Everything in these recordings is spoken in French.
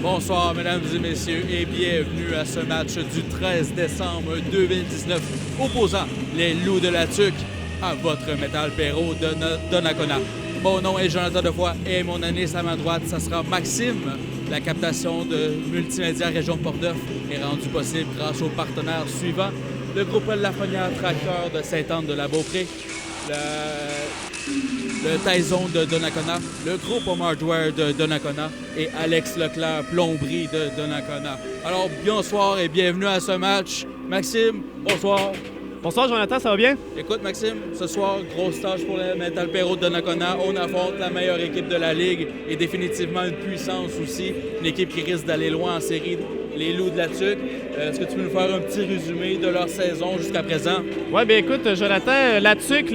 Bonsoir, mesdames et messieurs, et bienvenue à ce match du 13 décembre 2019 opposant les Loups de la Tuque à votre Metal Perro de Donnacona. Mon nom est Jonathan Defoy et mon analyste à ma droite, ça sera Maxime. La captation de Multimédia Région de Portneuf est rendue possible grâce aux partenaires suivants. Le groupe Lafrenière Tracteur de Sainte-Anne-de-la-Beaupré, le Taison de Donnacona, le groupe Home Hardware de Donnacona et Alex Leclerc, plomberie de Donnacona. Alors, bonsoir et bienvenue à ce match. Maxime, bonsoir. Bonsoir Jonathan, ça va bien? Écoute Maxime, ce soir, grosse tâche pour le Metal Perro de Donnacona. On affronte la meilleure équipe de la Ligue et définitivement une puissance aussi. Une équipe qui risque d'aller loin en série, les Loups de la Tuque. Est-ce que tu peux nous faire un petit résumé de leur saison jusqu'à présent? Oui, bien écoute, Jonathan, la Tuque,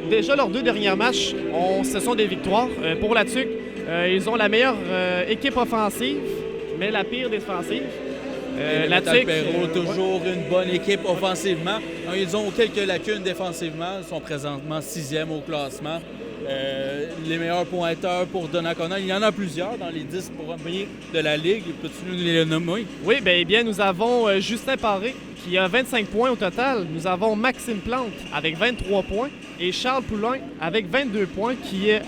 déjà leurs deux derniers matchs, ce sont des victoires. Pour la Tuque, ils ont la meilleure équipe offensive, mais la pire défensive. La Metal Perro, toujours une bonne équipe offensivement. Ils ont quelques lacunes défensivement. Ils sont présentement 6e au classement. Les meilleurs pointeurs pour Donnacona, il y en a plusieurs dans les 10 premiers de la Ligue. Peux-tu nous les nommer? Oui, bien nous avons Justin Paré qui a 25 points au total. Nous avons Maxime Plante avec 23 points et Charles Poulain avec 22 points qui est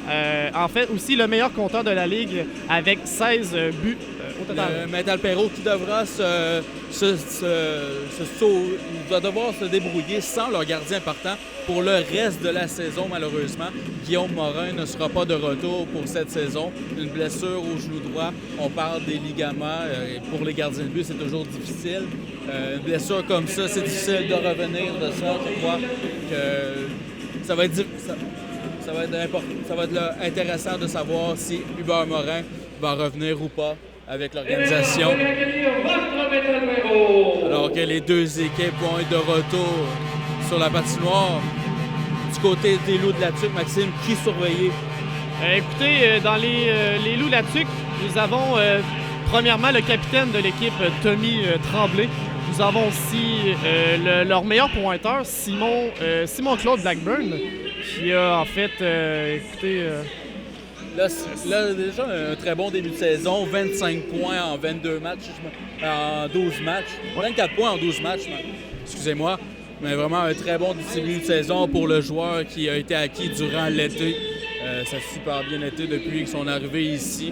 en fait aussi le meilleur compteur de la Ligue avec 16 buts au total. Le Metal Perro qui devra il va devoir se débrouiller sans leur gardien partant pour le reste de la saison, malheureusement. Guillaume Morin ne sera pas de retour pour cette saison. Une blessure au genou droit. On parle des ligaments. Pour les gardiens de but, c'est toujours difficile. Une blessure comme ça, c'est difficile de revenir de ça. Je crois que ça va être intéressant de savoir si Hubert Morin va revenir ou pas avec l'organisation. Alors que les deux équipes vont être de retour sur la patinoire. Du côté des Loups de la Tuque, Maxime, qui surveiller? Écoutez, dans les Loups de la Tuque, nous avons premièrement le capitaine de l'équipe, Tommy Tremblay. Nous avons aussi leur meilleur pointeur, Simon-Claude Blackburn, qui a en fait, Là, déjà, un très bon début de saison. 25 points en 22 matchs, en 12 matchs. 24 points en 12 matchs, excusez-moi. Mais vraiment un très bon début de saison pour le joueur qui a été acquis durant l'été. Ça a super bien été depuis son arrivée ici.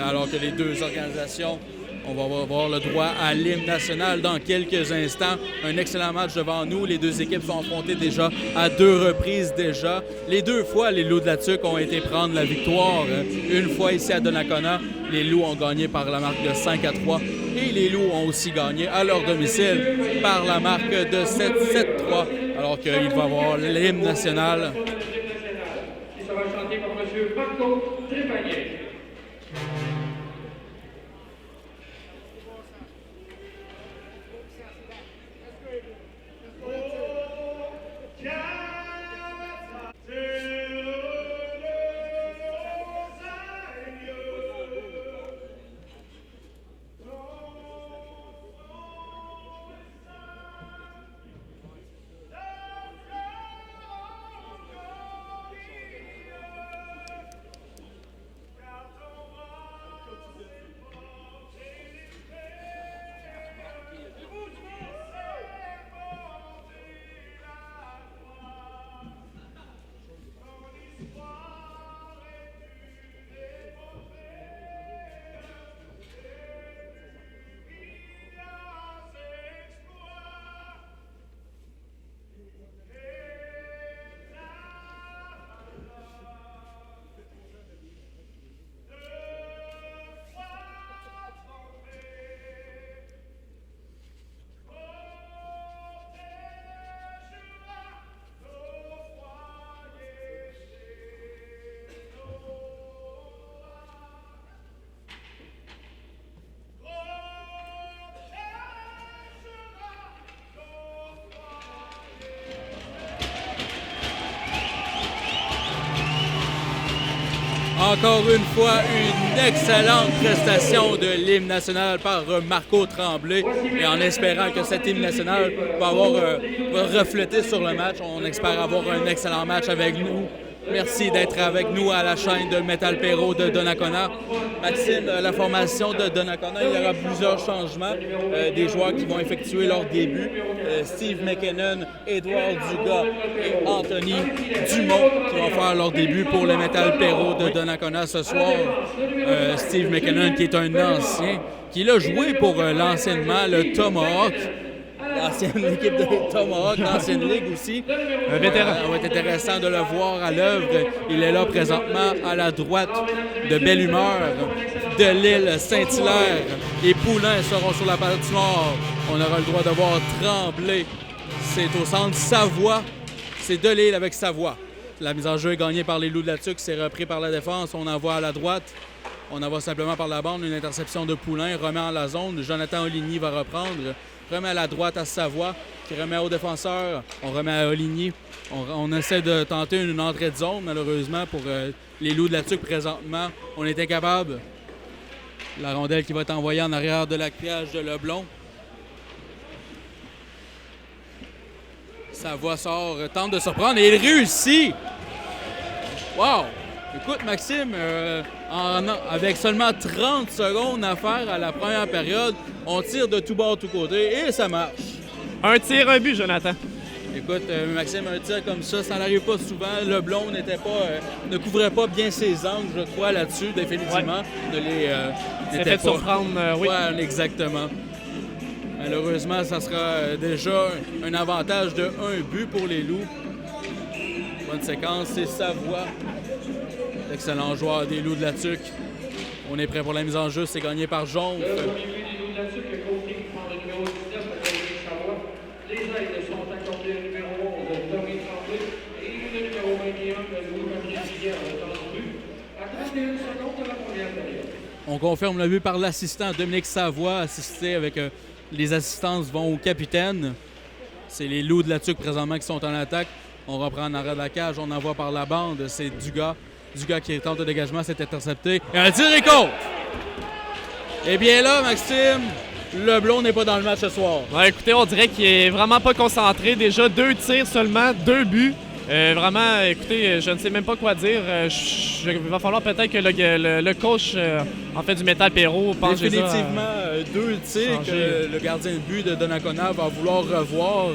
Alors que les deux organisations, on va avoir le droit à l'hymne national dans quelques instants. Un excellent match devant nous. Les deux équipes sont affrontées déjà à 2 reprises déjà. Les 2 fois, les Loups de la Tuque ont été prendre la victoire. Une fois ici à Donnacona, les Loups ont gagné par la marque de 5-3. Et les Loups ont aussi gagné à leur domicile par la marque de 7-3. Alors qu'il va y avoir l'hymne national. Ça va chanter par M. Marco Trépanier. Encore une fois, une excellente prestation de l'hymne national par Marco Tremblay. Et en espérant que cet hymne national va refléter sur le match, on espère avoir un excellent match avec nous Merci d'être avec nous à la chaîne de Metal Perro de Donnacona. Maxime, la formation de Donnacona, il y aura plusieurs changements des joueurs qui vont effectuer leur début. Steve McKinnon, Édouard Dugas et Anthony Dumont qui vont faire leur début pour le Metal Perro de Donnacona ce soir. Steve McKinnon qui est un ancien, qui a joué pour l'anciennement le Tomahawk. L'ancienne équipe de Tomahawk, l'ancienne ligue aussi. Un vétéran. Ça va être intéressant de le voir à l'œuvre. Il est là présentement à la droite de Belle Humeur, de Lille, Saint-Hilaire et Poulain seront sur la patinoire. On aura le droit de voir Tremblay. C'est au centre Savoie. C'est de Lille avec Savoie. La mise en jeu est gagnée par les Loups de la Tuque. C'est repris par la défense. On envoie à la droite. On envoie simplement par la bande. Une interception de Poulain. Remet en la zone. Jonathan Oligny va reprendre. Remet à la droite à Savoie, qui remet au défenseur. On remet à Oligny. On essaie de tenter une entrée de zone, malheureusement, pour les Loups de la Tuque présentement. On est incapable. La rondelle qui va être envoyée en arrière de la cage de Leblon. Savoie sort, tente de surprendre et il réussit! Wow! Écoute, Maxime, avec seulement 30 secondes à faire à la première période, on tire de tout bord, tout côté et ça marche. Un tir, un but, Jonathan. Écoute, Maxime, un tir comme ça n'arrive pas souvent. Leblon ne couvrait pas bien ses angles, je crois, là-dessus, définitivement. C'est fait surprendre, oui. Ouais, exactement. Malheureusement, ça sera déjà un avantage de 1 but pour les Loups. Bonne séquence, c'est Savoie. Excellent joueur des Loups de la Tuque. On est prêt pour la mise en jeu, c'est gagné par Jonf. Les aides sont accordées au numéro 11, Tommy Tremblay, et le numéro 21, Louis-Patrick Guerre, à 31 secondes de la première période. On confirme le but par l'assistant Dominique Savoie, assisté avec les assistances vont au capitaine. C'est les Loups de la Tuque présentement qui sont en attaque. On reprend en arrière de la cage, on envoie par la bande, c'est Dugas. Dugas qui tente de dégagement, c'est intercepté. Et un tir et contre! Eh bien là, Maxime, Leblon n'est pas dans le match ce soir. Ouais, écoutez, on dirait qu'il est vraiment pas concentré. Déjà 2 tirs seulement, 2 buts. Vraiment, écoutez, je ne sais même pas quoi dire. Il va falloir peut-être que le coach en fait du Metal Perro pense définitivement 2 tirs que le gardien de but de Donnacona va vouloir revoir.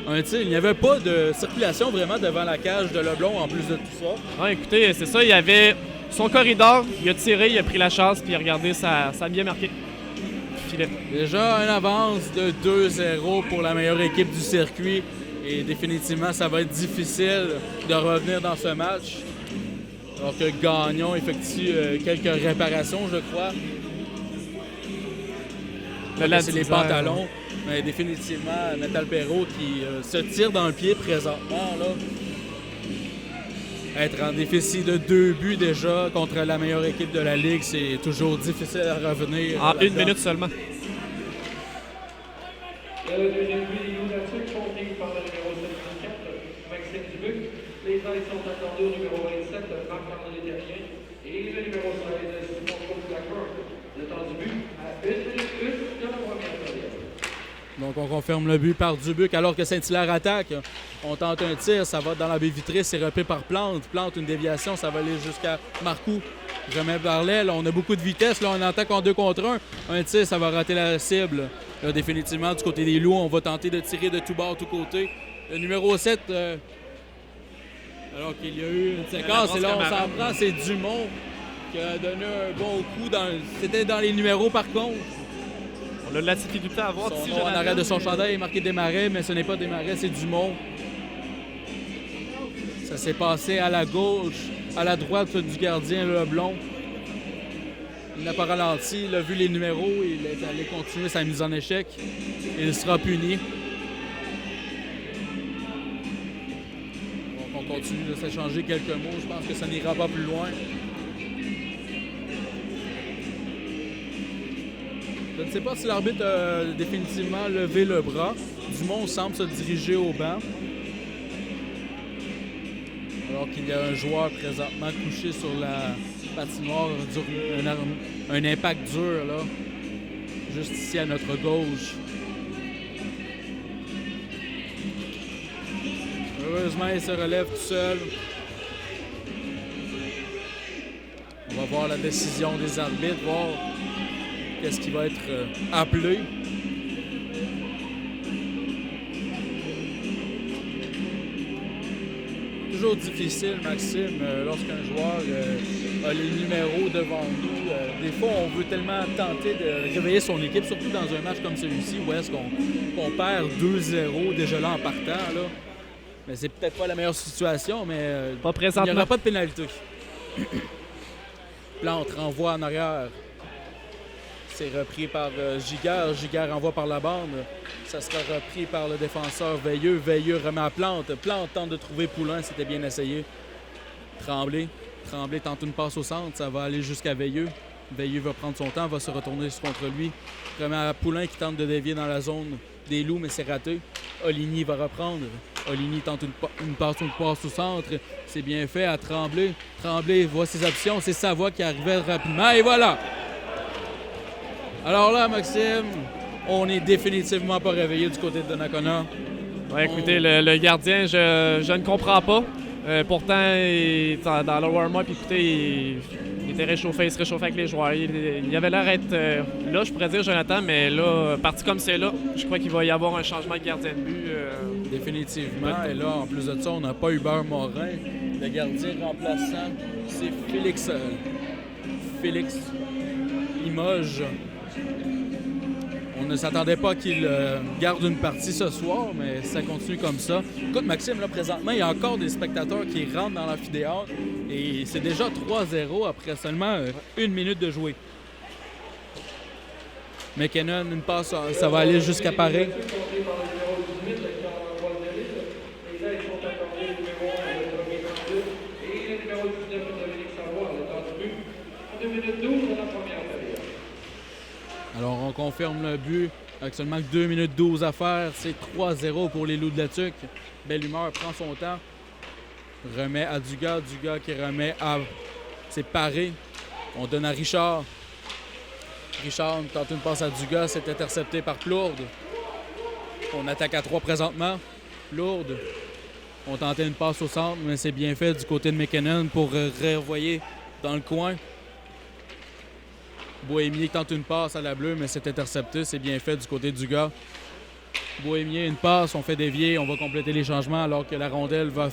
Un tir, il n'y avait pas de circulation vraiment devant la cage de Leblon en plus de tout ça. Ouais, écoutez, c'est ça, il y avait son corridor, il a tiré, il a pris la chance, puis regardez, ça a bien marqué. Filet. Déjà une avance de 2-0 pour la meilleure équipe du circuit. Et définitivement, ça va être difficile de revenir dans ce match. Alors que Gagnon effectue quelques réparations, je crois. C'est les pantalons. Mais définitivement, Metal Perro qui se tire dans le pied présentement. Là. Être en déficit de 2 buts déjà contre la meilleure équipe de la Ligue, c'est toujours difficile à revenir. En 1 minute seulement. Le deuxième but des Loups de la Tuque, compté par le numéro 74, Maxime Dubuc. Les aides sont accordées au numéro 27, Marc-André Terrien. Et le numéro 16, Simon Claude. Le temps du but à 1 minute 1 de la première période. Donc, on confirme le but par Dubuc alors que Saint-Hilaire attaque. On tente un tir, ça va dans la baie vitrée, c'est repris par Plante. Plante, une déviation, ça va aller jusqu'à Marcoux. Remets par l'aile, on a beaucoup de vitesse. Là, on attaque en 2 contre 1. Un tir, ça va rater la cible. Là, définitivement, du côté des Loups, on va tenter de tirer de tout bord, tout côté. Le numéro 7, alors qu'il y a eu une séquence, et là, on s'en prend, c'est Dumont qui a donné un bon coup. C'était dans les numéros, par contre. On a de la difficulté à voir. Son nom en arrière de son chandail est marqué Desmarais, mais ce n'est pas Desmarais, c'est Dumont. Ça s'est passé à la gauche, à la droite du gardien Leblon. Il n'a pas ralenti, il a vu les numéros, il est allé continuer sa mise en échec. Il sera puni. Donc on continue de s'échanger quelques mots, je pense que ça n'ira pas plus loin. Je ne sais pas si l'arbitre a définitivement levé le bras. Dumont semble se diriger au banc. Alors qu'il y a un joueur présentement couché sur la patinoire, un impact dur, là, juste ici à notre gauche. Heureusement, il se relève tout seul. On va voir la décision des arbitres, voir qu'est-ce qui va être appelé. Toujours difficile, Maxime, lorsqu'un joueur a les numéros devant nous. Des fois, on veut tellement tenter de réveiller son équipe, surtout dans un match comme celui-ci, où est-ce qu'on perd 2-0 déjà là en partant. Là. Mais c'est peut-être pas la meilleure situation, mais Pas il présentement. n'y aura pas de pénalité. Plante renvoie en arrière. C'est repris par Giguère. Giguère renvoie par la bande. Ça sera repris par le défenseur Veilleux. Veilleux remet à Plante. Plante tente de trouver Poulain. C'était bien essayé. Tremblay. Tremblay tente une passe au centre. Ça va aller jusqu'à Veilleux. Veilleux va prendre son temps, va se retourner contre lui. Remet à Poulain qui tente de dévier dans la zone des Loups, mais c'est raté. Oligny va reprendre. Oligny tente une passe au centre. C'est bien fait à Tremblay. Tremblay voit ses options. C'est Savoie qui arrivait rapidement. Et voilà! Alors là, Maxime, on n'est définitivement pas réveillé du côté de Donnacona. Ouais, écoutez, le gardien, je ne comprends pas. Pourtant, dans le warm-up, écoutez, il était réchauffé, il se réchauffait avec les joueurs. Il avait l'air d'être là, je pourrais dire, Jonathan, mais là, parti comme c'est là, je crois qu'il va y avoir un changement de gardien de but. Définitivement. Et là, en plus de ça, on n'a pas Hubert Morin. Le gardien remplaçant, c'est Félix Limoges. On ne s'attendait pas qu'il garde une partie ce soir, mais ça continue comme ça. Écoute, Maxime, là, présentement, il y a encore des spectateurs qui rentrent dans l'amphithéâtre et c'est déjà 3-0 après seulement 1 minute de jouer. McKinnon, une passe, ça va aller jusqu'à Paris. Alors, on confirme le but avec seulement 2 minutes 12 à faire. C'est 3-0 pour les Loups de la Tuque. Belle humeur prend son temps. Remet à Dugas. Dugas qui remet à... C'est Paré. On donne à Richard. Richard tente une passe à Dugas. C'est intercepté par Plourde. On attaque à 3 présentement. Plourde. On tentait une passe au centre, mais c'est bien fait du côté de McKinnon pour renvoyer dans le coin. Bohémier tente une passe à la bleue, mais c'est intercepté. C'est bien fait du côté du gars. Bohémier, une passe, on fait dévier, on va compléter les changements alors que la rondelle va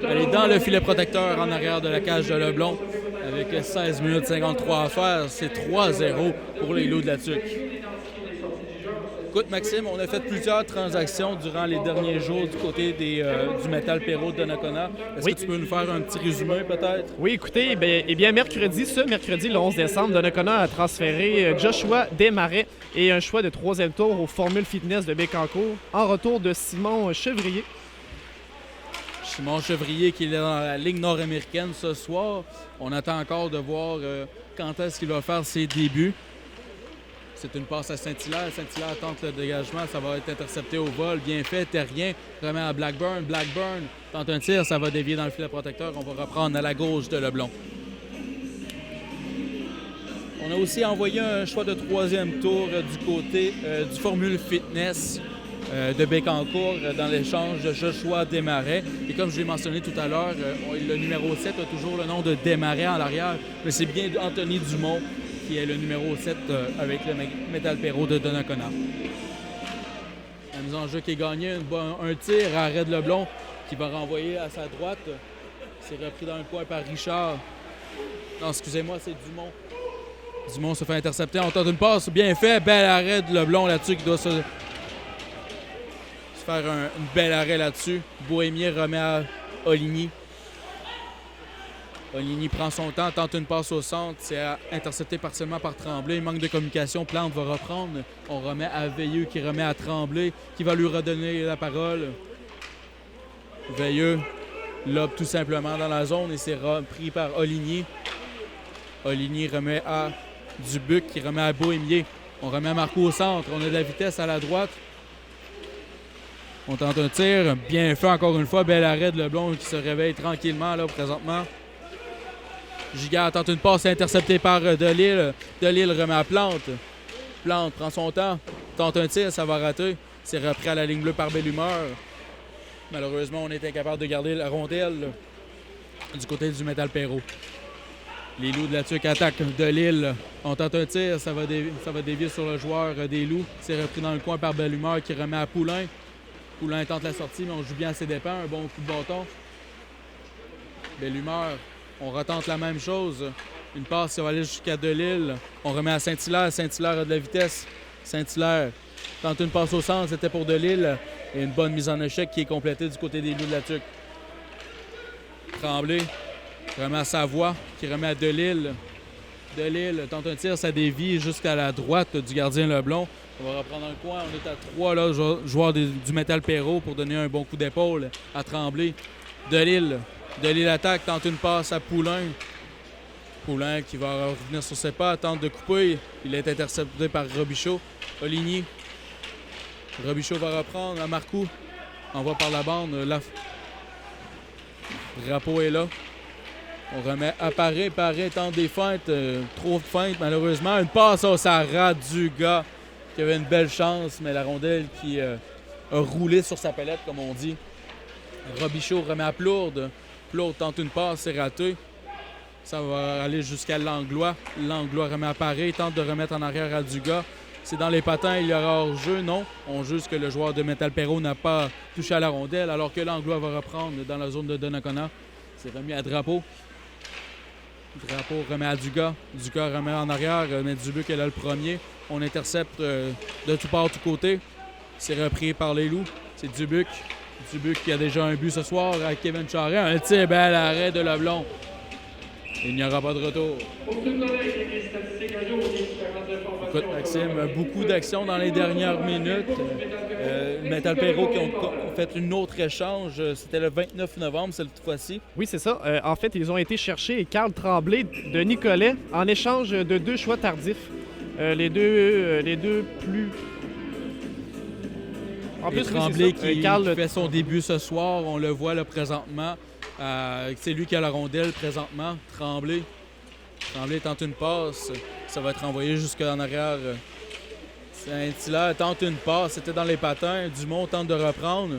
aller dans le filet protecteur en arrière de la cage de Leblon. Avec 16 minutes 53 à faire, c'est 3-0 pour les Loups de la Tuque. Écoute, Maxime, on a fait plusieurs transactions durant les derniers jours du côté du Métal Perrault de Donnacona. Est-ce que tu peux nous faire un petit résumé, peut-être? Oui, écoutez, mercredi, le 11 décembre, Donnacona a transféré Joshua Desmarais et un choix de 3e tour au Formule Fitness de Bécancour en retour de Simon Chevrier. Simon Chevrier qui est dans la Ligue nord-américaine ce soir. On attend encore de voir quand est-ce qu'il va faire ses débuts. C'est une passe à Saint-Hilaire. Saint-Hilaire tente le dégagement. Ça va être intercepté au vol. Bien fait. Terrien remet à Blackburn. Blackburn tente un tir. Ça va dévier dans le filet protecteur. On va reprendre à la gauche de Leblon. On a aussi envoyé un choix de 3e tour du côté du Formule Fitness de Bécancour dans l'échange de Joshua Desmarais. Et comme je l'ai mentionné tout à l'heure, le numéro 7 a toujours le nom de Desmarais en l'arrière. Mais c'est bien Anthony Dumont qui est le numéro 7 avec le Métal Perrault de Donnacona. La mise en jeu qui est gagnée, un tir à Red Leblon qui va renvoyer à sa droite. C'est repris dans le coin par Richard. Non, excusez-moi, c'est Dumont. Dumont se fait intercepter. On tente une passe. Bien fait. Bel arrêt de Leblon là-dessus qui doit se faire une belle arrêt là-dessus. Bohémier remet à Oligny. Oligny prend son temps, tente une passe au centre. C'est intercepté partiellement par Tremblay. Manque de communication. Plante va reprendre. On remet à Veilleux qui remet à Tremblay qui va lui redonner la parole. Veilleux lobe tout simplement dans la zone et c'est repris par Oligny. Oligny remet à Dubuc qui remet à Bohémier. On remet à Marco au centre. On a de la vitesse à la droite. On tente un tir. Bien fait encore une fois. Bel arrêt de Leblon qui se réveille tranquillement là présentement. Giguère tente une passe interceptée par Delille. Delille remet à Plante. Plante prend son temps. Tente un tir, ça va rater. C'est repris à la ligne bleue par Belle Humeur. Malheureusement, on est incapable de garder la rondelle du côté du Métal Perrault. Les Loups de la Tuque attaquent de Lille. On tente un tir, ça va dévier sur le joueur des Loups. C'est repris dans le coin par Belle Humeur qui remet à Poulain. Poulain tente la sortie, mais on joue bien à ses dépens. Un bon coup de bâton. Belle Humeur. On retente la même chose. Une passe, ça va aller jusqu'à Delille. On remet à Saint-Hilaire. Saint-Hilaire a de la vitesse. Saint-Hilaire tente une passe au centre, c'était pour Delille. Et une bonne mise en échec qui est complétée du côté des Loups de la Tuque. Tremblay remet à Savoie, qui remet à Delille. Delille tente un tir, ça dévie jusqu'à la droite du gardien Leblond. On va reprendre un coin. On est à 3 là, joueurs du Metal Perrault pour donner un bon coup d'épaule à Tremblay. Delille. Delille attaque, tente une passe à Poulain. Poulain qui va revenir sur ses pas, tente de couper. Il est intercepté par Robichaud. Oligny. Robichaud va reprendre à Marcoux. Envoie par la bande. Drapeau est là. On remet à Paré. Paré tente des feintes. Trop de feintes, malheureusement. Une passe, ça rate du gars qui avait une belle chance, mais la rondelle qui a roulé sur sa palette, comme on dit. Robichaud remet à Plourde. Plourde tente une passe, c'est raté. Ça va aller jusqu'à Langlois. Langlois remet à Paré. Tente de remettre en arrière à Dugas. C'est dans les patins, il y aura hors-jeu, non. On juge que le joueur de Metal Perrault n'a pas touché à la rondelle, alors que Langlois va reprendre dans la zone de Donnacona. C'est remis à Drapeau. Drapeau remet à Dugas. Dugas remet en arrière, mais Dubuc est là le premier. On intercepte de tout part, tout côté. C'est repris par les Loups. C'est Dubuc. Dubuc qui a déjà un but ce soir à Kevin Charret. Un tir bel arrêt de Leblond. Il n'y aura pas de retour. Écoute, Maxime, beaucoup d'actions dans les dernières minutes. Metal Perrault qui ont fait une autre échange. C'était le 29 novembre, cette fois-ci. Oui, c'est ça. En fait, ils ont été chercher Carl Tremblay de Nicolet en échange de 2 choix tardifs. Les deux plus... En plus, Tremblay qui fait son début ce soir, on le voit là, présentement. C'est lui qui a la rondelle présentement. Tremblay tente une passe. Ça va être envoyé jusqu'en arrière. Saint-Hilaire tente une passe. C'était dans les patins. Dumont tente de reprendre.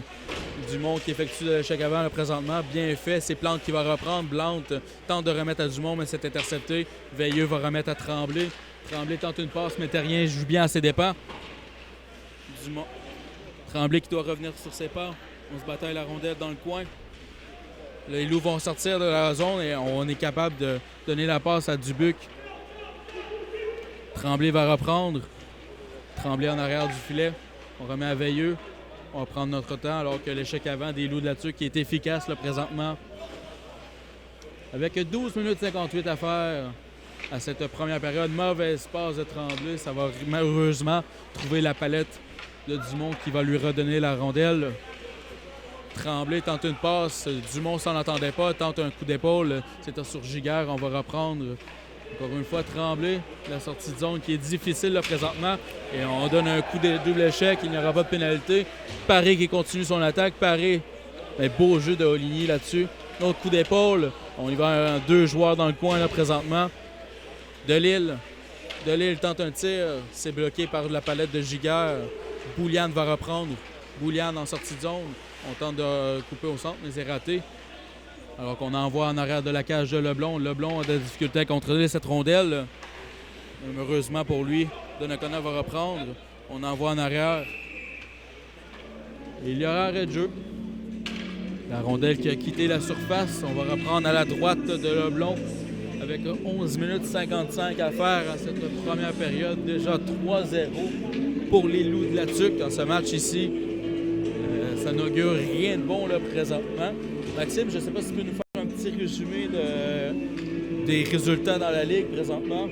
Dumont qui effectue l'échec avant là, présentement. Bien fait. C'est Plante qui va reprendre. Plante tente de remettre à Dumont, mais c'est intercepté. Veilleux va remettre à Tremblay. Tremblay tente une passe, mais Terrien joue bien à ses dépens. Dumont. Tremblay qui doit revenir sur ses pas. On se bataille la rondelle dans le coin. Les Loups vont sortir de la zone et on est capable de donner la passe à Dubuc. Tremblay va reprendre. Tremblay en arrière du filet. On remet à Veilleux. On va prendre notre temps alors que l'échec avant des Loups de la Tuque qui est efficace là, présentement. Avec 12 minutes 58 à faire à cette première période. Mauvaise passe de Tremblay. Ça va malheureusement trouver la palette de Dumont qui va lui redonner la rondelle. Tremblay tente une passe. Dumont s'en attendait pas. Tente un coup d'épaule. C'était sur Giguère. On va reprendre. Encore une fois, Tremblay. La sortie de zone qui est difficile là, présentement. Et on donne un coup de double échec. Il n'y aura pas de pénalité. Paré qui continue son attaque. Paré. Un beau jeu de Oligny là-dessus. Autre coup d'épaule. On y va 2 joueurs dans le coin là, présentement. Delille tente un tir. C'est bloqué par la palette de Giguère. Bouliane va reprendre. Bouliane en sortie de zone. On tente de couper au centre, mais c'est raté. Alors qu'on envoie en arrière de la cage de Leblond. Leblond a des difficultés à contrôler cette rondelle. Heureusement pour lui, Donnacona va reprendre. On envoie en arrière. Et il y aura arrêt de jeu. La rondelle qui a quitté la surface. On va reprendre à la droite de Leblond avec 11 minutes 55 à faire à cette première période. Déjà 3-0 pour les Loups de la Tuque dans ce match ici. Ça n'augure rien de bon là, présentement. Maxime, je ne sais pas si tu peux nous faire un petit résumé des résultats dans la Ligue présentement.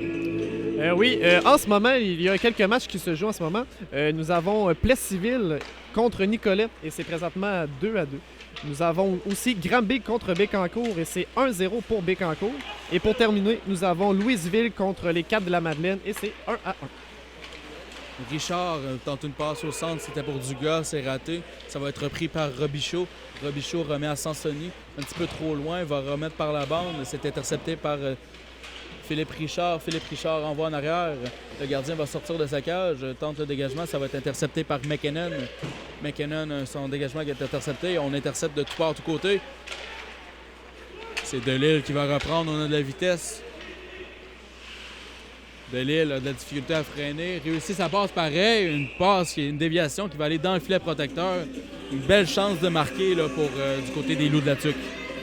Oui, en ce moment, il y a quelques matchs qui se jouent en ce moment. Nous avons Plessisville contre Nicolet et c'est présentement 2-2. Nous avons aussi Granby contre Bécancour et c'est 1-0 pour Bécancour. Et pour terminer, nous avons Louisville contre les Capes de la Madeleine et c'est 1-1. Richard tente une passe au centre, c'était pour Dugas, c'est raté. Ça va être repris par Robichaud. Robichaud remet à Sansoni, un petit peu trop loin, va remettre par la bande. C'est intercepté par Philippe Richard. Philippe Richard envoie en arrière. Le gardien va sortir de sa cage, tente le dégagement, ça va être intercepté par McKinnon. McKinnon, son dégagement qui est intercepté. On intercepte de tout part, tout côté. C'est Delille qui va reprendre, on a de la vitesse. Delille a de la difficulté à freiner. Réussit sa passe pareil. Une passe qui est une déviation qui va aller dans le filet protecteur. Une belle chance de marquer là, pour du côté des Loups de la Tuque.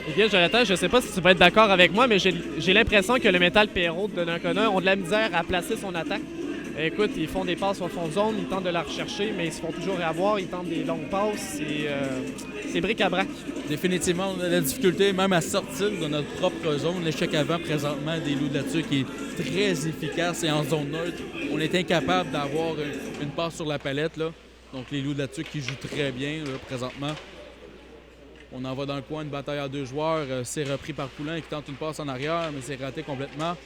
Eh bien, Jonathan, je ne sais pas si tu vas être d'accord avec moi, mais j'ai l'impression que le Métal Perrault de Donnacona ont de la misère à placer son attaque. Écoute, ils font des passes au fond de zone, ils tentent de la rechercher, mais ils se font toujours avoir, ils tentent des longues passes. C'est bric-à-brac. Définitivement, on a de la difficulté même à sortir de notre propre zone. L'échec avant, présentement, des Loups de la Tuque est très efficace et en zone neutre. On est incapable d'avoir une passe sur la palette, là. Donc, les Loups de la Tuque qui jouent très bien, là, présentement. On en va dans le coin, une bataille à 2 joueurs. C'est repris par Poulain qui tente une passe en arrière, mais c'est raté complètement.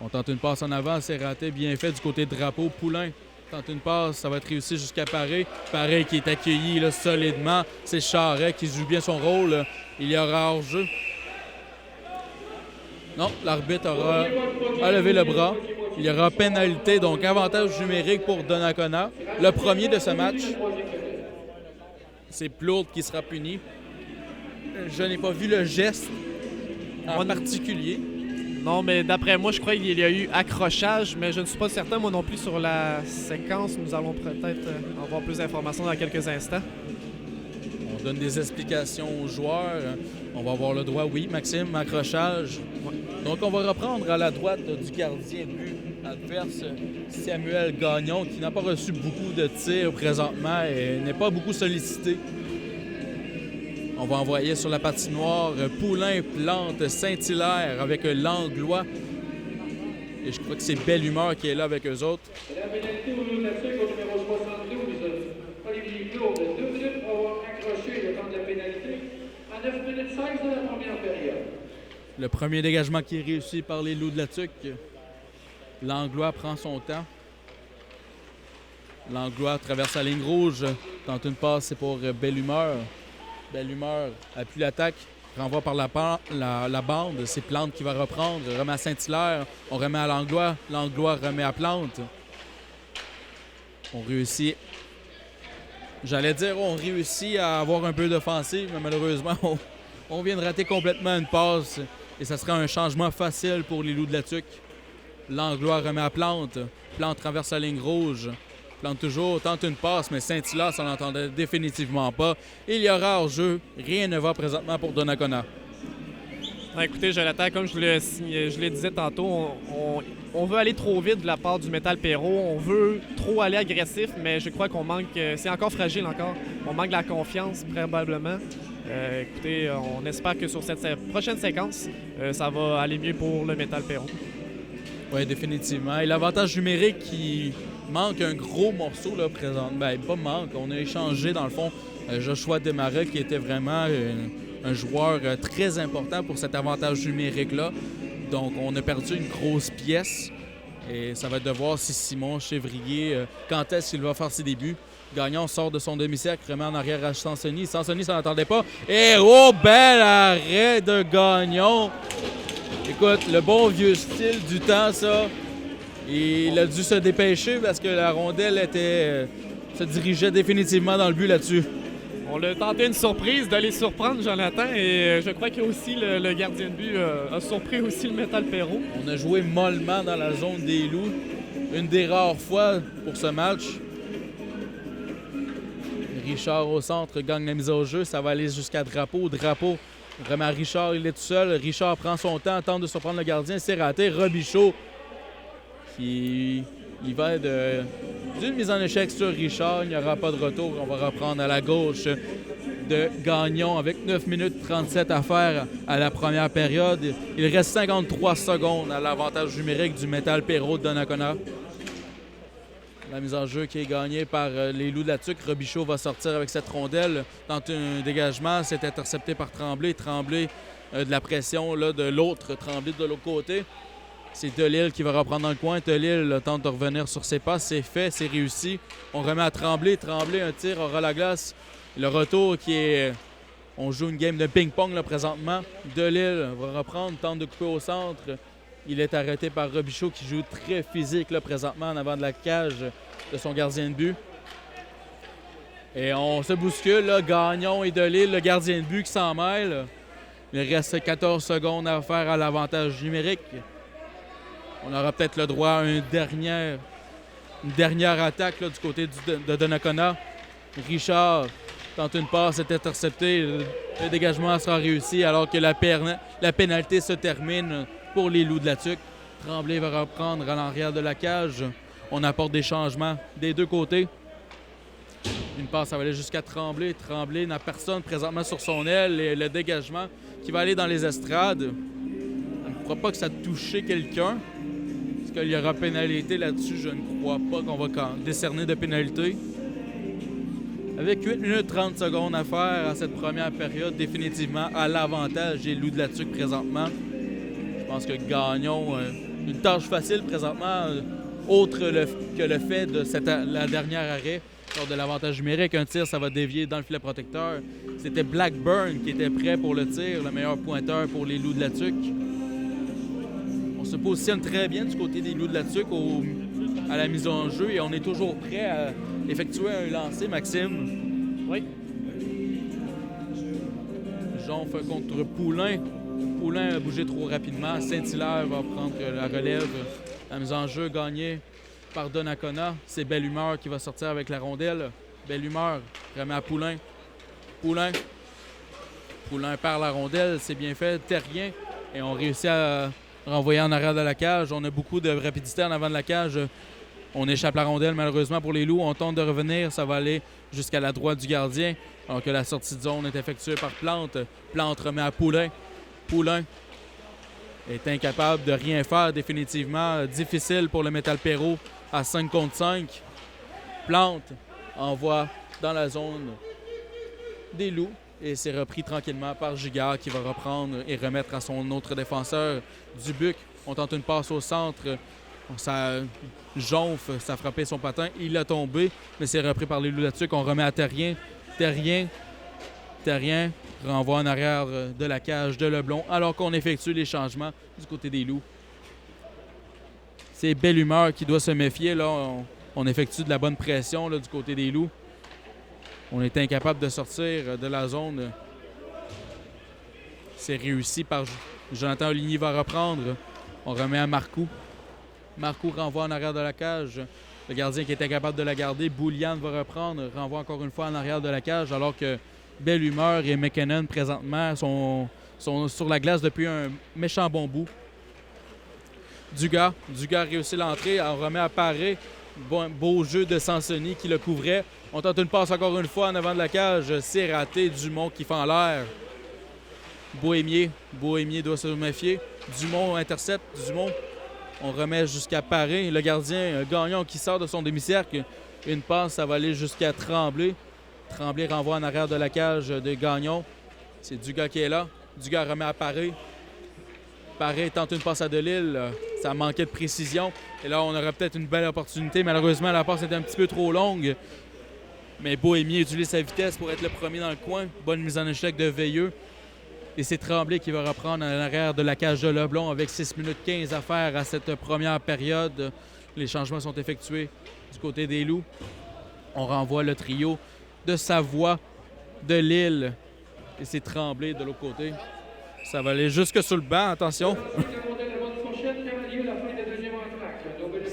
On tente une passe en avant, c'est raté, bien fait du côté de Drapeau. Poulain tente une passe, ça va être réussi jusqu'à Paré. Paré qui est accueilli là, solidement. C'est Charret qui joue bien son rôle. Il y aura hors-jeu. Non, l'arbitre a levé le bras. Il y aura pénalité, donc avantage numérique pour Donnacona. Le premier de ce match. C'est Plourde qui sera puni. Je n'ai pas vu le geste en particulier. Non, mais d'après moi, je crois qu'il y a eu accrochage, mais je ne suis pas certain, moi non plus, sur la séquence. Nous allons peut-être avoir plus d'informations dans quelques instants. On donne des explications aux joueurs. On va avoir le droit, oui, Maxime, accrochage. Donc, on va reprendre à la droite du gardien de but adverse, Samuel Gagnon, qui n'a pas reçu beaucoup de tirs présentement et n'est pas beaucoup sollicité. On va envoyer sur la patinoire Poulain, Plante, Saint-Hilaire avec Langlois. Et je crois que c'est Belle Humeur qui est là avec eux autres. Et la pénalité au Loup de la Tuque au numéro 72, Olivier Claude, 2 minutes pour avoir accroché le temps de la pénalité à 9 minutes 16 de la première période. Le premier dégagement qui est réussi par les Loups de la Tuque. Langlois prend son temps. Langlois traverse la ligne rouge, tente une passe, c'est pour Belle Humeur. Belle Humeur appuie l'attaque, renvoie par la bande. C'est Plante qui va reprendre, remet à Saint-Hilaire, on remet à Langlois. Langlois remet à Plante. On réussit. J'allais dire on réussit à avoir un peu d'offensive, mais malheureusement, on vient de rater complètement une passe. Et ça sera un changement facile pour les Loups de la Tuque. Langlois remet à Plante. Plante traverse la ligne rouge. Plante toujours, tente une passe, mais Saint-Hilaire, ça n'entendait définitivement pas. Il y aura hors-jeu. Rien ne va présentement pour Donnacona. Écoutez, Jonathan, comme je le disais tantôt, on veut aller trop vite de la part du Métal Perrault. On veut trop aller agressif, mais je crois qu'on manque... c'est encore fragile encore. On manque de la confiance, probablement. Écoutez, on espère que sur cette prochaine séquence, ça va aller mieux pour le Métal Perrault. Oui, définitivement. Et l'avantage numérique qui manque un gros morceau là, présentement. Ben, pas manque. On a échangé, dans le fond, Joshua Desmarais, qui était vraiment un joueur très important pour cet avantage numérique-là. Donc, on a perdu une grosse pièce. Et ça va être de voir si Simon Chevrier, quand est-ce qu'il va faire ses débuts. Gagnon sort de son demi-cercle, remet en arrière à Sansoni. Sansoni, ça n'entendait pas. Et oh, bel arrêt de Gagnon! Écoute, le bon vieux style du temps, ça. Il a dû se dépêcher parce que la rondelle se dirigeait définitivement dans le but là-dessus. On a tenté une surprise de les surprendre, Jonathan, et je crois que aussi le gardien de but a surpris aussi le Métal Perrault. On a joué mollement dans la zone des Loups. Une des rares fois pour ce match. Richard au centre gagne la mise au jeu. Ça va aller jusqu'à Drapeau. Drapeau remet à Richard, il est tout seul. Richard prend son temps, tente de surprendre le gardien. C'est raté. Robichaud qui il va d'une mise en échec sur Richard. Il n'y aura pas de retour. On va reprendre à la gauche de Gagnon avec 9 minutes 37 à faire à la première période. Il reste 53 secondes à l'avantage numérique du Métal Perrault de Donnacona. La mise en jeu qui est gagnée par les Loups de la Tuque. Robichaud va sortir avec cette rondelle. Tente un dégagement. C'est intercepté par Tremblay. Tremblay de la pression là, de l'autre. Tremblay de l'autre côté. C'est Delille qui va reprendre dans le coin. Delille tente de revenir sur ses pas. C'est fait, c'est réussi. On remet à Tremblay. Tremblay, un tir aura la glace. Le retour qui est... On joue une game de ping-pong là, présentement. Delille va reprendre, tente de couper au centre. Il est arrêté par Robichaud qui joue très physique là, présentement en avant de la cage de son gardien de but. Et on se bouscule, là, Gagnon et Delille, le gardien de but qui s'en mêle. Il reste 14 secondes à faire à l'avantage numérique. On aura peut-être le droit à une dernière attaque là, du côté de Donnacona. Richard tente une passe, est intercepté. Le dégagement sera réussi alors que la pénalité se termine pour les Loups de la Tuque. Tremblay va reprendre à l'arrière de la cage. On apporte des changements des deux côtés. Une passe, ça va aller jusqu'à Tremblay. Tremblay n'a personne présentement sur son aile. Et le dégagement qui va aller dans les estrades. Je ne crois pas que ça a touché quelqu'un. Est-ce qu'il y aura pénalité là-dessus? Je ne crois pas qu'on va décerner de pénalité. Avec 8 minutes 30 secondes à faire à cette première période, définitivement à l'avantage des Loups de la Tuque présentement. Je pense que Gagnon, une tâche facile présentement, autre que le fait de la dernière arrêt lors de l'avantage numérique. Un tir, ça va dévier dans le filet protecteur. C'était Blackburn qui était prêt pour le tir, le meilleur pointeur pour les Loups de la Tuque. On se positionne très bien du côté des Loups de la Tuque à la mise en jeu et on est toujours prêt à effectuer un lancer, Maxime. Oui. Jonf contre Poulain. Poulain a bougé trop rapidement. Saint-Hilaire va prendre la relève. La mise en jeu gagnée par Donnacona. C'est Belle Humeur qui va sortir avec la rondelle. Belle Humeur remet à Poulain. Poulain perd la rondelle. C'est bien fait. Terrien. Et on réussit à renvoyer en arrière de la cage. On a beaucoup de rapidité en avant de la cage. On échappe la rondelle, malheureusement, pour les Loups. On tente de revenir. Ça va aller jusqu'à la droite du gardien. Alors que la sortie de zone est effectuée par Plante. Plante remet à Poulain. Poulain est incapable de rien faire, définitivement. Difficile pour le Métal Perrault à 5 contre 5. Plante envoie dans la zone des Loups. Et c'est repris tranquillement par Giguère qui va reprendre et remettre à son autre défenseur, Dubuc. On tente une passe au centre. Ça Jonf, ça a frappé son patin. Il a tombé, mais c'est repris par les Loups de la Tuque. On remet à Terrien. Terrien renvoie en arrière de la cage de Leblon alors qu'on effectue les changements du côté des Loups. C'est Belle Humeur qui doit se méfier. Là, on effectue de la bonne pression là, du côté des Loups. On est incapable de sortir de la zone. C'est réussi par Jonathan Oligny va reprendre. On remet à Marcoux. Marcoux renvoie en arrière de la cage. Le gardien qui est incapable de la garder. Boulian va reprendre. Renvoie encore une fois en arrière de la cage alors que Belle Humeur et McKinnon présentement sont sur la glace depuis un méchant bon bout. Dugas réussit l'entrée. On remet à Paré. Beau jeu de Sansoni qui le couvrait. On tente une passe encore une fois en avant de la cage. C'est raté. Dumont qui fait en l'air. Bohémier doit se méfier. Dumont intercepte. Dumont, on remet jusqu'à Paré. Le gardien Gagnon qui sort de son demi-cercle. Une passe, ça va aller jusqu'à Tremblay. Tremblay renvoie en arrière de la cage de Gagnon. C'est Dugas qui est là. Dugas remet à Paré. Paré tente une passe à Delille. Ça manquait de précision. Et là, on aurait peut-être une belle opportunité. Malheureusement, la passe était un petit peu trop longue. Mais Bohémier utilise sa vitesse pour être le premier dans le coin. Bonne mise en échec de Veilleux. Et c'est Tremblay qui va reprendre en arrière de la cage de Leblon avec 6 minutes 15 à faire à cette première période. Les changements sont effectués du côté des Loups. On renvoie le trio de Savoie, de Lille. Et c'est Tremblay de l'autre côté. Ça va aller jusque sur le banc, attention.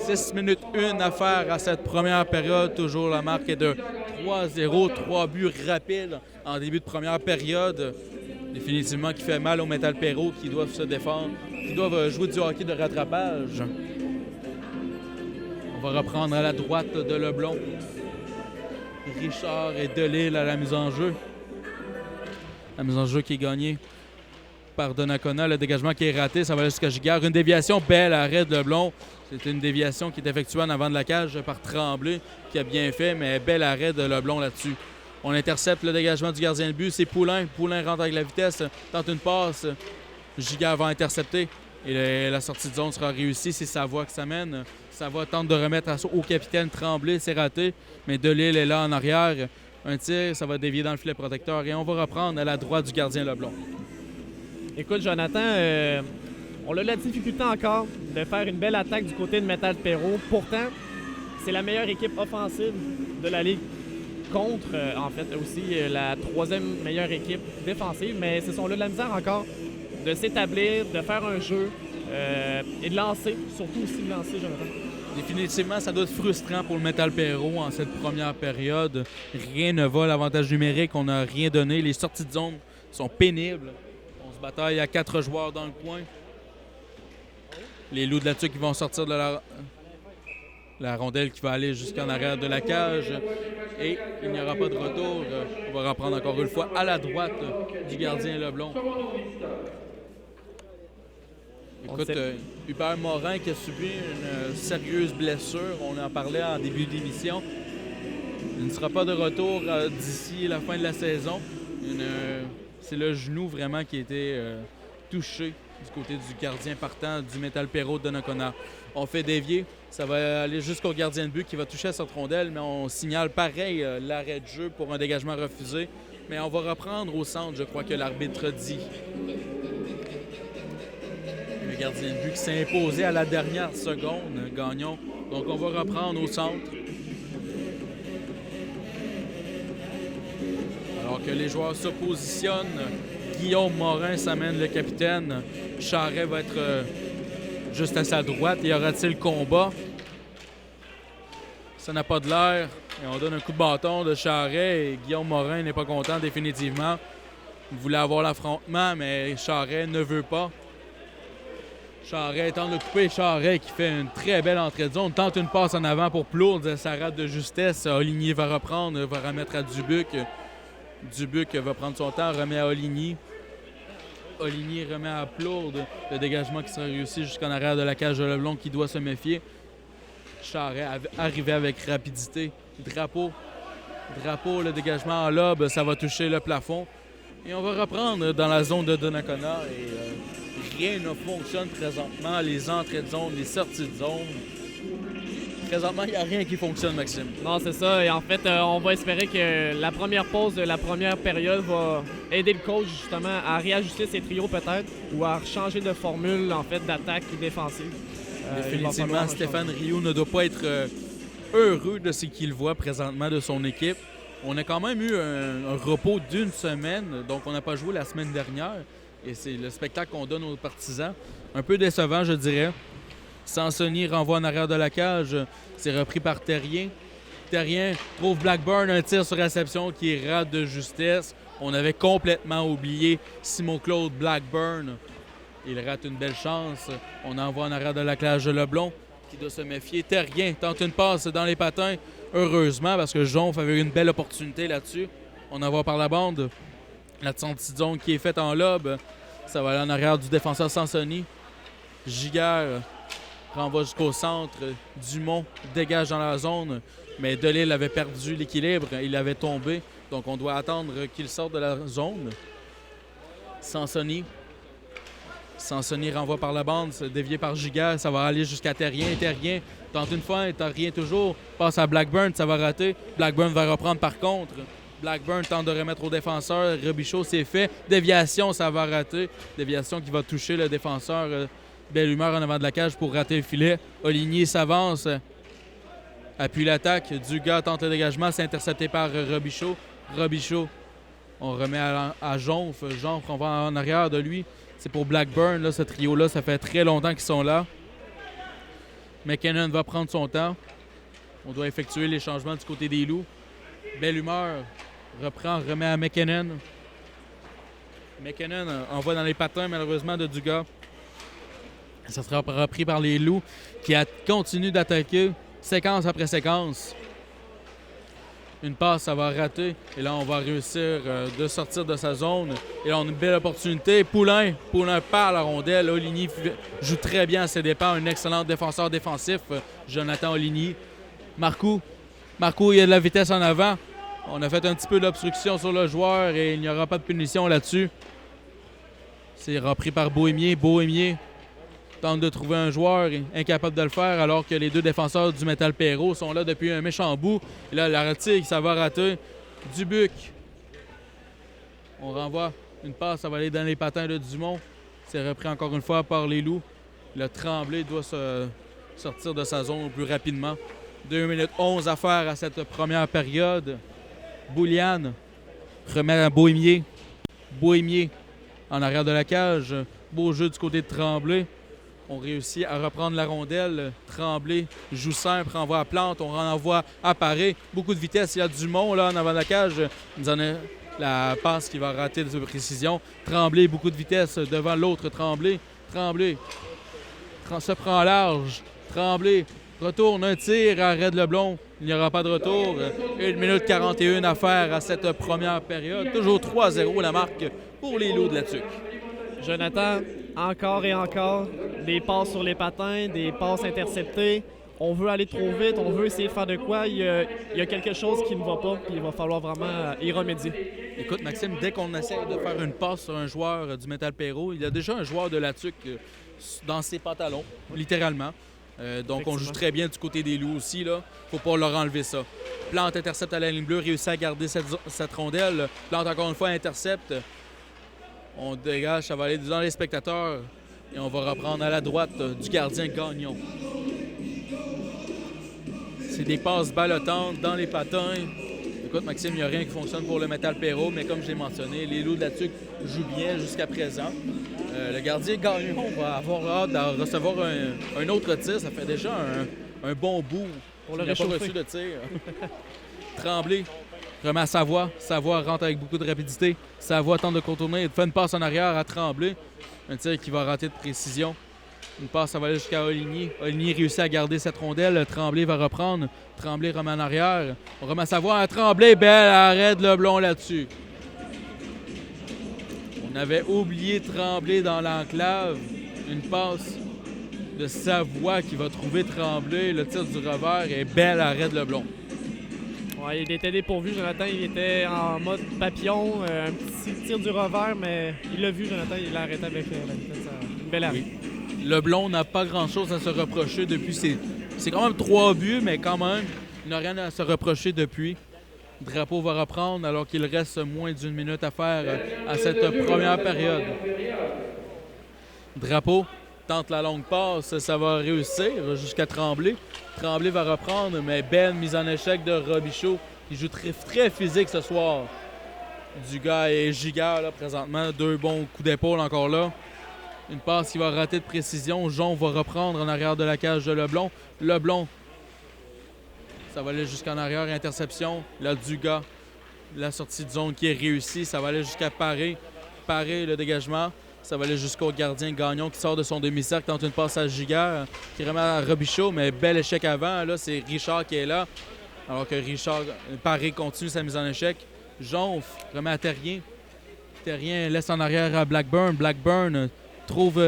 6 minutes 1 à faire à cette première période. Toujours la marque est de 3-0. 3 buts rapides en début de première période. Définitivement qui fait mal au Métal Perrault qui doivent se défendre, qui doivent jouer du hockey de rattrapage. On va reprendre à la droite de Leblon. Richard et Delille à la mise en jeu. La mise en jeu qui est gagnée par Donnacona. Le dégagement qui est raté, ça va aller jusqu'à Giguère. Une déviation, belle arrêt de Leblon. C'était une déviation qui est effectuée en avant de la cage par Tremblay, qui a bien fait, mais bel arrêt de Leblon là-dessus. On intercepte le dégagement du gardien de but. C'est Poulain. Poulain rentre avec la vitesse, tente une passe. Giguère va intercepter. Et la sortie de zone sera réussie. C'est Savoie qui s'amène. Savoie tente de remettre au capitaine Tremblay. C'est raté. Mais Delille est là en arrière. Un tir, ça va dévier dans le filet protecteur. Et on va reprendre à la droite du gardien Leblon. Écoute, Jonathan, on a la difficulté encore de faire une belle attaque du côté de Métal Perrault. Pourtant, c'est la meilleure équipe offensive de la Ligue. Contre, en fait, aussi la 3e meilleure équipe défensive. Mais ce sont là de la misère encore de s'établir, de faire un jeu et de lancer, surtout aussi de lancer, Jonathan. Définitivement, ça doit être frustrant pour le Metal Perro en cette première période. Rien ne va, l'avantage numérique, on n'a rien donné. Les sorties de zone sont pénibles. On se bataille à 4 joueurs dans le coin. Les loups de la tuque qui vont sortir de la rondelle qui va aller jusqu'en arrière de la cage. Et il n'y aura pas de retour. On va reprendre encore une fois à la droite du gardien Leblond. Écoute, Hubert Morin qui a subi une sérieuse blessure, on en parlait en début d'émission. Il ne sera pas de retour d'ici la fin de la saison. C'est le genou vraiment qui a été touché du côté du gardien partant du Metal Perro de Donnacona. On fait dévier, ça va aller jusqu'au gardien de but qui va toucher à cette rondelle, mais on signale pareil l'arrêt de jeu pour un dégagement refusé. Mais on va reprendre au centre, je crois que l'arbitre dit. Le gardien de but qui s'est imposé à la dernière seconde, Gagnon. Donc on va reprendre au centre. Alors que les joueurs se positionnent, Guillaume Morin s'amène le capitaine. Charret va être juste à sa droite. Y aura-t-il combat? Ça n'a pas de l'air. Et on donne un coup de bâton de Charret et Guillaume Morin n'est pas content définitivement. Il voulait avoir l'affrontement, mais Charret ne veut pas. Charret tente de couper. Charret qui fait une très belle entrée de zone. Tente une passe en avant pour Plourde. Ça rate de justesse. Oligny va reprendre, va remettre à Dubuc. Dubuc va prendre son temps, remet à Oligny. Oligny remet à Plourde. Le dégagement qui sera réussi jusqu'en arrière de la cage de Leblond qui doit se méfier. Charret arrivé avec rapidité. Drapeau, le dégagement en lobe, ça va toucher le plafond. Et on va reprendre dans la zone de Donnacona. Et rien ne fonctionne présentement. Les entrées de zone, les sorties de zone. Présentement, il n'y a rien qui fonctionne, Maxime. Non, c'est ça. Et en fait, on va espérer que la première pause de la première période va aider le coach justement à réajuster ses trios peut-être ou à changer de formule en fait d'attaque ou défensive. Définitivement, Stéphane Rioux ne doit pas être heureux de ce qu'il voit présentement de son équipe. On a quand même eu un repos d'une semaine, donc on n'a pas joué la semaine dernière. Et c'est le spectacle qu'on donne aux partisans. Un peu décevant, je dirais. Sansoni renvoie en arrière de la cage. C'est repris par Terrien. Terrien trouve Blackburn, un tir sur réception qui rate de justesse. On avait complètement oublié Simon-Claude Blackburn. Il rate une belle chance. On envoie en arrière de la cage de Leblond qui doit se méfier. Terrien tente une passe dans les patins. Heureusement, parce que Jonf avait une belle opportunité là-dessus. On envoie par la bande. La sortie de zone qui est faite en lobe. Ça va aller en arrière du défenseur Sansoni. Giguère renvoie jusqu'au centre. Dumont dégage dans la zone. Mais Delisle avait perdu l'équilibre. Il avait tombé. Donc on doit attendre qu'il sorte de la zone. Sansoni renvoie par la bande, dévié par Giguère, ça va aller jusqu'à Terrien. Terrien tente une fois, Terrien toujours, passe à Blackburn, ça va rater. Blackburn va reprendre par contre. Blackburn tente de remettre au défenseur, Robichaud c'est fait. Déviation, ça va rater. Déviation qui va toucher le défenseur. Belle humeur en avant de la cage pour rater le filet. Oligny s'avance, appuie l'attaque. Dugas tente le dégagement, c'est intercepté par Robichaud. Robichaud, on remet à Jonf. Jonf, on va en arrière de lui. C'est pour Blackburn, là, ce trio-là, ça fait très longtemps qu'ils sont là. McKinnon va prendre son temps. On doit effectuer les changements du côté des Loups. Belle humeur, remet à McKinnon. McKinnon envoie dans les patins, malheureusement, de Dugas. Ça sera repris par les Loups qui continuent d'attaquer séquence après séquence. Une passe, ça va rater. Et là, on va réussir de sortir de sa zone. Et là, on a une belle opportunité. Poulain perd la rondelle. Oligny joue très bien à ses dépens. Un excellent défenseur défensif, Jonathan Oligny. Marcoux, il y a de la vitesse en avant. On a fait un petit peu d'obstruction sur le joueur et il n'y aura pas de punition là-dessus. C'est repris par Bohémier. Bohémier tente de trouver un joueur incapable de le faire alors que les deux défenseurs du Metal Perro sont là depuis un méchant bout. Et là, la retire, ça va rater. Dubuc. On renvoie une passe, ça va aller dans les patins de Dumont. C'est repris encore une fois par les Loups. Le Tremblay doit sortir de sa zone plus rapidement. 2 minutes 11 à faire à cette première période. Bouliane remet à Bohémier. Bohémier en arrière de la cage. Beau jeu du côté de Tremblay. On réussit à reprendre la rondelle. Tremblay joue simple, renvoie à Plante, on renvoie à Paré. Beaucoup de vitesse. Il y a Dumont là en avant de la cage. Il nous en a la passe qui va rater de précision. Tremblay, beaucoup de vitesse devant l'autre Tremblay. Tremblay se prend large. Tremblay retourne un tir à Red Leblon. Il n'y aura pas de retour. 1 minute 41 à faire à cette première période. Toujours 3-0 la marque pour les Loups de la Tuque. Jonathan, encore et encore, des passes sur les patins, des passes interceptées. On veut aller trop vite, on veut essayer de faire de quoi. Il y a quelque chose qui ne va pas, puis il va falloir vraiment y remédier. Écoute, Maxime, dès qu'on essaie de faire une passe sur un joueur du Metal Perrault, il y a déjà un joueur de la Tuque dans ses pantalons, littéralement. Donc, on joue très bien du côté des Loups aussi. Là. Faut pas leur enlever ça. Plante intercepte à la ligne bleue, réussit à garder cette rondelle. Plante, encore une fois, intercepte. On dégage, ça va aller dans les spectateurs. Et on va reprendre à la droite du gardien Gagnon. C'est des passes ballottantes dans les patins. Écoute, Maxime, il n'y a rien qui fonctionne pour le Metal Perrault, mais comme je l'ai mentionné, les Loups de la Tuque jouent bien jusqu'à présent. Le gardien Gagnon va avoir hâte de recevoir un autre tir. Ça fait déjà un bon bout. Pour le il n'a pas réchauffer. reçu de tir. Tremblay remet à Savoie. Savoie rentre avec beaucoup de rapidité. Savoie tente de contourner et fait une passe en arrière à Tremblay. Un tir qui va rater de précision. Une passe, ça va aller jusqu'à Oligny. Oligny réussit à garder cette rondelle. Tremblay va reprendre. Tremblay remet en arrière. On remet à Savoie à Tremblay. Belle arrêt de Leblon là-dessus. On avait oublié Tremblay dans l'enclave. Une passe de Savoie qui va trouver Tremblay. Le tir du revers est belle arrêt de Leblon. Ouais, il était dépourvu, Jonathan. Il était en mode papillon. Un petit tir du revers, mais il l'a vu, Jonathan. Il l'a arrêté avec la vitesse. Une belle arrêt. Oui. Leblon n'a pas grand-chose à se reprocher depuis c'est quand même 3 buts, mais quand même, il n'a rien à se reprocher depuis. Drapeau va reprendre alors qu'il reste moins d'1 minute à faire à cette première période. Drapeau tente la longue passe, ça va réussir jusqu'à Tremblay. Tremblay va reprendre, mais belle mise en échec de Robichaud. Il joue très, très physique ce soir. Dugas et Giga, là, présentement, 2 bons coups d'épaule encore là. Une passe qui va rater de précision. Jon va reprendre en arrière de la cage de Leblon. Leblon, ça va aller jusqu'en arrière. Interception. Là, Dugas, la sortie de zone qui est réussie. Ça va aller jusqu'à Paré. Paré, le dégagement. Ça va aller jusqu'au gardien Gagnon qui sort de son demi-cercle, tente une passe à Giga, qui remet à Robichaud, mais bel échec avant. Là, c'est Richard qui est là. Alors que Richard, Paré continue sa mise en échec. Jon remet à Terrien. Terrien laisse en arrière à Blackburn. Blackburn trouve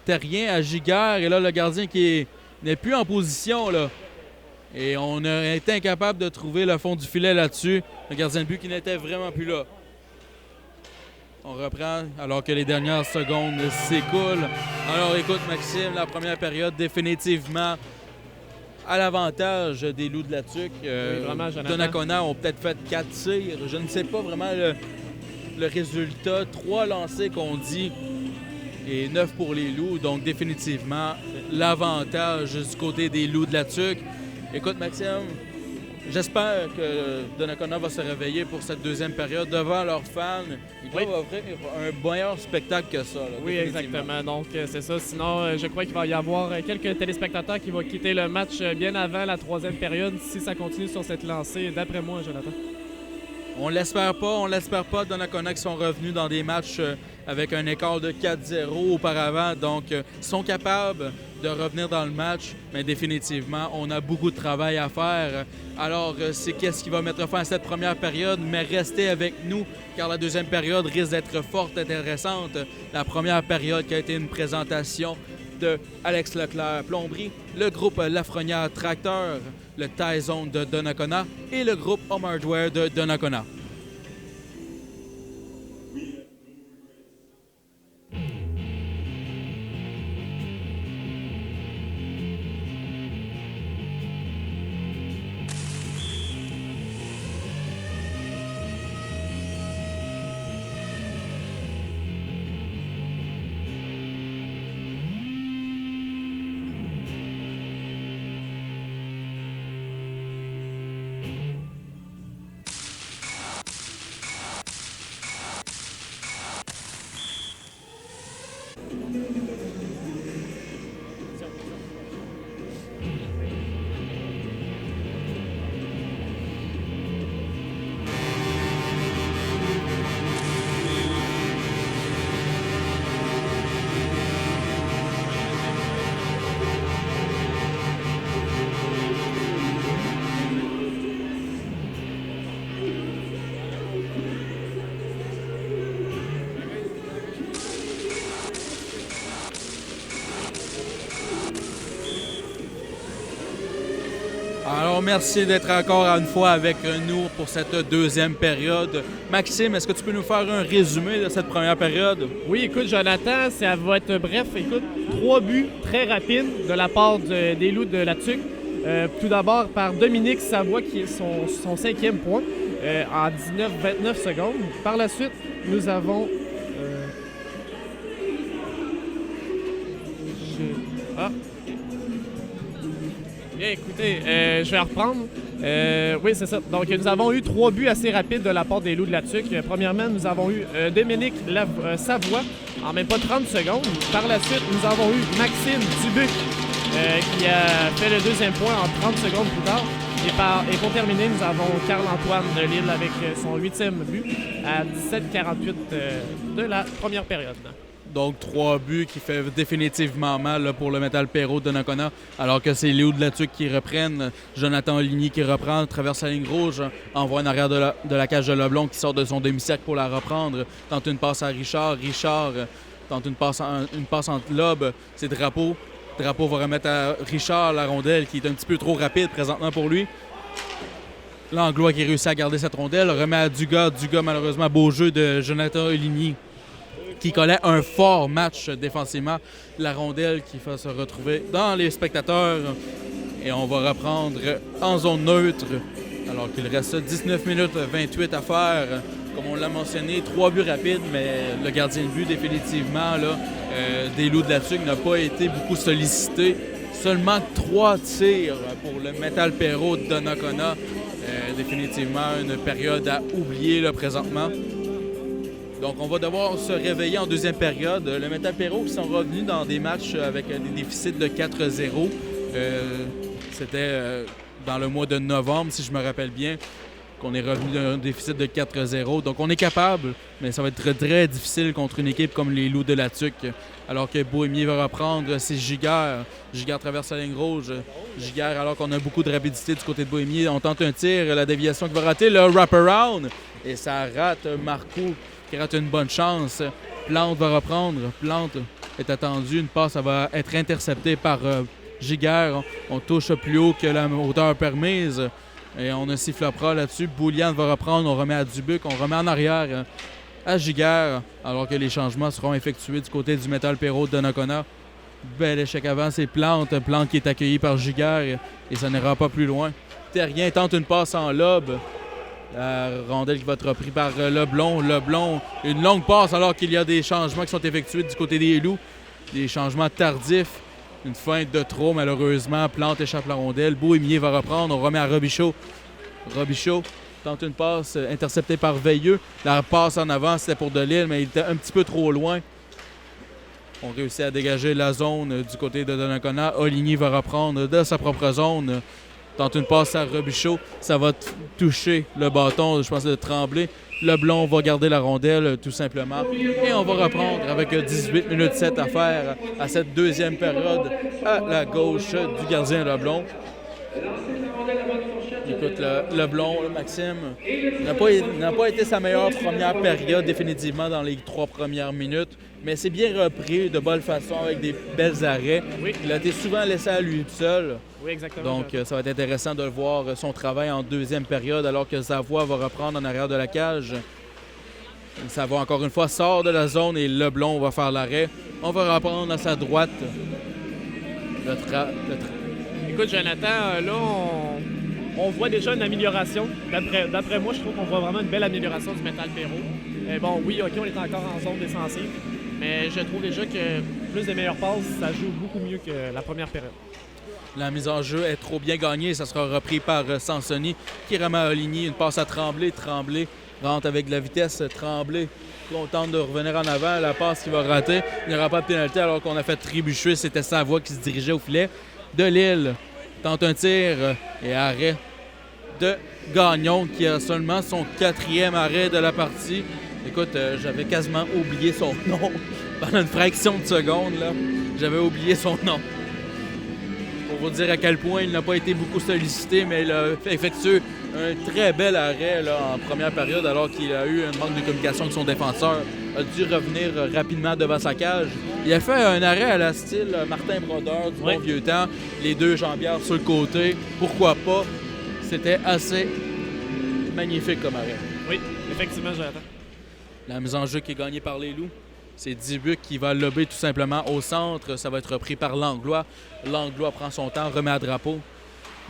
Terrien à Giguère. Et là, le gardien qui n'est plus en position. Là. Et on a été incapable de trouver le fond du filet là-dessus. Le gardien de but qui n'était vraiment plus là. On reprend alors que les dernières secondes s'écoulent. Alors écoute, Maxime, la première période définitivement à l'avantage des Loups de la Tuque. Vraiment, Jonathan. Donnacona ont peut-être fait 4 tirs. Je ne sais pas vraiment le résultat. 3 lancés qu'on dit et 9 pour les Loups. Donc définitivement l'avantage du côté des Loups de la Tuque. Écoute, Maxime, j'espère que Donnacona va se réveiller pour cette deuxième période devant leurs fans. Ils doivent offrir un meilleur spectacle que ça. Là, oui, exactement. Donc, c'est ça. Sinon, je crois qu'il va y avoir quelques téléspectateurs qui vont quitter le match bien avant la troisième période si ça continue sur cette lancée, d'après moi, Jonathan. On l'espère pas. Donnacona qui sont revenus dans des matchs avec un écart de 4-0 auparavant. Donc, ils sont capables de revenir dans le match, mais définitivement, on a beaucoup de travail à faire. Alors, c'est qu'est-ce qui va mettre fin à cette première période, mais restez avec nous, car la deuxième période risque d'être forte, intéressante. La première période qui a été une présentation de Alex Leclerc Plomberie, le groupe Lafrenière Tracteur, le Tyson de Donnacona et le groupe Home Hardware de Donnacona. Alors, merci d'être encore une fois avec nous pour cette deuxième période. Maxime, est-ce que tu peux nous faire un résumé de cette première période? Oui, écoute, Jonathan, ça va être bref. Écoute, 3 buts très rapides de la part des Loups de la Tuque. Tout d'abord par Dominique Savoie, qui est son 5e point en 19-29 secondes. Par la suite, nous avons... Bien, écoutez, je vais reprendre. Oui, c'est ça. Donc, nous avons eu 3 buts assez rapides de la part des Loups de la Tuque. Premièrement, nous avons eu Dominique Savoie en même pas 30 secondes. Par la suite, nous avons eu Maxime Dubuc qui a fait le 2e point en 30 secondes plus tard. Et pour terminer, nous avons Carl-Antoine Lille avec son 8e but à 17-48 de la première période. Donc, 3 buts qui fait définitivement mal là, pour le Metal Perrault de Donnacona, alors que c'est Léo de la Tuque qui reprennent. Jonathan Ligny qui reprend, traverse la ligne rouge, envoie en arrière de la cage de Leblond qui sort de son demi-cercle pour la reprendre. Tente une passe à Richard. Richard tente une passe entre lobes. C'est Drapeau. Drapeau va remettre à Richard la rondelle qui est un petit peu trop rapide présentement pour lui. Langlois qui réussit à garder cette rondelle. Remet à Dugas. Dugas, malheureusement, beau jeu de Jonathan Ligny qui collait un fort match défensivement. La rondelle qui va se retrouver dans les spectateurs. Et on va reprendre en zone neutre, alors qu'il reste 19 minutes 28 à faire. Comme on l'a mentionné, 3 buts rapides, mais le gardien de but, définitivement, là, des Loups de la Tuque n'a pas été beaucoup sollicité. Seulement 3 tirs pour le Metal Perrault de Donnacona. Définitivement une période à oublier là, présentement. Donc, on va devoir se réveiller en deuxième période. Le Metal Perrault qui sont revenus dans des matchs avec des déficits de 4-0. C'était dans le mois de novembre, si je me rappelle bien, qu'on est revenu d'un déficit de 4-0. Donc, on est capable, mais ça va être très, très difficile contre une équipe comme les Loups de la Tuque. Alors que Bohémier va reprendre, c'est Giguère. Giguère traverse la ligne rouge. Giguère, alors qu'on a beaucoup de rapidité du côté de Bohémier. On tente un tir, la déviation qui va rater, le wraparound. Et ça rate Marcoux qui rate une bonne chance. Plante va reprendre. Plante est attendu. Une passe, ça va être interceptée par Giguère. On touche plus haut que la hauteur permise. Et on a sifflopra là-dessus. Boulian va reprendre. On remet à Dubuc. On remet en arrière à Giguère. Alors que les changements seront effectués du côté du Metal Perrault de Donnacona. Bel échec avant. C'est Plante. Plante qui est accueilli par Giguère. Et ça n'ira pas plus loin. Terrien tente une passe en lobe. La rondelle qui va être reprise par Leblond. Leblond, une longue passe alors qu'il y a des changements qui sont effectués du côté des Loups. Des changements tardifs. Une feinte de trop, malheureusement. Plante échappe la rondelle. Bohémier va reprendre. On remet à Robichaud. Robichaud tente une passe interceptée par Veilleux. La passe en avant, c'était pour Delisle, mais il était un petit peu trop loin. On réussit à dégager la zone du côté de Donnacona. Oligny va reprendre de sa propre zone. Tente une passe à Robichaud. Ça va toucher le bâton, je pense, de Tremblay. Leblond va garder la rondelle, tout simplement. Et on va reprendre avec 18 minutes 7 à faire à cette deuxième période à la gauche du gardien Leblond. Écoute, Leblond, Maxime, n'a pas été sa meilleure première période, définitivement, dans les 3 premières minutes. Mais c'est bien repris de bonne façon avec des belles arrêts. Oui. Il a été souvent laissé à lui seul. Oui, exactement. Donc, ça va être intéressant de le voir, son travail en deuxième période, alors que Savoie va reprendre en arrière de la cage. Savoie, encore une fois, sort de la zone et Leblond va faire l'arrêt. On va reprendre à sa droite. Écoute, Jonathan, là, on voit déjà une amélioration. D'après moi, je trouve qu'on voit vraiment une belle amélioration du Metal Perrault. Bon, oui, OK, on est encore en zone défensive, mais je trouve déjà que plus des meilleures passes, ça joue beaucoup mieux que la première période. La mise en jeu est trop bien gagnée. Ça sera repris par Sansoni qui remet à Oligny. Une passe à Tremblay. Tremblay rentre avec de la vitesse. Tremblay contente de revenir en avant. La passe qui va rater. Il n'y aura pas de pénalité alors qu'on a fait trébucher. C'était Savoie qui se dirigeait au filet. Delisle tente un tir et arrêt de Gagnon qui a seulement son 4e arrêt de la partie. Écoute, j'avais quasiment oublié son nom pendant une fraction de seconde. Là. J'avais oublié son nom. Pour vous dire à quel point il n'a pas été beaucoup sollicité, mais il a effectué un très bel arrêt là, en première période alors qu'il a eu un manque de communication avec son défenseur. Il a dû revenir rapidement devant sa cage. Il a fait un arrêt à la style Martin Brodeur du bon vieux temps. Les deux jambières sur le côté. Pourquoi pas? C'était assez magnifique comme arrêt. Oui, effectivement, Jonathan. La mise en jeu qui est gagnée par les Loups. C'est Dubuc qui va lober tout simplement au centre. Ça va être repris par Langlois. Langlois prend son temps, remet à Drapeau.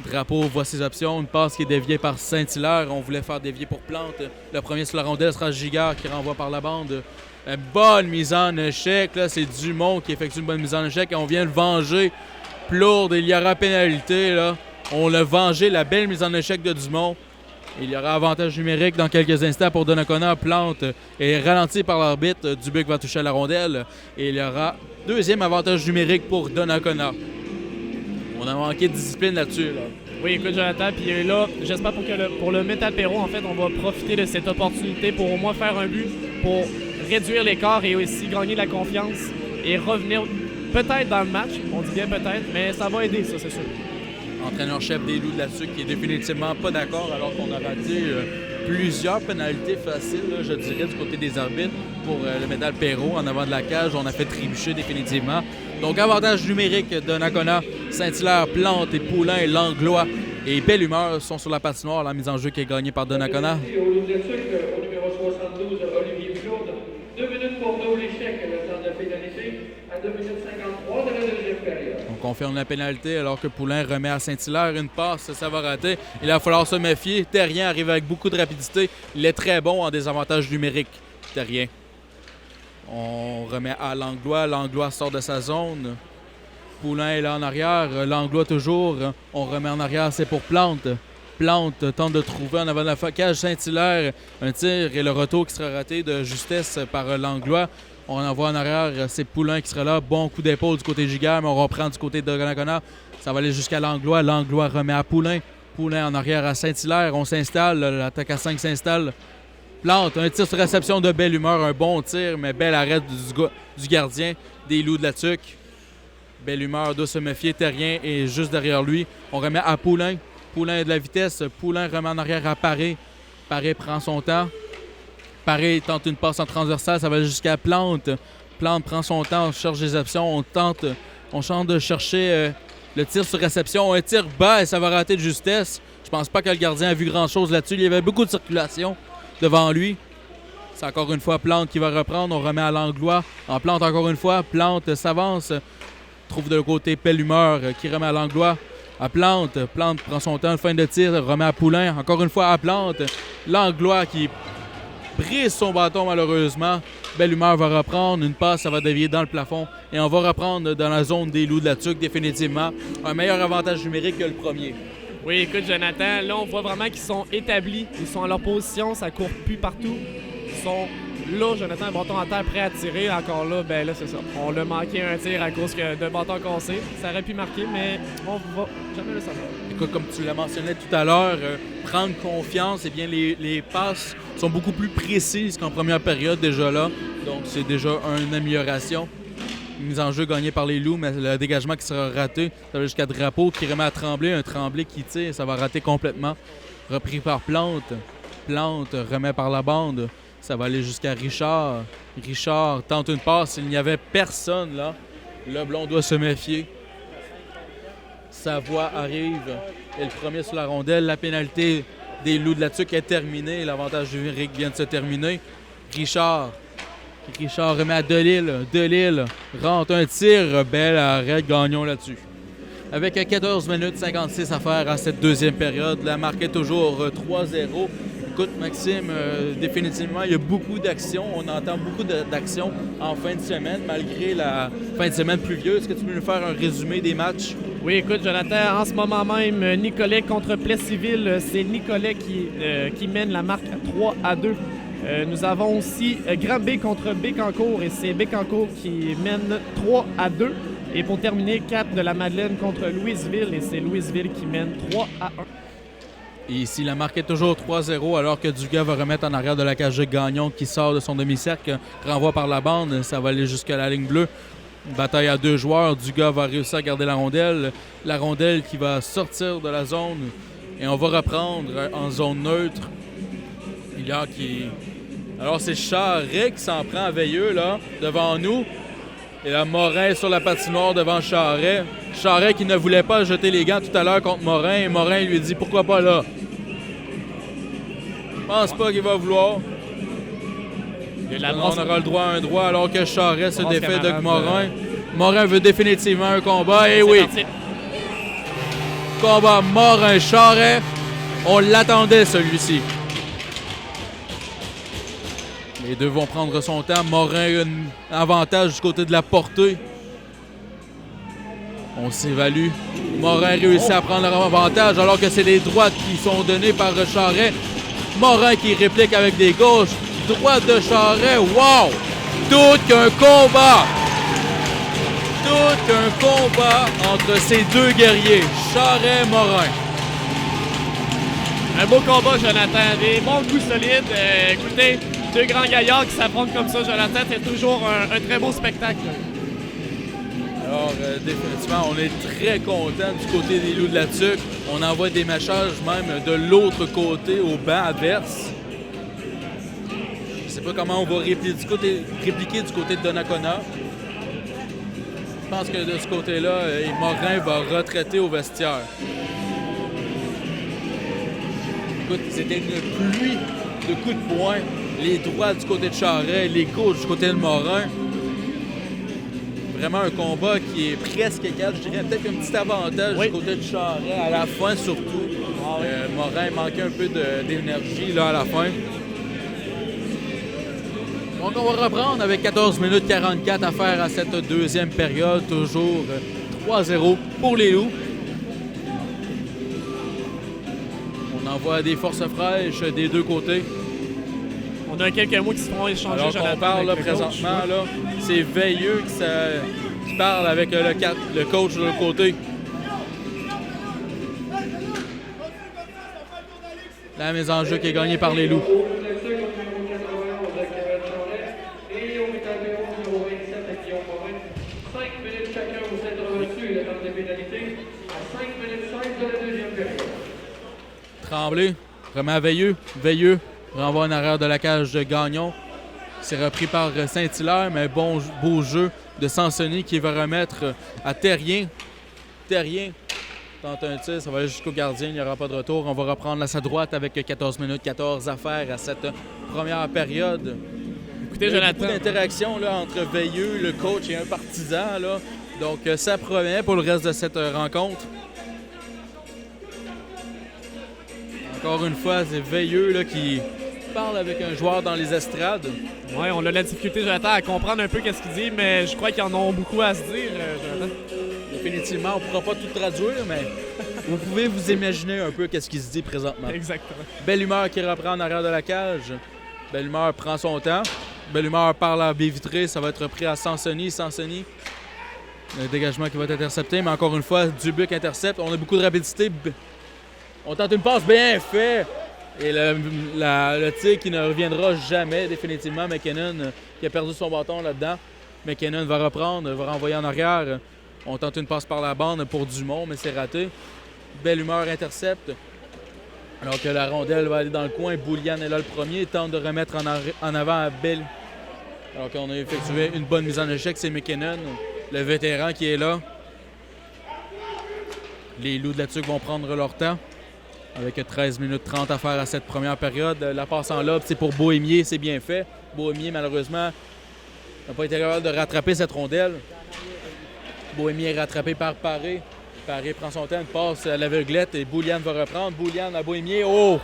Drapeau voit ses options. Une passe qui est déviée par Saint-Hilaire. On voulait faire dévier pour Plante. Le premier sur la rondelle sera Gigard qui renvoie par la bande. Une bonne mise en échec. Là, c'est Dumont qui effectue une bonne mise en échec. Et on vient le venger. Plourde, il y aura pénalité. Là. On l'a vengé, la belle mise en échec de Dumont. Il y aura avantage numérique dans quelques instants pour Donnacona. Plante est ralenti par l'arbitre. Dubuc va toucher à la rondelle. Et il y aura deuxième avantage numérique pour Donnacona. On a manqué de discipline là-dessus. Là. Oui, écoute, Jonathan, puis là, j'espère pour le Metal Perro, en fait, on va profiter de cette opportunité pour au moins faire un but, pour réduire l'écart et aussi gagner la confiance et revenir peut-être dans le match. On dit bien peut-être, mais ça va aider, ça, c'est sûr. Entraîneur-chef des Loups de la Tuque qui est définitivement pas d'accord alors qu'on a raté plusieurs pénalités faciles, là, je dirais, du côté des arbitres pour le Métal Perro en avant de la cage. On a fait trébucher définitivement. Donc, avantage numérique de Nakona, Saint-Hilaire, Plante et Poulain et Langlois et Belle Humeur sont sur la patinoire. La mise en jeu qui est gagnée par Donnacona. Au Loup de la Tuque, au numéro 72, Olivier Plourde. 2 minutes pour nous l'échec, le temps de pénalité à 2 minutes 53 de la deuxième période. On confirme la pénalité alors que Poulain remet à Saint-Hilaire une passe, ça va rater. Il va falloir se méfier. Terrien arrive avec beaucoup de rapidité. Il est très bon en désavantage numérique. Terrien. On remet à Langlois. Langlois sort de sa zone. Poulain est là en arrière. Langlois toujours. On remet en arrière, c'est pour Plante. Plante tente de trouver en avant de la cage Saint-Hilaire. Un tir et le retour qui sera raté de justesse par Langlois. On envoie en arrière, c'est Poulain qui sera là. Bon coup d'épaule du côté Giguère, mais on reprend du côté de Donnacona. Ça va aller jusqu'à Langlois. Langlois remet à Poulain. Poulain en arrière à Saint-Hilaire. On s'installe. L'attaque à 5 s'installe. Plante, un tir sur réception de Belle Humeur. Un bon tir, mais bel arrêt du gardien des Loups de la Tuque. Belle Humeur doit se méfier. Terrien est juste derrière lui. On remet à Poulain. Poulain a de la vitesse. Poulain remet en arrière à Paré. Paré prend son temps. Paré tente une passe en transversale. Ça va jusqu'à Plante. Plante prend son temps. On cherche des options. On tente de chercher le tir sur réception. Un tir bas et ça va rater de justesse. Je pense pas que le gardien a vu grand-chose là-dessus. Il y avait beaucoup de circulation devant lui. C'est encore une fois Plante qui va reprendre. On remet à Langlois. En Plante encore une fois. Plante s'avance. Trouve de l'autre côté Belle Humeur qui remet à Langlois. À Plante. Plante prend son temps. Fin de tir. Remet à Poulain. Encore une fois à Plante. Langlois qui brise son bâton malheureusement. Belle Humeur va reprendre. Une passe, ça va dévier dans le plafond. Et on va reprendre dans la zone des Loups de la Tuque définitivement. Un meilleur avantage numérique que le premier. Oui, écoute, Jonathan, là, on voit vraiment qu'ils sont établis. Ils sont à leur position. Ça court plus partout. Ils sont là, Jonathan, un bâton en terre prêt à tirer. Encore là, ben là, c'est ça. On l'a manqué un tir à cause d'un bâton cassé. Ça aurait pu marquer, mais on va jamais le savoir. Écoute, comme tu l'as mentionné tout à l'heure, prendre confiance, eh bien, les passes sont beaucoup plus précises qu'en première période déjà là. Donc, c'est déjà une amélioration. Mise en jeu gagnée par les Loups, mais le dégagement qui sera raté, ça va jusqu'à Drapeau qui remet à Tremblay. Un Tremblay qui tire, ça va rater complètement. Repris par Plante. Plante remet par la bande. Ça va aller jusqu'à Richard. Richard tente une passe. Il n'y avait personne là. Leblond doit se méfier. Savoie arrive. Et le premier sur la rondelle. La pénalité des Loups de la Tuque est terminée. L'avantage numérique vient de se terminer. Richard remet à Delille. Delille rentre un tir. Bel arrêt. Gagnons là-dessus. Avec 14 minutes 56 à faire à cette deuxième période. La marque est toujours 3-0. Écoute, Maxime, définitivement, il y a beaucoup d'actions. On entend beaucoup d'actions en fin de semaine, malgré la fin de semaine pluvieuse. Est-ce que tu peux nous faire un résumé des matchs? Oui, écoute, Jonathan, en ce moment même, Nicolet contre Plessisville, c'est Nicolet qui mène la marque 3-2. Nous avons aussi Granby contre Bécancour et c'est Bécancour qui mène 3-2. Et pour terminer, Cap de la Madeleine contre Louisville et c'est Louisville qui mène 3-1. Et ici, la marque est toujours 3-0 alors que Dugas va remettre en arrière de la cage de Gagnon qui sort de son demi-cercle, renvoie par la bande, ça va aller jusqu'à la ligne bleue. Une bataille à 2 joueurs, Dugas va réussir à garder la rondelle qui va sortir de la zone et on va reprendre en zone neutre. Il y a qui... Alors c'est Charret qui s'en prend à Veilleux là, devant nous. Et là, Morin sur la patinoire devant Charret. Charret qui ne voulait pas jeter les gants tout à l'heure contre Morin. Et Morin lui dit « Pourquoi pas là? » Je pense pas qu'il va vouloir. On aura le droit à un droit alors que Charret se défait de Morin. Morin veut définitivement un combat. Et oui! Parti. Combat Morin-Charret. On l'attendait, celui-ci. Les deux vont prendre son temps. Morin a un avantage du côté de la portée. On s'évalue. Morin réussit à prendre leur avantage alors que c'est des droites qui sont données par Charret. Morin qui réplique avec des gauches. Droite de Charret. Wow! Tout qu'un combat! Tout qu'un combat entre ces deux guerriers, Charret et Morin. Un beau combat, Jonathan. Des bons coups solides. Écoutez, deux grands gaillards qui s'affrontent comme ça, Jonathan, c'est toujours un très beau spectacle. Alors, définitivement, on est très contents du côté des Loups de la Tuque. On envoie des messages même de l'autre côté, au banc adverse. Je ne sais pas comment on va répliquer du côté de Donnacona. Je pense que de ce côté-là, Morin va retraiter au vestiaire. Écoute, c'était une pluie de coups de poing. Les droits du côté de Charret, les gauches du côté de Morin. Vraiment un combat qui est presque égal. Je dirais peut-être un petit avantage du côté de Charret à la fin surtout. Morin manquait un peu d'énergie là, à la fin. Donc on va reprendre avec 14 minutes 44 à faire à cette deuxième période. Toujours 3-0 pour les Loups. On envoie des forces fraîches des deux côtés. On a quelques mots qui se font échanger. Alors qu'on parle là, présentement, là, c'est Veilleux qui parle avec le coach de l'autre côté. La mise en jeu qui est gagnée par les Loups. Tremblay remet à Veilleux. Veilleux renvoie en arrière de la cage de Gagnon. C'est repris par Saint-Hilaire, mais beau jeu de Sansoni qui va remettre à Terrien. Terrien tente un tir, ça va aller jusqu'au gardien, il n'y aura pas de retour. On va reprendre à sa droite avec 14 minutes 14 à faire à cette première période. Écoutez, il y a Jonathan, beaucoup d'interactions là, entre Veilleux, le coach et un partisan. Là. Donc ça promet pour le reste de cette rencontre. Encore une fois, c'est Veilleux là, qui parle avec un joueur dans les estrades. Oui, on a la difficulté, Jonathan, à comprendre un peu ce qu'il dit, mais je crois qu'ils en ont beaucoup à se dire, Jonathan. Définitivement, on ne pourra pas tout traduire, mais vous pouvez vous imaginer un peu ce qui se dit présentement. Exactement. Belle Humeur qui reprend en arrière de la cage. Belle Humeur prend son temps. Belle Humeur parle à baie vitrée, ça va être repris à Sansoni. Sansoni, le dégagement qui va être intercepté, mais encore une fois, Dubuc intercepte. On a beaucoup de rapidité. On tente une passe bien faite. Et le tir qui ne reviendra jamais, définitivement. McKinnon qui a perdu son bâton là-dedans. McKinnon va reprendre, va renvoyer en arrière. On tente une passe par la bande pour Dumont, mais c'est raté. Belle Humeur intercepte. Alors que la rondelle va aller dans le coin. Boulian est là le premier. Tente de remettre en avant à Belle. Alors qu'on a effectué une bonne mise en échec. C'est McKinnon, le vétéran qui est là. Les Loups de la Tuque vont prendre leur temps. Avec 13 minutes 30 à faire à cette première période. La passe en lobe, c'est pour Bohémier, c'est bien fait. Bohémier, malheureusement, n'a pas été capable de rattraper cette rondelle. Bohémier est rattrapé par Paré. Paré prend son temps, une passe à l'aveuglette et Boulian va reprendre. Boulian à Bohémier. Oh!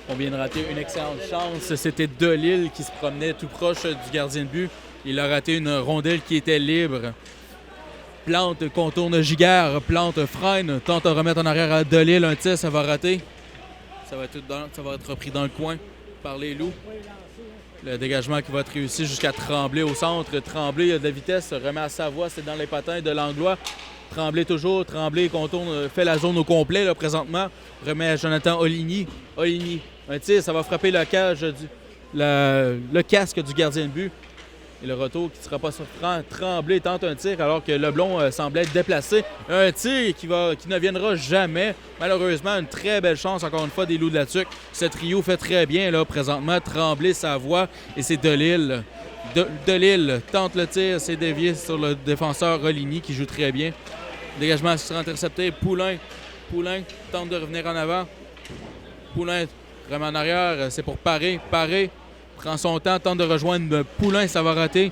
On vient de rater une excellente chance. C'était Delille qui se promenait tout proche du gardien de but. Il a raté une rondelle qui était libre. Plante contourne Giguère, Plante freine, tente de remettre en arrière à Delille, un tir, ça va rater. Ça va être repris dans le coin par les Loups. Le dégagement qui va être réussi jusqu'à Tremblay au centre. Tremblay a de la vitesse, remet à Savoie, c'est dans les patins de Langlois. Tremblay toujours, Tremblay contourne, fait la zone au complet là, présentement. Remet à Jonathan Oligny. Oligny, un tir, ça va frapper la cage, le casque du gardien de but. Et le retour qui ne sera pas surprenant. Tremblay tente un tir alors que Leblond semblait être déplacé. Un tir qui ne viendra jamais. Malheureusement, une très belle chance, encore une fois, des Loups de la Tuque. Ce trio fait très bien là présentement. Tremblay, Savoie et c'est Delille. Delille tente le tir, c'est dévié sur le défenseur Rolini qui joue très bien. Dégagement sera intercepté. Poulain tente de revenir en avant. Poulain remet en arrière, c'est pour Paré. Paré prend son temps, tente de rejoindre Poulain, ça va rater.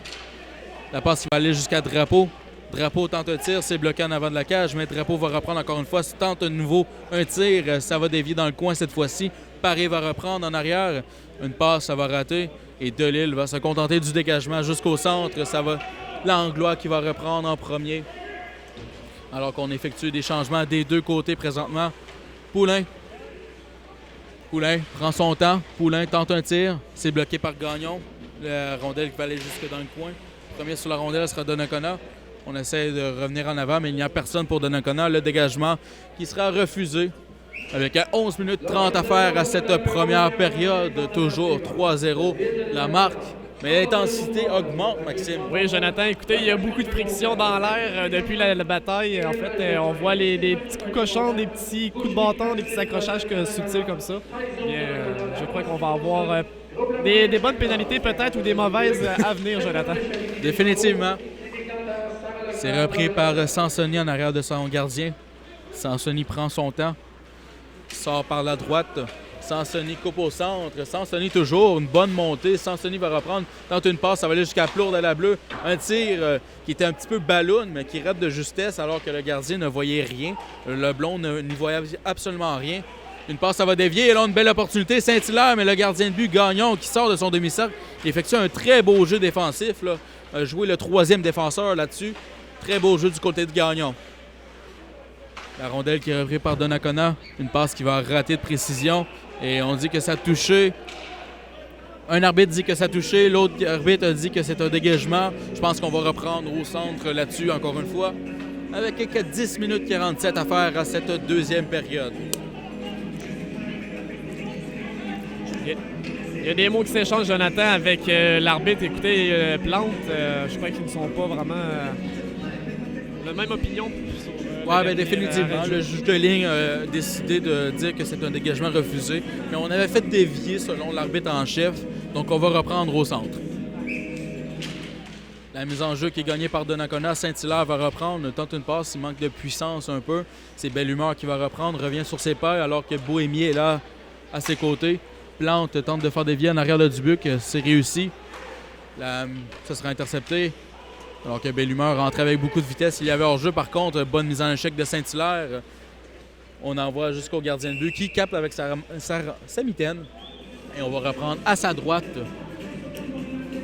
La passe qui va aller jusqu'à Drapeau. Drapeau tente un tir, c'est bloqué en avant de la cage, mais Drapeau va reprendre encore une fois. Tente de nouveau un tir, ça va dévier dans le coin cette fois-ci. Paré va reprendre en arrière. Une passe, ça va rater. Et Delille va se contenter du dégagement jusqu'au centre. Ça va Langlois qui va reprendre en premier. Alors qu'on effectue des changements des deux côtés présentement. Poulain prend son temps. Poulain tente un tir. C'est bloqué par Gagnon. La rondelle qui va aller jusque dans le coin. Premier sur la rondelle sera Donnacona. On essaie de revenir en avant, mais il n'y a personne pour Donnacona. Le dégagement qui sera refusé. Avec 11 minutes 30 à faire à cette première période. Toujours 3-0 la marque. Mais l'intensité augmente, Maxime. Oui, Jonathan, écoutez, il y a beaucoup de friction dans l'air depuis la bataille. En fait, on voit des petits coups cochons, des petits coups de bâton, des petits accrochages subtils comme ça. Bien, je crois qu'on va avoir des bonnes pénalités peut-être ou des mauvaises à venir, Jonathan. Définitivement. C'est repris par Sansoni en arrière de son gardien. Sansoni prend son temps. Sort par la droite. Sansoni coupe au centre. Sansoni toujours, une bonne montée. Sansoni va reprendre, tente une passe, ça va aller jusqu'à Plourde à la bleue. Un tir qui était un petit peu ballon, mais qui rate de justesse alors que le gardien ne voyait rien. Le blond n'y voyait absolument rien. Une passe, ça va dévier. Et là, une belle opportunité. Saint-Hilaire, mais le gardien de but, Gagnon, qui sort de son demi-cercle, il effectue un très beau jeu défensif. Jouer le troisième défenseur là-dessus. Très beau jeu du côté de Gagnon. La rondelle qui est reprise par Donnacona. Une passe qui va rater de précision. Et on dit que ça a touché. Un arbitre dit que ça a touché. L'autre arbitre a dit que c'est un dégagement. Je pense qu'on va reprendre au centre là-dessus encore une fois. Avec quelques 10 minutes 47 à faire à cette deuxième période. Il y a des mots qui s'échangent, Jonathan, avec l'arbitre. Écoutez, Plante, je crois qu'ils ne sont pas vraiment la même opinion. Oui, bien définitivement. Le juge de ligne a décidé de dire que c'est un dégagement refusé. Mais on avait fait dévier selon l'arbitre en chef. Donc on va reprendre au centre. La mise en jeu qui est gagnée par Donnacona. Saint-Hilaire va reprendre, tente une passe, il manque de puissance un peu. C'est Belle Humeur qui va reprendre, revient sur ses pas alors que Bohémier est là à ses côtés. Plante tente de faire dévier en arrière de Dubuc, c'est réussi. Ça sera intercepté. Alors que Belle Humeur rentrait avec beaucoup de vitesse. Il y avait hors-jeu, par contre, bonne mise en échec de Saint-Hilaire. On envoie jusqu'au gardien de but qui capte avec sa mitaine. Et on va reprendre à sa droite.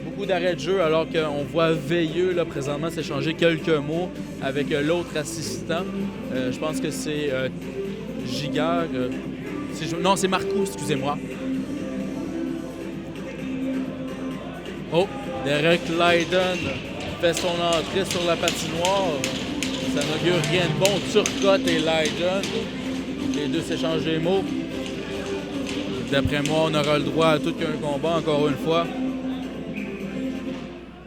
Beaucoup d'arrêts de jeu alors qu'on voit Veilleux là, présentement s'échanger quelques mots avec l'autre assistant. Je pense que c'est Giguère. Non, c'est Marcoux, excusez-moi. Oh, Derek Lydon fait son entrée sur la patinoire. Ça n'augure rien de bon. Turcotte et Lydon. Les deux s'échangent des mots. D'après moi, on aura le droit à tout qu'un combat, encore une fois.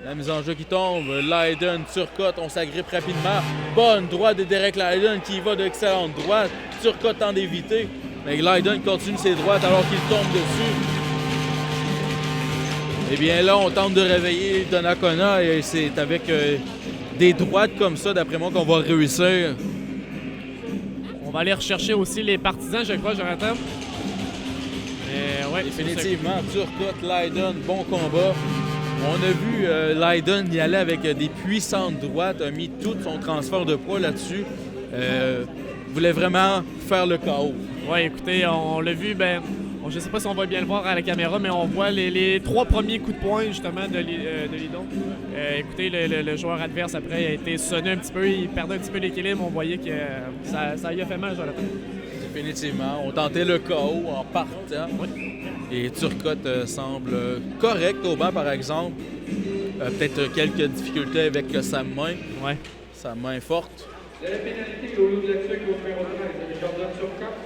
La mise en jeu qui tombe. Lydon, Turcotte, on s'agrippe rapidement. Bonne droite de Derek Lydon qui va d'excellente droite. Turcotte tente d'éviter. Mais Lydon continue ses droites alors qu'il tombe dessus. Eh bien là, on tente de réveiller Donnacona et c'est avec des droites comme ça, d'après moi, qu'on va réussir. On va aller rechercher aussi les partisans, je crois, Jonathan. Ouais, définitivement, Turcotte, Lydon, bon combat. On a vu Lydon y aller avec des puissantes droites, a mis tout son transfert de poids là-dessus. Voulait vraiment faire le chaos. Oui, écoutez, on l'a vu, je ne sais pas si on va bien le voir à la caméra, mais on voit les trois premiers coups de poing, justement, de Lidon. Écoutez, le joueur adverse, après, a été sonné un petit peu, il perdait un petit peu l'équilibre, on voyait que ça y a fait mal, Jonathan. Définitivement. On tentait le chaos en partant. Oui. Et Turcotte semble correct au banc, par exemple. Peut-être quelques difficultés avec sa main. Ouais. Sa main forte. La pénalité au lieu de la au numéro 13 de Jordan Turcotte.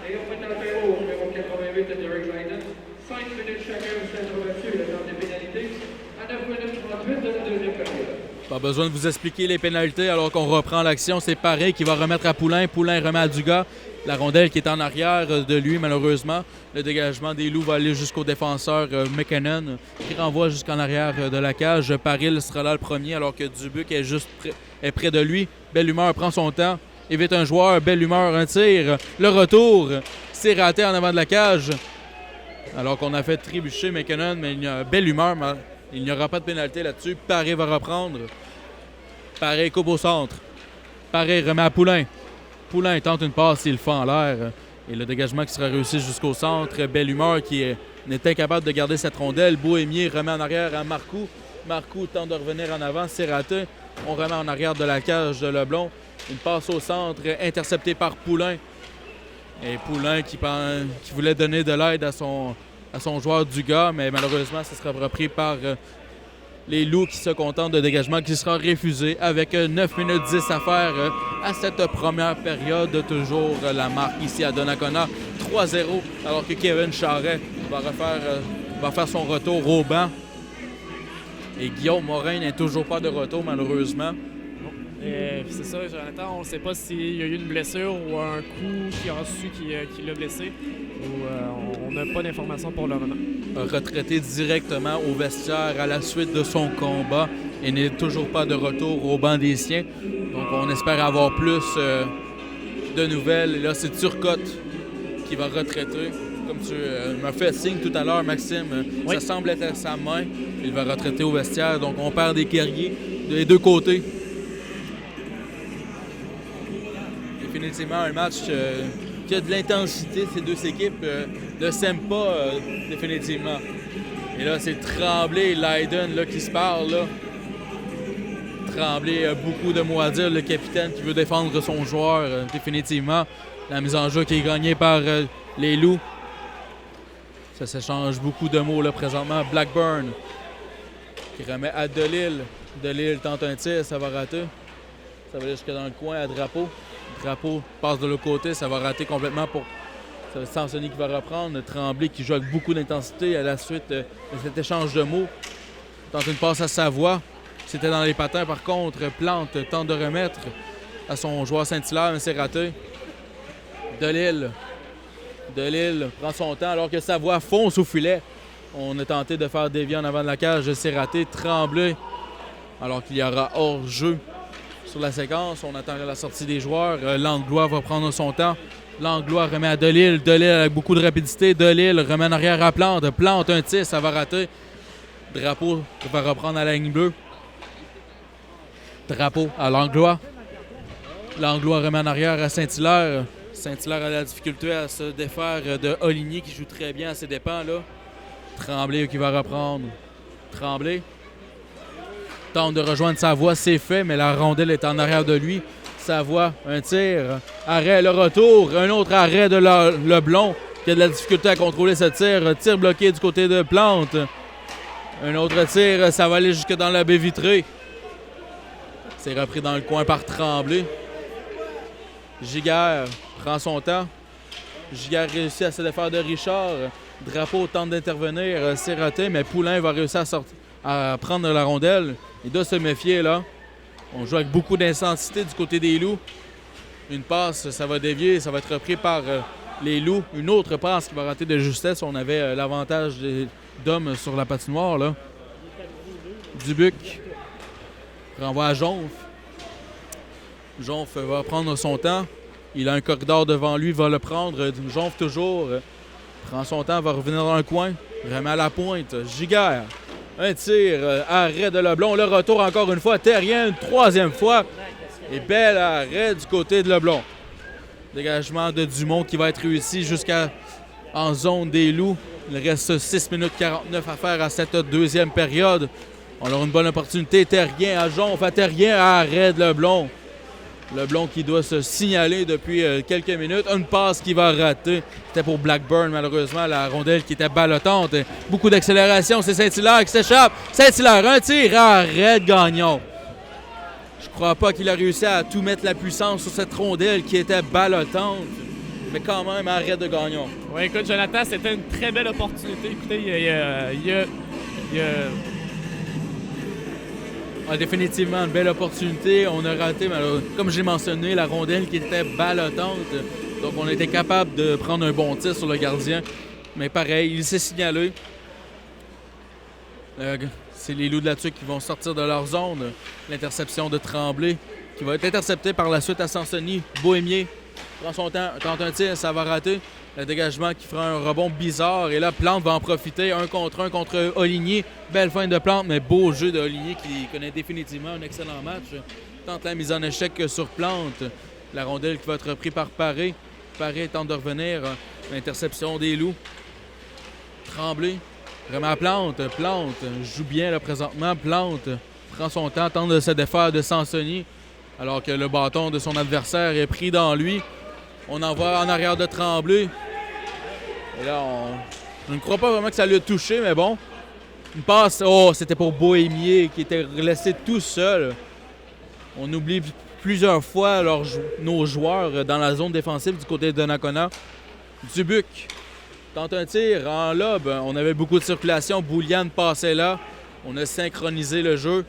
Et on fait l'apéro au numéro 88 de Derek Lydon. 5 minutes chacun au centre battu, le temps des pénalités. À 9 minutes 38 de la deuxième période. Pas besoin de vous expliquer les pénalités alors qu'on reprend l'action. C'est Paré qui va remettre à Poulain. Poulain remet à Dugas. La rondelle qui est en arrière de lui, malheureusement. Le dégagement des Loups va aller jusqu'au défenseur McKinnon, qui renvoie jusqu'en arrière de la cage. Paril sera là le premier, alors que Dubuc est près de lui. Belle humeur prend son temps. Évite un joueur, belle humeur, un tir. Le retour, c'est raté en avant de la cage. Alors qu'on a fait trébucher McKinnon, mais il y a belle humeur. Mais il n'y aura pas de pénalité là-dessus. Paré va reprendre. Paré coupe au centre. Paré remet à Poulain. Poulain tente une passe, il le fait en l'air. Et le dégagement qui sera réussi jusqu'au centre. Belle humeur qui n'est incapable de garder cette rondelle. Bohémier remet en arrière à Marcoux. Marcoux tente de revenir en avant, c'est raté. On remet en arrière de la cage de Leblond. Une passe au centre, interceptée par Poulain. Et Poulain qui voulait donner de l'aide à son joueur Dugas, mais malheureusement, ce sera repris par les Loups qui se contentent de dégagement qui sera refusé avec 9 minutes 10 à faire à cette première période. Toujours la marque ici à Donnacona, 3-0, alors que Kevin Charret va faire son retour au banc. Et Guillaume Morin n'est toujours pas de retour, malheureusement. C'est ça, Jonathan, on ne sait pas s'il y a eu une blessure ou un coup qu'il a reçu qui l'a blessé. On n'a pas d'informations pour le moment. Retraité directement au vestiaire à la suite de son combat et n'est toujours pas de retour au banc des siens. Donc on espère avoir plus de nouvelles. Et là, c'est Turcotte qui va retraiter. Comme tu m'as fait signe tout à l'heure, Maxime, oui. Ça semble être à sa main. Il va retraiter au vestiaire. Donc on perd des guerriers des deux côtés. Définitivement un match qui a de l'intensité. Ces deux équipes ne s'aiment pas définitivement. Et là, c'est Tremblay et Leiden là, qui se parlent. Là. Tremblay a beaucoup de mots à dire, le capitaine qui veut défendre son joueur définitivement. La mise en jeu qui est gagnée par les Loups. Ça s'échange beaucoup de mots là, présentement. Blackburn qui remet à Delisle. Delisle tente un tir, ça va rater. Ça va aller jusque dans le coin à Drapeau. Drapeau passe de l'autre côté, ça va rater complètement pour Sansoni qui va reprendre. Tremblay qui joue avec beaucoup d'intensité à la suite de cet échange de mots. Tente une passe à Savoie. C'était dans les patins par contre. Plante tente de remettre à son joueur Saint-Hilaire, mais c'est raté. Delisle prend son temps alors que Savoie fonce au filet. On a tenté de faire dévier en avant de la cage, c'est raté. Tremblay alors qu'il y aura hors-jeu. Sur la séquence, on attend la sortie des joueurs. Langlois va prendre son temps. Langlois remet à Delisle. Delisle avec beaucoup de rapidité. Delisle remet en arrière à Plante. Plante un tir, ça va rater. Drapeau va reprendre à la ligne bleue. Drapeau à Langlois. Langlois remet en arrière à Saint-Hilaire. Saint-Hilaire a la difficulté à se défaire de Oligny qui joue très bien à ses dépens. Là. Tremblay qui va reprendre. Tremblay tente de rejoindre Savoie, c'est fait, mais la rondelle est en arrière de lui. Savoie, un tir, arrêt, le retour, un autre arrêt de Leblond qui a de la difficulté à contrôler ce tir. Tir bloqué du côté de Plante. Un autre tir, ça va aller jusque dans la baie vitrée. C'est repris dans le coin par Tremblay. Giguère prend son temps. Giguère réussit à se défaire de Richard. Drapeau tente d'intervenir, c'est raté, mais Poulain va réussir à prendre la rondelle. Il doit se méfier là. On joue avec beaucoup d'intensité du côté des Loups. Une passe, ça va dévier, ça va être repris par les Loups. Une autre passe qui va rater de justesse. On avait l'avantage d'hommes sur la patinoire là. Dubuc renvoie à Jonf. Jonf va prendre son temps. Il a un corridor devant lui, va le prendre. Jonf toujours prend son temps, va revenir dans le coin. Remet à la pointe. Giguère. Un tir, arrêt de Leblond. Le retour encore une fois. Terrien, une troisième fois. Et bel arrêt du côté de Leblond. Dégagement de Dumont qui va être réussi en zone des Loups. Il reste 6 minutes 49 à faire à cette deuxième période. On aura une bonne opportunité. Terrien à Jonf, à Terrien, arrêt de Leblond. Leblond qui doit se signaler depuis quelques minutes. Une passe qui va rater. C'était pour Blackburn, malheureusement. La rondelle qui était ballottante. Beaucoup d'accélération. C'est Saint-Hilaire qui s'échappe. Saint-Hilaire, un tir. Arrête Gagnon. Je crois pas qu'il a réussi à tout mettre la puissance sur cette rondelle qui était ballottante. Mais quand même, arrête de Gagnon. Oui, écoute, Jonathan, c'était une très belle opportunité. Écoutez, il y a définitivement une belle opportunité. On a raté, comme j'ai mentionné, la rondelle qui était ballottante. Donc, on a été capable de prendre un bon tir sur le gardien. Mais pareil, il s'est signalé. C'est les Loups de la Tuque qui vont sortir de leur zone. L'interception de Tremblay qui va être interceptée par la suite à Sansoni. Bohémier prend son temps, tente un tir, ça va rater. Le dégagement qui fera un rebond bizarre. Et là, Plante va en profiter. Un contre Oligny. Belle fin de Plante, mais beau jeu de Oligny qui connaît définitivement un excellent match. Tente la mise en échec sur Plante. La rondelle qui va être reprise par Paré. Paré tente de revenir. L'interception des Loups. Tremblay remet à Plante. Plante joue bien là, présentement. Plante prend son temps, tente de se défaire de Sansoni. Alors que le bâton de son adversaire est pris dans lui. On envoie en arrière de Tremblay. Et là, je ne crois pas vraiment que ça l'a touché, mais bon. Une passe. Oh, c'était pour Bohémier qui était laissé tout seul. On oublie plusieurs fois nos joueurs dans la zone défensive du côté de Donnacona. Dubuc tente un tir en lob. On avait beaucoup de circulation. Bouliane passait là. On a synchronisé le jeu.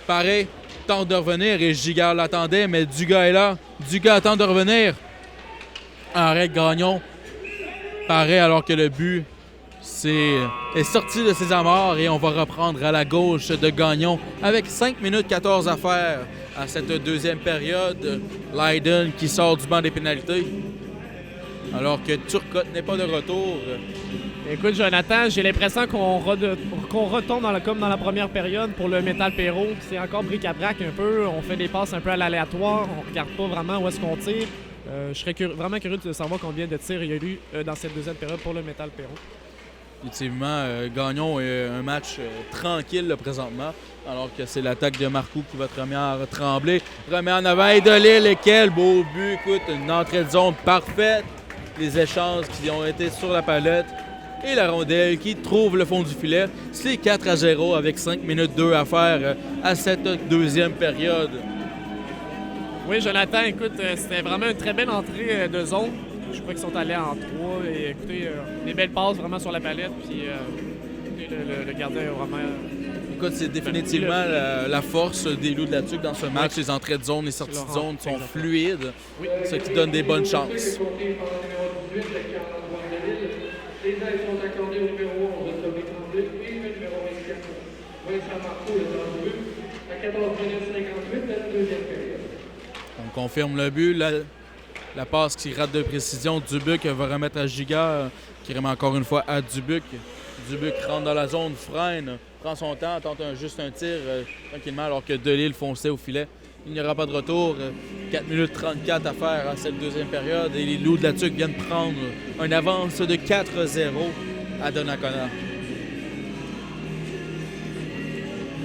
Pareil, tente de revenir et Giguère l'attendait, mais Dugas est là. Dugas tente de revenir. Arrête Gagnon. Pareil, alors que le but est sorti de ses amarres et on va reprendre à la gauche de Gagnon avec 5 minutes 14 à faire à cette deuxième période. Leiden qui sort du banc des pénalités. Alors que Turcotte n'est pas de retour. Écoute, Jonathan, j'ai l'impression qu'on retombe comme dans la première période pour le Metal Perro. C'est encore bric-à-brac un peu. On fait des passes un peu à l'aléatoire. On regarde pas vraiment où est-ce qu'on tire. Je serais vraiment curieux de savoir combien de tirs il y a eu dans cette deuxième période pour le Metal Perro. Effectivement, Gagnon est un match tranquille là, présentement. Alors que c'est l'attaque de Marcoux qui va trembler. Remet en avant et de Lille. Et quel beau but. Écoute, une entrée de zone parfaite. Les échanges qui ont été sur la palette. Et la rondelle qui trouve le fond du filet. C'est 4-0 avec 5 minutes 2 à faire à cette deuxième période. Oui, Jonathan, écoute, c'était vraiment une très belle entrée de zone. Je crois qu'ils sont allés en 3. Et écoutez, des belles passes vraiment sur la palette. Puis le gardien est vraiment... Écoute, c'est définitivement la force des Loups de la Tuque dans ce match. Les entrées de zone, les sorties de zone sont fluides, ce qui donne des bonnes chances. Les aides sont accordées au numéro 11 de Tommy Tremblay et le numéro 24, Vincent Marcoux, le temps de but, à 14 minutes 58 de la deuxième période. On confirme le but. La passe qui rate de précision. Dubuc va remettre à Giga, qui remet encore une fois à Dubuc. Dubuc rentre dans la zone, freine, prend son temps, tente juste un tir tranquillement alors que Delille fonçait au filet. Il n'y aura pas de retour. 4 minutes 34 à faire à cette deuxième période. Et les Loups de la Tuque viennent prendre une avance de 4-0 à Donnacona.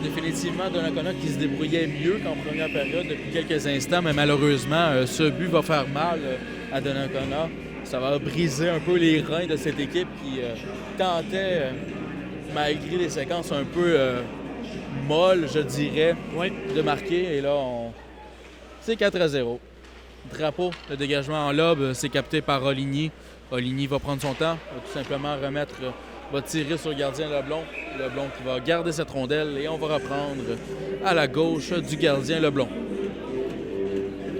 Définitivement, Donnacona qui se débrouillait mieux qu'en première période depuis quelques instants, mais malheureusement, ce but va faire mal à Donnacona. Ça va briser un peu les reins de cette équipe qui tentait, malgré les séquences un peu molles, je dirais, de marquer. Et là, c'est 4-0. Drapeau, le dégagement en lobe, c'est capté par Oligny. Oligny va prendre son temps, va tout simplement va tirer sur le gardien Leblond. Leblond qui va garder cette rondelle et on va reprendre à la gauche du gardien Leblond.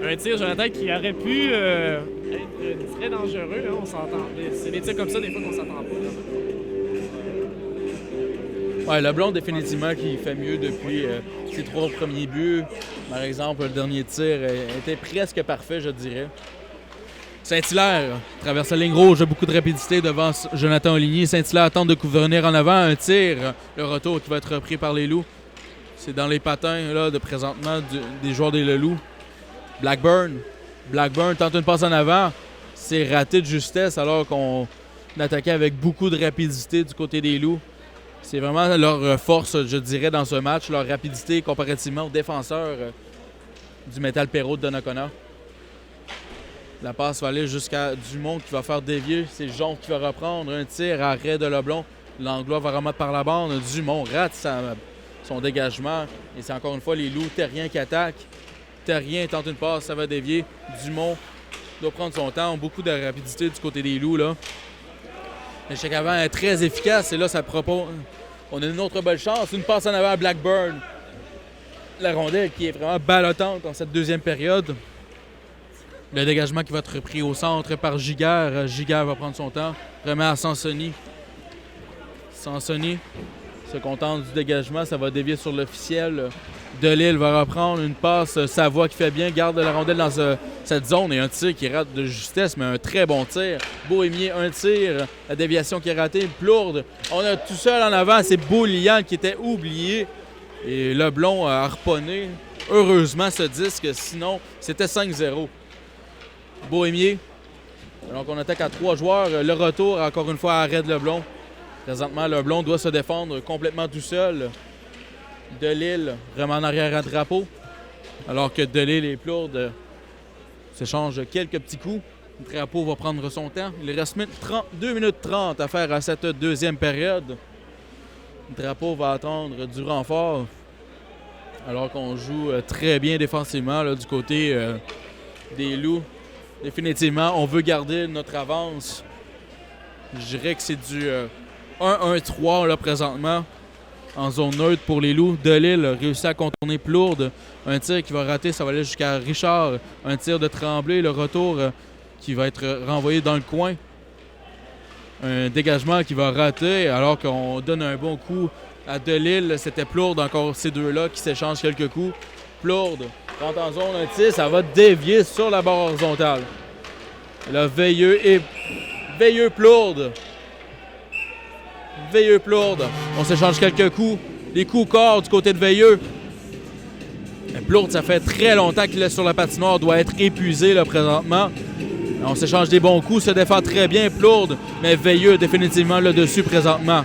Un tir, Jonathan, qui aurait pu être très dangereux. Là, on s'entend. C'est des tirs comme ça, des fois, qu'on s'entend pas. Ouais, Leblond, définitivement, qui fait mieux depuis ses 3 premiers buts. Par exemple, le dernier tir était presque parfait, je dirais. Saint-Hilaire traverse la ligne rouge, beaucoup de rapidité devant Jonathan Oligny. Saint-Hilaire tente de venir en avant, un tir. Le retour qui va être repris par les Loups. C'est dans les patins là, de présentement des joueurs des Loups. Blackburn tente une passe en avant. C'est raté de justesse alors qu'on attaquait avec beaucoup de rapidité du côté des Loups. C'est vraiment leur force, je dirais, dans ce match, leur rapidité comparativement aux défenseurs du Metal Perro de Donnacona. La passe va aller jusqu'à Dumont qui va faire dévier. C'est Jonc qui va reprendre un tir, arrêt de Leblond. Langlois va remettre par la bande. Dumont rate son dégagement. Et c'est encore une fois les Loups. Terrien qui attaque. Terrien tente une passe, ça va dévier. Dumont doit prendre son temps. Beaucoup de rapidité du côté des Loups, là. L'échec avant est très efficace. Et là, ça propose... On a une autre belle chance. Une passe en avant à Blackburn. La rondelle qui est vraiment ballottante dans cette deuxième période. Le dégagement qui va être repris au centre par Giguère. Giguère va prendre son temps. Remet à Sansoni. Sansoni se contente du dégagement. Ça va dévier sur l'officiel. Delille va reprendre une passe. Savoie qui fait bien. Garde la rondelle dans cette zone. Et un tir qui rate de justesse, mais un très bon tir. Bohémien, un tir. La déviation qui est ratée. Plourde. On a tout seul en avant. C'est Beaulian qui était oublié. Et Leblond a harponné. Heureusement ce disque. Sinon, c'était 5-0. Bohémier. Donc on attaque à 3 joueurs. Le retour, encore une fois, arrête Leblond. Présentement, Leblond doit se défendre complètement tout seul. Delille vraiment en arrière à Drapeau. Alors que Delille et Plourde s'échangent quelques petits coups. Drapeau va prendre son temps. Il reste 2 minutes 30 à faire à cette deuxième période. Drapeau va attendre du renfort. Alors qu'on joue très bien défensivement là, du côté des Loups. Définitivement, on veut garder notre avance. Je dirais que c'est du 1-1-3 là, présentement. En zone neutre pour les Loups. Delille réussit à contourner Plourde. Un tir qui va rater, ça va aller jusqu'à Richard. Un tir de Tremblay, le retour qui va être renvoyé dans le coin. Un dégagement qui va rater alors qu'on donne un bon coup à Delille. C'était Plourde, encore ces deux-là qui s'échangent quelques coups. Plourde rentre en zone, un tir, ça va dévier sur la barre horizontale. Là, Veilleux-Plourde. Veilleux-Plourde. On s'échange quelques coups. Des coups corps du côté de Veilleux. Plourde, ça fait très longtemps qu'il est sur la patinoire. Doit être épuisé là, présentement. On s'échange des bons coups. Se défend très bien Plourde. Mais Veilleux définitivement là dessus présentement.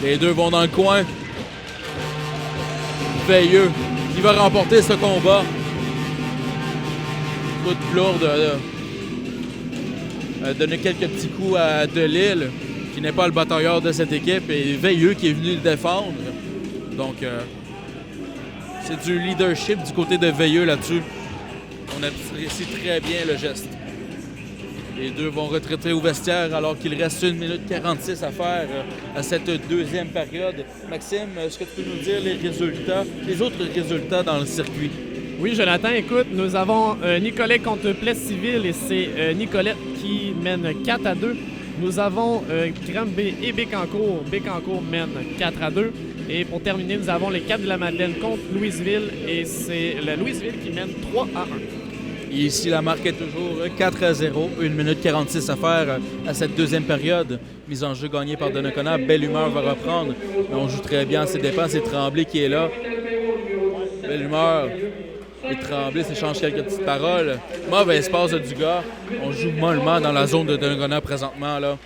Les deux vont dans le coin. Veilleux qui va remporter ce combat. Coup de Plourde a donné quelques petits coups à Delille, qui n'est pas le batailleur de cette équipe, et Veilleux qui est venu le défendre. Donc, c'est du leadership du côté de Veilleux là-dessus. On apprécie très bien le geste. Les deux vont retraiter au vestiaire alors qu'il reste 1 minute 46 à faire à cette deuxième période. Maxime, est-ce que tu peux nous dire les autres résultats dans le circuit? Oui, Jonathan, écoute, nous avons Nicolet contre Pless-Civil et c'est Nicolette qui mène 4-2. Nous avons Granby et Bécancour. Bécancour mène 4-2. Et pour terminer, nous avons les Caps de la Madeleine contre Louisville et c'est la Louisville qui mène 3-1. Et ici, la marque est toujours 4-0. 1 minute 46 à faire à cette deuxième période. Mise en jeu gagnée par Donnacona. Belle Humeur va reprendre. Mais on joue très bien à ses dépens. C'est Tremblay qui est là. Belle Humeur et Tremblay s'échangent quelques petites paroles. Mauvais espace de Dugas. On joue mollement dans la zone de Donnacona présentement. Là.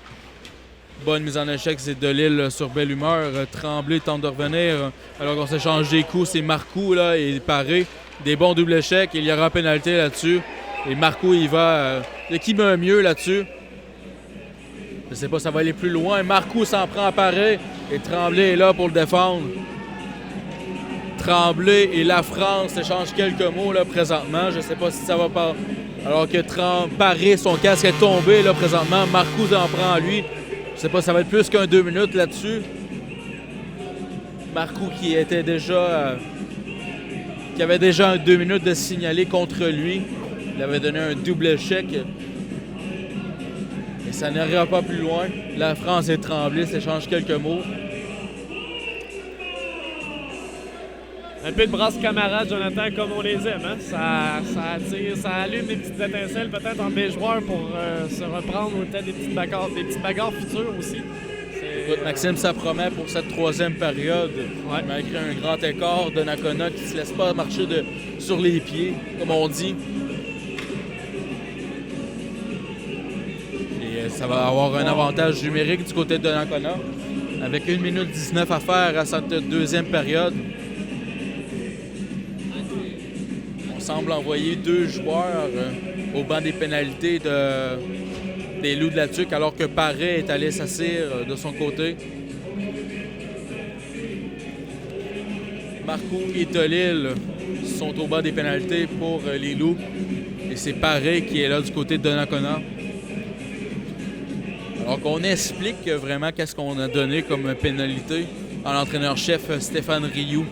Bonne mise en échec, c'est Delille sur Belle Humeur. Tremblay tente de revenir. Alors qu'on s'échange des coups, c'est Marcoux là, et paré. Des bons doubles échecs, il y aura pénalité là-dessus. Et Marcoux, il va... qui met un mieux là-dessus? Je sais pas, ça va aller plus loin. Marcoux s'en prend à parer. Et Tremblay est là pour le défendre. Tremblay et la France s'échangent quelques mots là, présentement. Je sais pas si ça va pas... Alors que Paré, son casque est tombé là, présentement. Marcoux en prend à lui. Je sais pas, ça va être plus qu'un 2 minutes là-dessus. Marcoux qui était déjà... qui avait déjà un 2 minutes de signaler contre lui. Il avait donné un double échec. Et ça n'ira pas plus loin. La France et Tremblay s'échangent quelques mots. Un peu de brasse camarade, Jonathan, comme on les aime. Hein? Ça attire, ça allume des petites étincelles peut-être entre les joueurs pour se reprendre ou peut-être des petites bagarres futures aussi. Écoute, Maxime, ça promet pour cette troisième période. Ouais. Malgré un grand écart de Donnacona qui ne se laisse pas marcher sur les pieds, comme on dit. Et ça va avoir un avantage numérique du côté de Donnacona. Avec 1 minute 19 à faire à cette deuxième période. On semble envoyer 2 joueurs au banc des pénalités des Loups de la Tuque, alors que Paré est allé s'assire de son côté. Marcoux et Delille sont au bas des pénalités pour les Loups. Et c'est Paré qui est là du côté de Donnacona. Alors qu'on explique vraiment qu'est-ce qu'on a donné comme pénalité à l'entraîneur-chef Stéphane Rioux.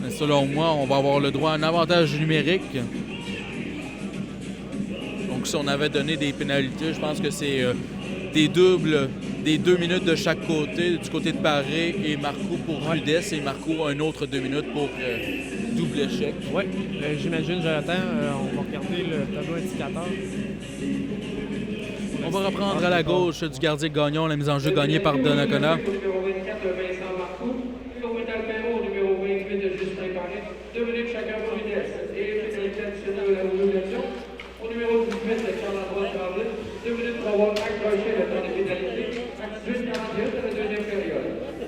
Mais selon moi, on va avoir le droit à un avantage numérique. Donc, si on avait donné des pénalités, je pense que c'est des doubles, des 2 minutes de chaque côté, du côté de Paré et Marcoux pour Rudess et Marcoux un autre 2 minutes pour double échec. Oui, j'imagine, Jonathan. On va regarder le tableau indicateur. On va reprendre à la gauche du gardien Gagnon, la mise en jeu gagnée par Donnacona. Numéro 24, Vincent Marcoux. Au Metal Perrault, numéro 28, Justin Paré. 2 minutes chacun pour Rudess. Et pénalité additionnelle de la modulation. Au numéro 18, Charles-Antoine Tremblay. 2 minutes pour avoir accroché le temps de pénalité. 18-48 à la deuxième période.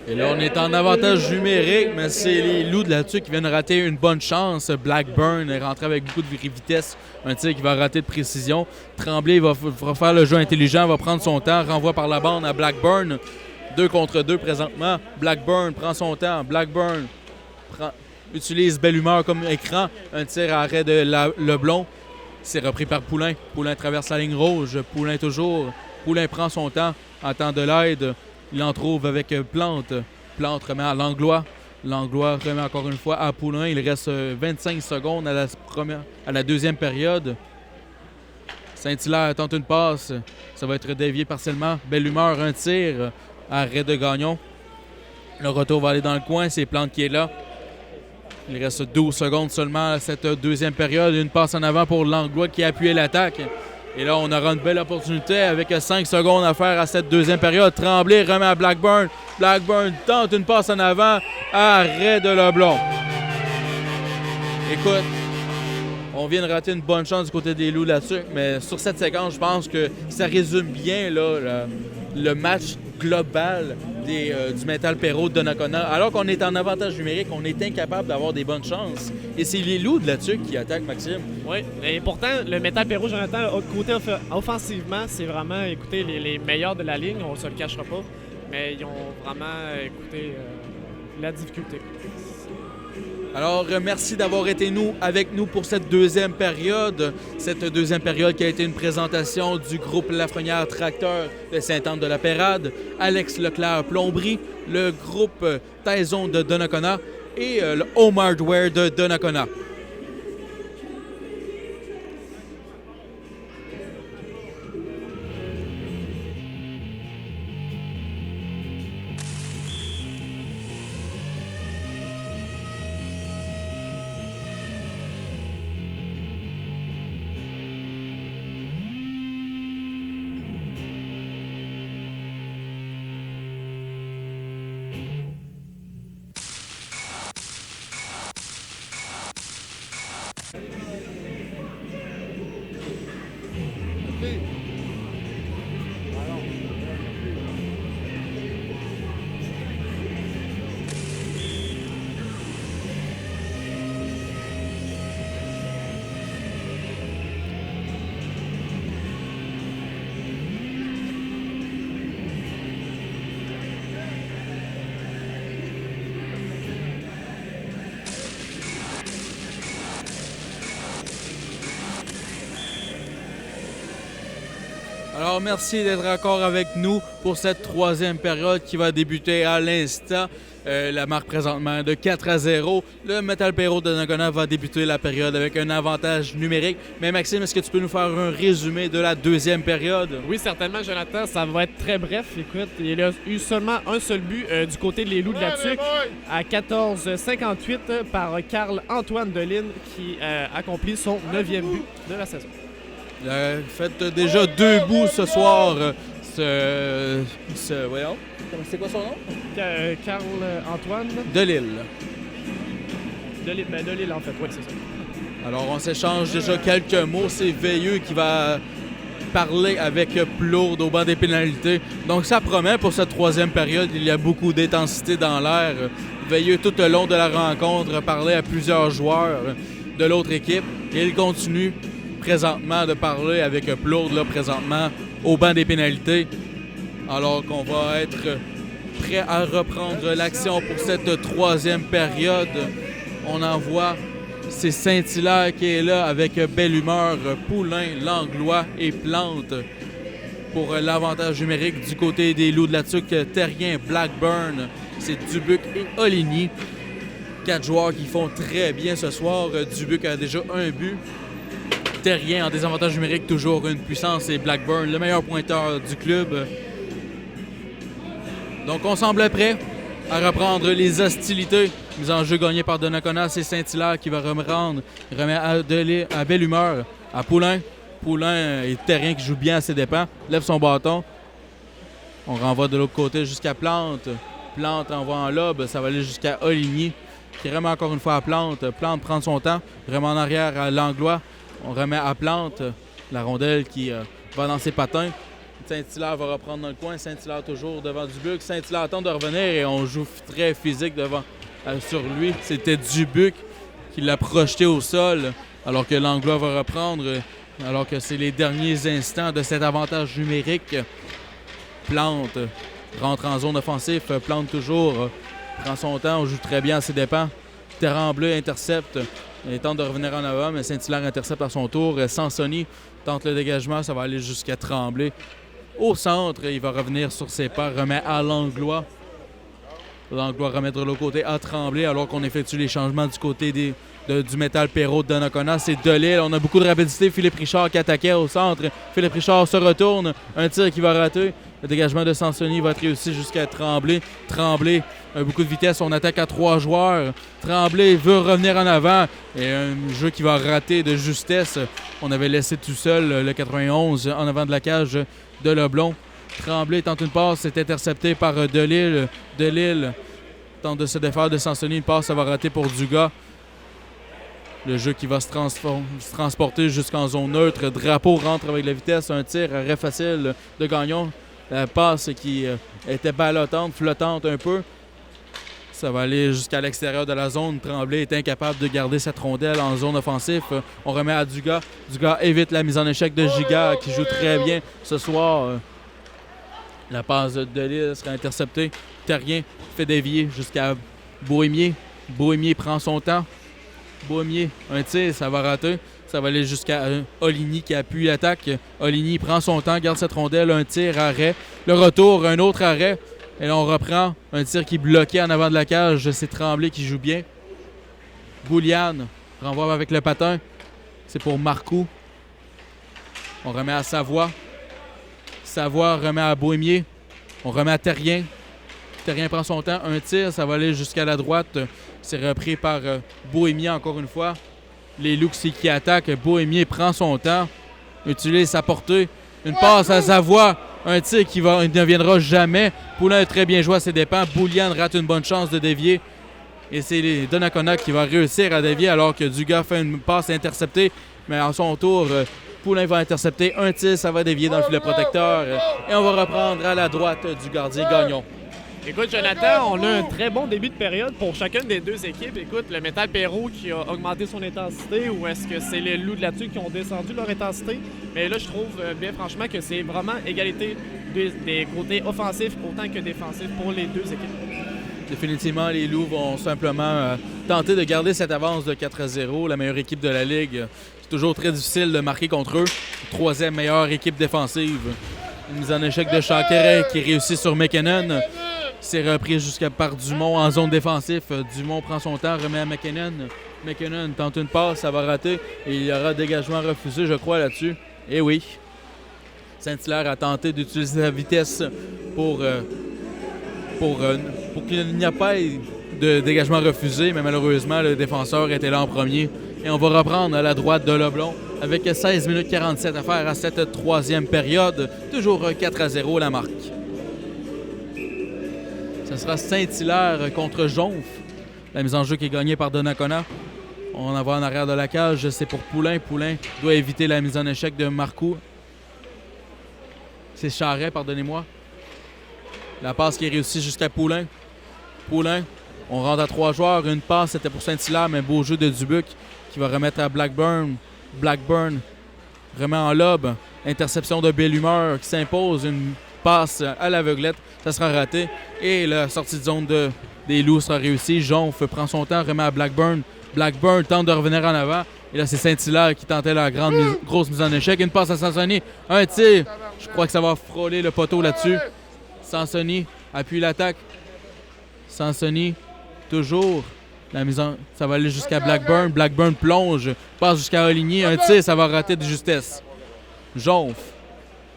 Et là, on est en avantage numérique, mais c'est les Loups de la Tuque qui viennent rater une bonne chance. Blackburn est rentré avec beaucoup de vitesse, un tir qui va rater de précision. Tremblay va faire le jeu intelligent, va prendre son temps, renvoie par la bande à Blackburn. 2 contre 2 présentement. Blackburn prend son temps. Blackburn utilise Belle Humeur comme écran. Un tir à arrêt de Leblond. C'est repris par Poulain. Poulain traverse la ligne rouge. Poulain toujours. Poulain prend son temps, attend de l'aide. Il en trouve avec Plante. Plante remet à Langlois. Langlois remet encore une fois à Poulain. Il reste 25 secondes à la deuxième période. Saint-Hilaire tente une passe. Ça va être dévié partiellement. Belle Humeur, un tir. Arrêt de Gagnon. Le retour va aller dans le coin. C'est Plante qui est là. Il reste 12 secondes seulement à cette deuxième période. Une passe en avant pour Langlois qui a appuyé l'attaque. Et là, on aura une belle opportunité avec 5 secondes à faire à cette deuxième période. Tremblay remet à Blackburn. Blackburn tente une passe en avant. Arrêt de Leblond. Écoute, on vient de rater une bonne chance du côté des Loups là-dessus, mais sur cette séquence, je pense que ça résume bien là, le match global du Metal Perrault de Donnacona. Alors qu'on est en avantage numérique, on est incapable d'avoir des bonnes chances. Et c'est les Loups de la Tuque qui attaquent, Maxime. Oui, et pourtant, le Metal Perrault, Jonathan, côté offensivement, c'est vraiment, écoutez, les meilleurs de la ligne, on se le cachera pas, mais ils ont vraiment, écoutez, la difficulté. Alors, merci d'avoir été avec nous pour cette deuxième période. Cette deuxième période qui a été une présentation du groupe Lafrenière Tracteur de Sainte-Anne-de-la-Pérade, Alex Leclerc Plomberie, le groupe Taison de Donnacona et le Home Hardware de Donnacona. Alors, merci d'être encore avec nous pour cette troisième période qui va débuter à l'instant. La marque présentement de 4-0. Le Metal Perrault de Donnacona va débuter la période avec un avantage numérique. Mais Maxime, est-ce que tu peux nous faire un résumé de la deuxième période? Oui, certainement, Jonathan. Ça va être très bref. Écoute, il y a eu seulement un seul but du côté des Loups de la Tuque à 14:58 par Carl-Antoine Deline qui accomplit son 9e but de la saison. Il a fait déjà 2 buts ce soir. Voyons. C'est quoi son nom? Carl-Antoine Delille. Delille, en fait, oui, c'est ça. Alors, on s'échange déjà quelques mots. C'est Veilleux qui va parler avec Plourde au banc des pénalités. Donc, ça promet pour cette troisième période. Il y a beaucoup d'intensité dans l'air. Veilleux, tout au long de la rencontre, parlait à plusieurs joueurs de l'autre équipe. Et il continue présentement de parler avec Plourde, là, présentement, au banc des pénalités. Alors qu'on va être prêt à reprendre l'action pour cette troisième période. On en voit, c'est Saint-Hilaire qui est là avec Belle Humeur, Poulain, Langlois et Plante. Pour l'avantage numérique du côté des Loups de la Tuque, Terrien, Blackburn, c'est Dubuc et Oligny. 4 joueurs qui font très bien ce soir. Dubuc a déjà un but. Terrien en désavantage numérique, toujours une puissance, et Blackburn, le meilleur pointeur du club. Donc on semble prêt à reprendre les hostilités. Mise en jeu gagnée par Donnacona, c'est Saint-Hilaire qui va remet à belle humeur à Poulain. Poulain et Terrien qui joue bien à ses dépens, lève son bâton. On renvoie de l'autre côté jusqu'à Plante. Plante envoie en lobe, ça va aller jusqu'à Oligny qui remet encore une fois à Plante. Plante prend son temps, remet en arrière à Langlois. On remet à Plante la rondelle qui va dans ses patins. Saint-Hilaire va reprendre dans le coin. Saint-Hilaire toujours devant Dubuc. Saint-Hilaire tente de revenir et on joue très physique devant sur lui. C'était Dubuc qui l'a projeté au sol alors que Langlois va reprendre. Alors que c'est les derniers instants de cet avantage numérique. Plante rentre en zone offensive. Plante toujours prend son temps. On joue très bien à ses dépens. Tremblay intercepte. Il tente de revenir en avant, mais Saint-Hilaire intercepte à son tour. Sansoni tente le dégagement. Ça va aller jusqu'à Tremblay. Au centre, il va revenir sur ses pas. Remet à Langlois. Langlois remet de l'autre côté à Tremblay alors qu'on effectue les changements du côté du métal Perrault de Donnacona. C'est Delisle. On a beaucoup de rapidité. Philippe Richard qui attaquait au centre. Philippe Richard se retourne. Un tir qui va rater. Le dégagement de Sansoni va être réussi jusqu'à Tremblay. Tremblay a beaucoup de vitesse. On attaque à 3 joueurs. Tremblay veut revenir en avant. Et un jeu qui va rater de justesse. On avait laissé tout seul le 91 en avant de la cage de Leblon. Tremblay tente une passe. C'est intercepté par Delisle. Delisle tente de se défaire de Sansoni. Une passe, ça va rater pour Dugas. Le jeu qui va se transporter jusqu'en zone neutre. Drapeau rentre avec la vitesse. Un tir arrêt facile de Gagnon. La passe qui était ballottante, flottante un peu. Ça va aller jusqu'à l'extérieur de la zone. Tremblay est incapable de garder cette rondelle en zone offensive. On remet à Dugas. Dugas évite la mise en échec de Giga qui joue très bien ce soir. La passe de Delisle sera interceptée. Terrien fait dévier jusqu'à Bohémier. Bohémier prend son temps. Bohémier, un tir, ça va rater. Ça va aller jusqu'à Oligny qui appuie l'attaque. Oligny prend son temps, garde cette rondelle, un tir, arrêt. Le retour, un autre arrêt. Et là, on reprend un tir qui est bloqué en avant de la cage. C'est Tremblay qui joue bien. Bouliane renvoie avec le patin. C'est pour Marcoux. On remet à Savoie. Savoie remet à Bohémier. On remet à Terrien. Terrien prend son temps. Un tir, ça va aller jusqu'à la droite. C'est repris par Bohémier encore une fois. Les Loups qui attaquent. Bohémier prend son temps. Utilise sa portée. Une passe à Savoie. Un tir qui ne viendra jamais. Poulain est très bien joué à ses dépens. Bouliane rate une bonne chance de dévier. Et c'est Donnacona qui va réussir à dévier alors que Dugas fait une passe interceptée. Mais à son tour, Poulain va intercepter. Un tir, ça va dévier dans le filet protecteur. Et on va reprendre à la droite du gardien Gagnon. Écoute, Jonathan, on a un très bon début de période pour chacune des deux équipes. Écoute, le Métal Perrault qui a augmenté son intensité ou est-ce que c'est les Loups de la Tuque qui ont descendu leur intensité? Mais là, je trouve bien franchement que c'est vraiment égalité des côtés offensifs autant que défensifs pour les deux équipes. Définitivement, les Loups vont simplement tenter de garder cette avance de 4-0. La meilleure équipe de la Ligue. C'est toujours très difficile de marquer contre eux. Troisième meilleure équipe défensive. Une mise en échec de Chanqueret qui réussit sur McKinnon. C'est repris jusqu'à par Dumont en zone défensive. Dumont prend son temps, remet à McKinnon. McKinnon tente une passe, ça va rater. Et il y aura dégagement refusé, je crois, là-dessus. Et oui. Saint-Hilaire a tenté d'utiliser sa vitesse pour qu'il n'y ait pas de dégagement refusé. Mais malheureusement, le défenseur était là en premier. Et on va reprendre à la droite de Leblon avec 16 minutes 47 à faire à cette troisième période. Toujours 4-0 la marque. Ce sera Saint-Hilaire contre Jonf. La mise en jeu qui est gagnée par Donnacona. On en va en arrière de la cage. C'est pour Poulain. Poulain doit éviter la mise en échec de Marcoux. C'est Charret, pardonnez-moi. La passe qui est réussie jusqu'à Poulain. Poulain, on rentre à 3 joueurs. Une passe, c'était pour Saint-Hilaire, mais beau jeu de Dubuc qui va remettre à Blackburn. Blackburn remet en lobe. Interception de Belle Humeur qui s'impose. Une passe à l'aveuglette. Ça sera raté. Et la sortie de zone des Loups sera réussie. Jonf prend son temps, remet à Blackburn. Blackburn tente de revenir en avant. Et là, c'est Saint-Hilaire qui tentait la grosse mise en échec. Une passe à Sansoni. Un tir. Je crois que ça va frôler le poteau là-dessus. Sansoni appuie l'attaque. Sansoni, toujours Ça va aller jusqu'à Blackburn. Blackburn plonge, passe jusqu'à Oligny. Un tir, ça va rater de justesse. Jonf,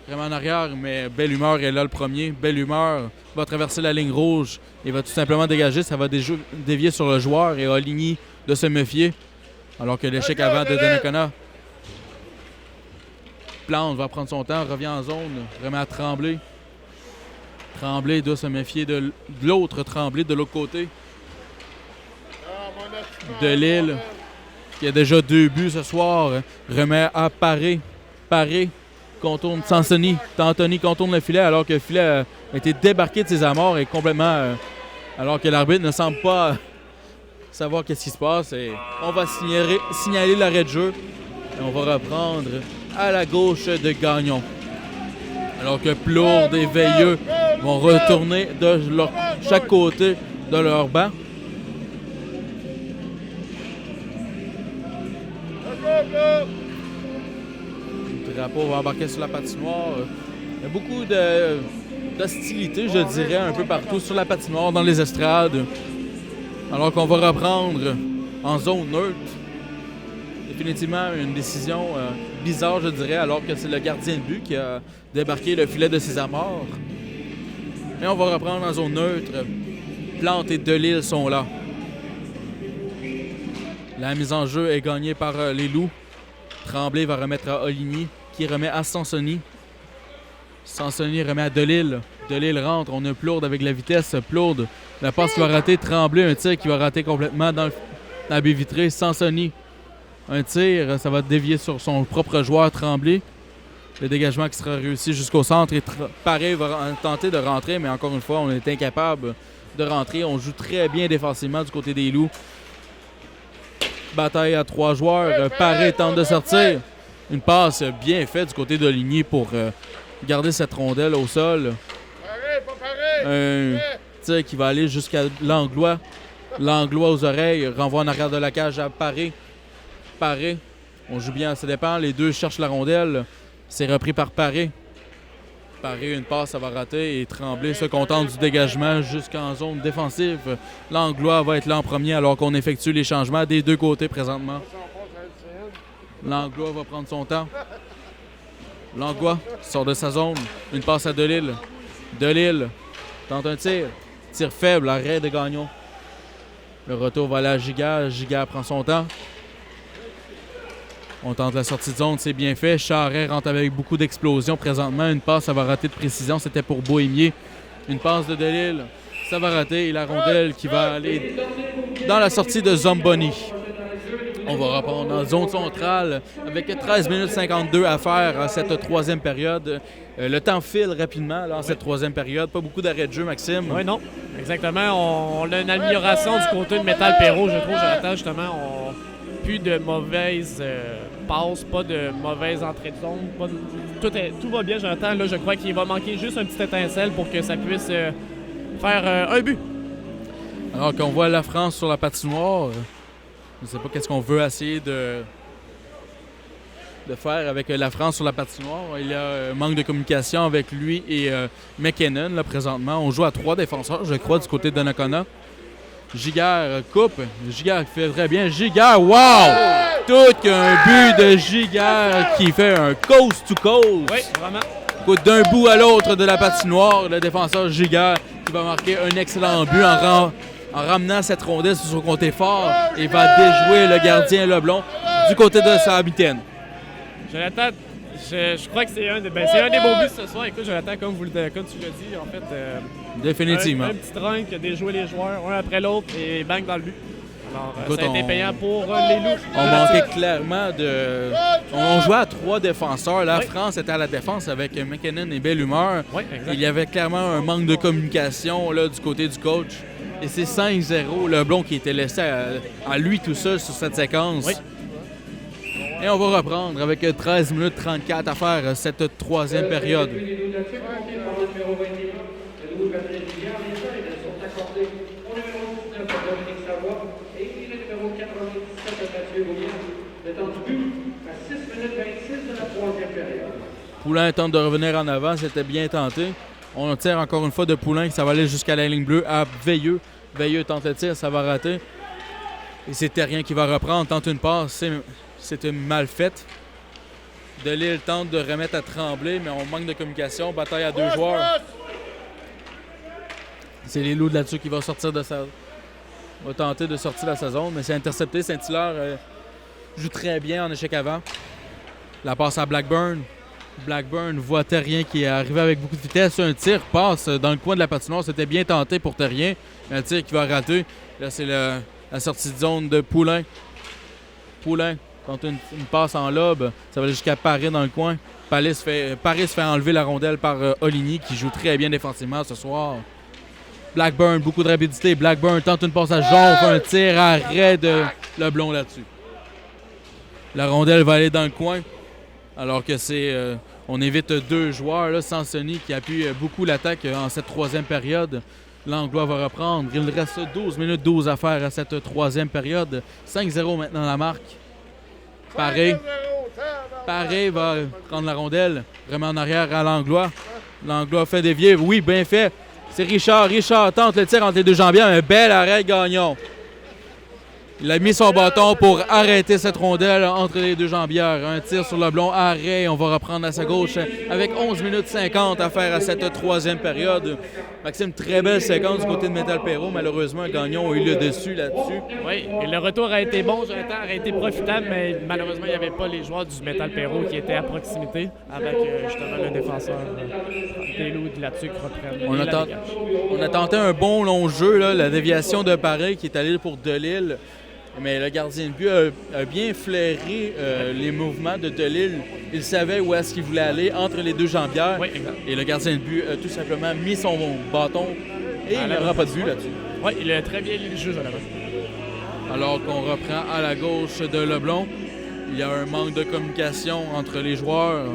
vraiment en arrière, mais Belle Humeur est là le premier. Belle Humeur va traverser la ligne rouge et va tout simplement dégager. Ça va dévier sur le joueur et Oligny de se méfier. Alors que l'échec avant de Donnacona. Plante va prendre son temps, revient en zone, remet à Tremblay. Tremblay doit se méfier de l'autre Tremblay de l'autre côté. Delille, qui a déjà 2 buts ce soir, remet à Paré. Paré contourne Sansoni. Tantoni contourne le filet alors que le filet a été débarqué de ses amarres et complètement... alors que l'arbitre ne semble pas savoir qu'est-ce qui se passe. Et on va signaler l'arrêt de jeu et on va reprendre à la gauche de Gagnon. Alors que Plourde et Veilleux vont retourner de chaque côté de leur banc. Le drapeau va embarquer sur la patinoire. Il y a beaucoup d'hostilité, je dirais, un peu partout sur la patinoire, dans les estrades. Alors qu'on va reprendre en zone neutre. Définitivement une décision bizarre, je dirais, alors que c'est le gardien de but qui a débarqué le filet de ses amarres. Mais on va reprendre en zone neutre. Plante et Delille sont là. La mise en jeu est gagnée par les Loups. Tremblay va remettre à Oligny, qui remet à Sansoni. Sansoni remet à Delille. Delille rentre, on a Plourde avec la vitesse. Plourde, la passe qui va rater. Tremblay, un tir qui va rater complètement dans la baie vitrée. Sansoni, un tir, ça va dévier sur son propre joueur Tremblay. Le dégagement qui sera réussi jusqu'au centre. Et Paré va tenter de rentrer, mais encore une fois, on est incapable de rentrer. On joue très bien défensivement du côté des Loups. Bataille à 3 joueurs. Paré tente de sortir. Une passe bien faite du côté d'Oligny pour garder cette rondelle au sol. Un tir qui va aller jusqu'à Langlois. Langlois aux oreilles. Renvoie en arrière de la cage à Paré. Paré. On joue bien, ça dépend. Les deux cherchent la rondelle. C'est repris par Paré. Paré, une passe, ça va rater. Et Tremblay se contente du dégagement jusqu'en zone défensive. Langlois va être là en premier alors qu'on effectue les changements des deux côtés présentement. Langlois va prendre son temps. Langlois sort de sa zone. Une passe à Delille. Delille tente un tir. Tir faible, arrêt de Gagnon. Le retour va aller à Giguère. Giguère prend son temps. On tente la sortie de zone, c'est bien fait. Charret rentre avec beaucoup d'explosion présentement. Une passe, ça va rater de précision. C'était pour Bohémier. Une passe de Delille. Ça va rater. Et la rondelle qui va aller dans la sortie de Zomboni. On va reprendre en zone centrale avec 13 minutes 52 à faire à cette troisième période. Le temps file rapidement là, en cette troisième période. Pas beaucoup d'arrêts de jeu, Maxime. Oui, non. Exactement. On a une amélioration du côté de Métal Perrault, je trouve. J'attends justement. Plus de mauvaises passes, pas de mauvaises entrées de zone. Tout va bien, Jonathan. Là, je crois qu'il va manquer juste un petit étincelle pour que ça puisse faire un but. Alors qu'on voit la France sur la patinoire, je ne sais pas qu'est-ce qu'on veut essayer de faire avec la France sur la patinoire. Il y a un manque de communication avec lui et McKinnon, là, présentement. On joue à 3 défenseurs, je crois, du côté de Donnacona. Giguère coupe. Giguère fait très bien. Giguère, wow! Tout qu'un but de Giguère qui fait un coast-to-coast. Oui, vraiment. Écoute, d'un bout à l'autre de la patinoire, le défenseur Giguère qui va marquer un excellent but en ramenant cette rondelle sur son côté fort et va déjouer le gardien Leblond du côté de sa mitaine. Jonathan, je crois que c'est un des beaux buts ce soir. Écoute, Jonathan, comme tu l'as dit, en fait... Définitivement. Un petit run qui a déjoué les joueurs, un après l'autre, et bang dans le but. Alors, écoute, ça a été payant pour les Loups. On manquait clairement de... On jouait à 3 défenseurs. La France était à la défense avec McKinnon et Belle Humeur. Oui, exact. Il y avait clairement un manque de communication là, du côté du coach. Et c'est 5-0, Leblond qui était laissé à lui tout seul sur cette séquence. Oui. Et on va reprendre avec 13 minutes 34 à faire cette troisième période. Poulain tente de revenir en avant, c'était bien tenté. On tire encore une fois de Poulain, ça va aller jusqu'à la ligne bleue à Veilleux. Veilleux tente le tir, ça va rater. Et c'est Terrien qui va reprendre, tente une passe, c'est une mal faite. Delisle tente de remettre à Tremblay, mais on manque de communication. Bataille à 2 joueurs. C'est les Loups de là-dessus qui vont sortir de sa... va tenter de sortir de sa zone, mais c'est intercepté. Saint-Hilaire joue très bien en échec avant. La passe à Blackburn. Blackburn voit Terrien qui est arrivé avec beaucoup de vitesse. Un tir passe dans le coin de la patinoire. C'était bien tenté pour Terrien. Un tir qui va rater. Là, c'est la sortie de zone de Poulain. Poulain tente une passe en lobe. Ça va aller jusqu'à Paris dans le coin. Paris se fait enlever la rondelle par Oligny qui joue très bien défensivement ce soir. Blackburn, beaucoup de rapidité. Blackburn tente une passe à Jonf. Un tir arrêt de Leblond là-dessus. La rondelle va aller dans le coin. Alors que on évite 2 joueurs, là, Sansoni qui appuie beaucoup l'attaque en cette 3e période. Langlois va reprendre. Il reste 12 minutes 12 à faire à cette 3e période. 5-0 maintenant la marque. Paré va prendre la rondelle. Vraiment en arrière à Langlois. Langlois fait dévier. Oui, bien fait. C'est Richard. Richard tente le tir entre les 2 jambières. Un bel arrêt Gagnon. Il a mis son bâton pour arrêter cette rondelle entre les 2 jambières. Un tir sur Leblond, arrêt. On va reprendre à sa gauche avec 11 minutes 50 à faire à cette 3e période. Maxime, très belle séquence du côté de Metal Perrault. Malheureusement, Gagnon a eu le dessus là-dessus. Oui, et le retour a été bon. Jonathan a été profitable, mais malheureusement, il n'y avait pas les joueurs du Metal Perrault qui étaient à proximité avec justement le défenseur des Loups de là-dessus qui reprennent. On a tenté un bon long jeu, là, la déviation de Paris qui est allée pour Delisle. Mais le gardien de but a bien flairé les mouvements de Delisle. Il savait où est-ce qu'il voulait aller entre les 2 jambières. Oui, exact. Et le gardien de but a tout simplement mis son bâton et il n'aura pas de but là-dessus. Oui, il a très bien lu le jeu, Jonathan. Alors qu'on reprend à la gauche de Leblond, il y a un manque de communication entre les joueurs.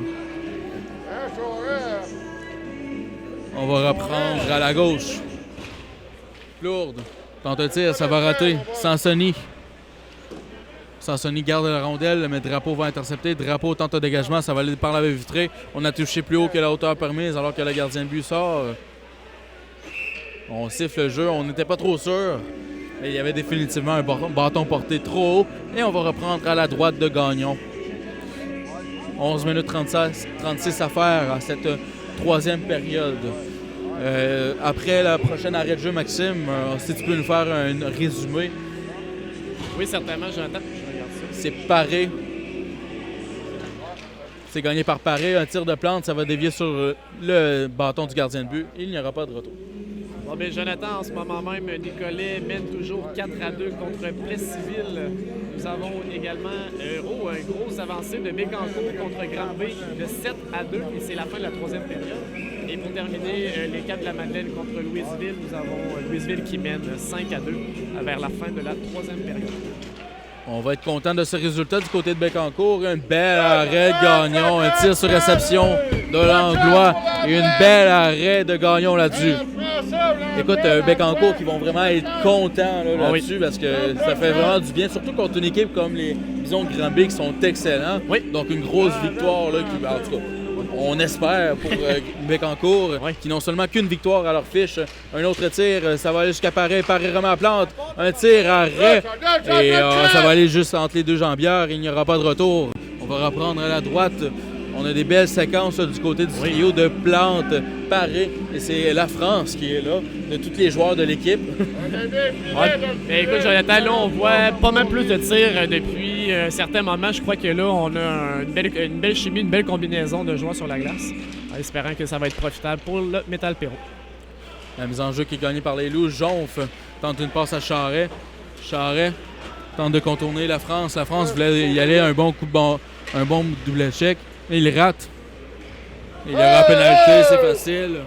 On va reprendre à la gauche. Lourde. Tente un tir, ça va rater. Sansoni. Sansoni garde la rondelle, mais Drapeau va intercepter. Drapeau tente un dégagement, ça va aller par la baie vitrée. On a touché plus haut que la hauteur permise alors que le gardien de but sort. On siffle le jeu, on n'était pas trop sûr. Mais il y avait définitivement un bâton porté trop haut. Et on va reprendre à la droite de Gagnon. 11 minutes 36 à faire à cette 3e période. Après la prochaine arrêt de jeu, Maxime, si tu peux nous faire un résumé. Oui, certainement, Jonathan. Je regarde ça. C'est Paré. C'est gagné par Paré. Un tir de plante, ça va dévier sur le bâton du gardien de but. Il n'y aura pas de retour. Bon, bien, Jonathan, en ce moment même, Nicolet mène toujours 4-2 contre Plessisville. Nous avons également une grosse avancée de Bécancour contre Granby de 7-2 et c'est la fin de la 3e période. Et pour terminer, les Cats de la Madeleine contre Louisville, nous avons Louisville qui mène 5-2 vers la fin de la 3e période. On va être content de ce résultat du côté de Bécancour. Un bel arrêt de Gagnon, un tir sur réception de Langlois et une belle arrêt de Gagnon là-dessus. Écoute, Bécancour qui vont vraiment être contents là-dessus parce que ça fait vraiment du bien, surtout contre une équipe comme les Bisons de Granby qui sont excellents. Oui. Donc une grosse victoire là, qui, en tout cas, on espère pour Bécancour, qui n'ont seulement qu'une victoire à leur fiche. Un autre tir, ça va aller jusqu'à Paré. Paré remet à plante. Un tir arrêt. Et ça va aller juste entre les 2 jambières. Il n'y aura pas de retour. On va reprendre à la droite. On a des belles séquences là, du côté du trio de Plante, Paré. Et c'est la France qui est là, de tous les joueurs de l'équipe. Mais écoute, Jonathan, là, on voit pas mal plus de tirs depuis un certain moment. Je crois que là, on a une belle chimie, une belle combinaison de joueurs sur la glace. En espérant que ça va être profitable pour le Metal Perrault. La mise en jeu qui est gagnée par les Loups. Jonf tente une passe à Charret. Charret tente de contourner la France. La France voulait y aller un bon double échec. Et il rate. Il y aura pénalité, c'est facile.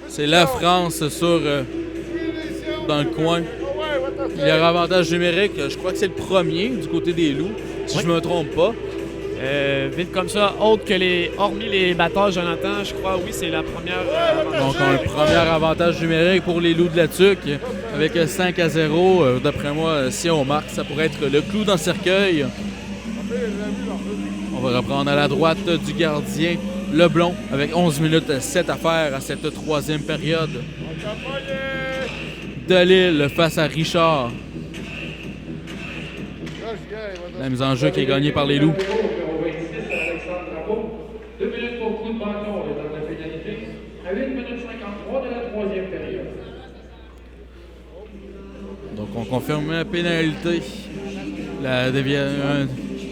C'est la France dans le coin. Il y aura avantage numérique. Je crois que c'est le premier du côté des Loups, si je ne me trompe pas. Vite comme ça, hormis les batteurs, Jonathan, je crois, oui, c'est la première. Donc, un premier avantage numérique pour les Loups de la Tuque avec 5-0. D'après moi, si on marque, ça pourrait être le clou dans le cercueil. On va reprendre à la droite du gardien Leblond avec 11 minutes 7 à faire à cette 3e période. Delisle face à Richard. La mise en jeu qui est gagnée par les Loups. Numéro 26, Alexandre Drapeau. 2 minutes pour coup de bâton, le temps de la pénalité. À 8 minutes 53 de la troisième période. Donc on confirme la pénalité.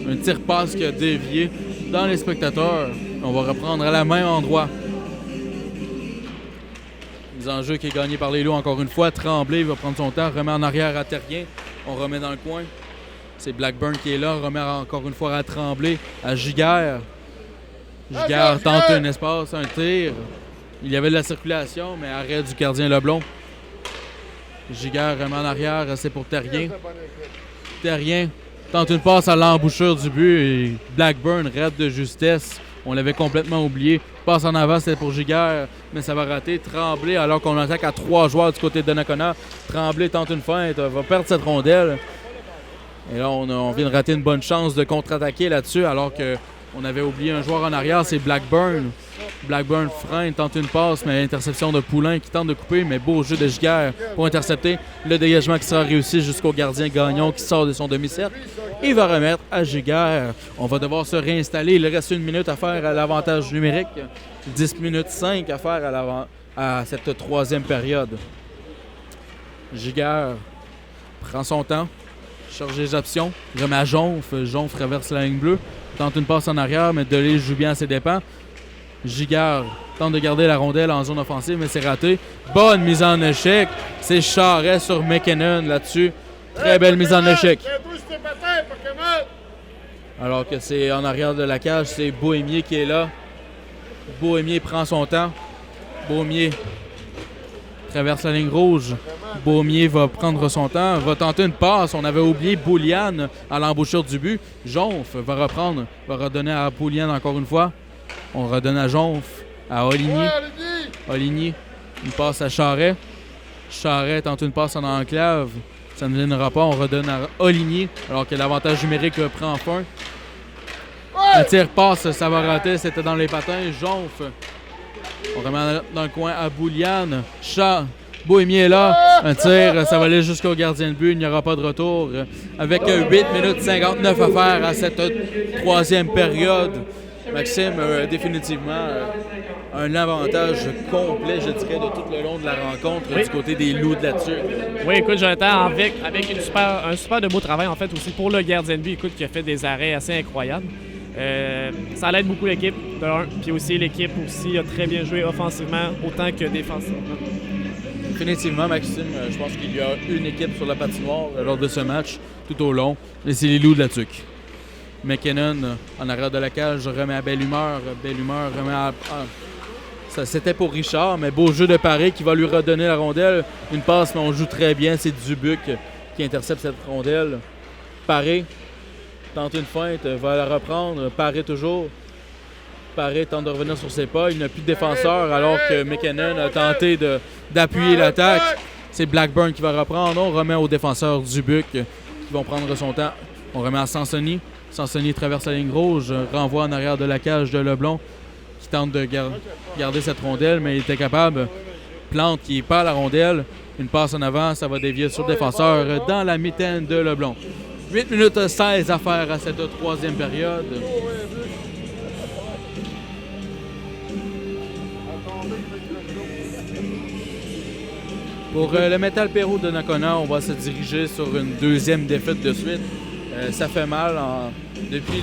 Un tir-passe qui a dévié dans les spectateurs. On va reprendre à la même endroit. Mise en jeu qui est gagnée par les Loups encore une fois. Tremblay va prendre son temps, remet en arrière à Terrien. On remet dans le coin. C'est Blackburn qui est là, remet encore une fois à Tremblay, à Giguère. Giguère tente un espace, un tir. Il y avait de la circulation, mais arrêt du gardien Leblond. Giguère remet en arrière, c'est pour Terrien. Terrien tente une passe à l'embouchure du but et Blackburn raide de justesse. On l'avait complètement oublié. Passe en avant, c'était pour Giguère, mais ça va rater. Tremblay, alors qu'on attaque à 3 joueurs du côté de Donnacona. Tremblay tente une feinte, va perdre cette rondelle. Et là, on vient de rater une bonne chance de contre-attaquer là-dessus, alors qu'on avait oublié un joueur en arrière, c'est Blackburn. Blackburn freine, tente une passe, mais interception de Poulain qui tente de couper, mais beau jeu de Giguère pour intercepter. Le dégagement qui sera réussi jusqu'au gardien Gagnon qui sort de son demi-cercle. Il va remettre à Giguère. On va devoir se réinstaller. Il reste 1 minute à faire à l'avantage numérique. 10 minutes 5 à faire à cette troisième période. Giguère prend son temps. Charge les options, remet à Jonf. Jonf traverse la ligne bleue, tente une passe en arrière, mais Delille joue bien à ses dépens. Giguère tente de garder la rondelle en zone offensive, mais c'est raté. Bonne mise en échec. C'est Charret sur McKinnon là-dessus. Très belle mise en échec. Alors que c'est en arrière de la cage, c'est Bohémier qui est là. Bohémier prend son temps. Bohémier traverse la ligne rouge. Beaumier va prendre son temps, va tenter une passe. On avait oublié Bouliane à l'embouchure du but. Jonf va reprendre, va redonner à Bouliane encore une fois. On redonne à Jonf, à Oligny. Oligny, une passe à Charret. Charret tente une passe en enclave. Ça ne viendra pas. On redonne à Oligny, alors que l'avantage numérique prend fin. Un tir-passe, ça va rater. C'était dans les patins. Jonf. On remet dans le coin à Bouliane. Bohémier est là. Un tir, ça va aller jusqu'au gardien de but. Il n'y aura pas de retour. Avec 8 minutes 59 à faire à cette troisième période. Maxime, définitivement, un avantage complet, je dirais, de tout le long de la rencontre du côté des Loups de la Tuque. Oui, écoute, Jonathan, avec un super de beau travail, en fait, aussi pour le gardien de but, écoute, qui a fait des arrêts assez incroyables. Ça l'aide beaucoup l'équipe, de l'un. Puis aussi, l'équipe aussi a très bien joué offensivement, autant que défensivement. Définitivement, Maxime, je pense qu'il y a une équipe sur la patinoire lors de ce match, tout au long, et c'est les Loups de la Tuque. McKinnon, en arrière de la cage, remet à Belle Humeur. Belle Humeur remet à... Ça, c'était pour Richard, mais beau jeu de Paré qui va lui redonner la rondelle. Une passe, mais on joue très bien. C'est Dubuc qui intercepte cette rondelle. Paré tente une feinte, va la reprendre. Paré toujours. Paré tente de revenir sur ses pas. Il n'a plus de défenseur alors que McKinnon a tenté d'appuyer l'attaque. C'est Blackburn qui va reprendre. On remet aux défenseurs Dubuc qui vont prendre son temps. On remet à Sansoni. Sansoni traverse la ligne rouge, renvoie en arrière de la cage de Leblond qui tente de garder cette rondelle, mais il était capable. Plante qui perd la rondelle. Une passe en avant, ça va dévier sur le défenseur dans la mitaine de Leblond. 8 minutes 16 à faire à cette troisième période. Pour le Metal Perrault de Nakona, on va se diriger sur une deuxième défaite de suite. Ça fait mal. Depuis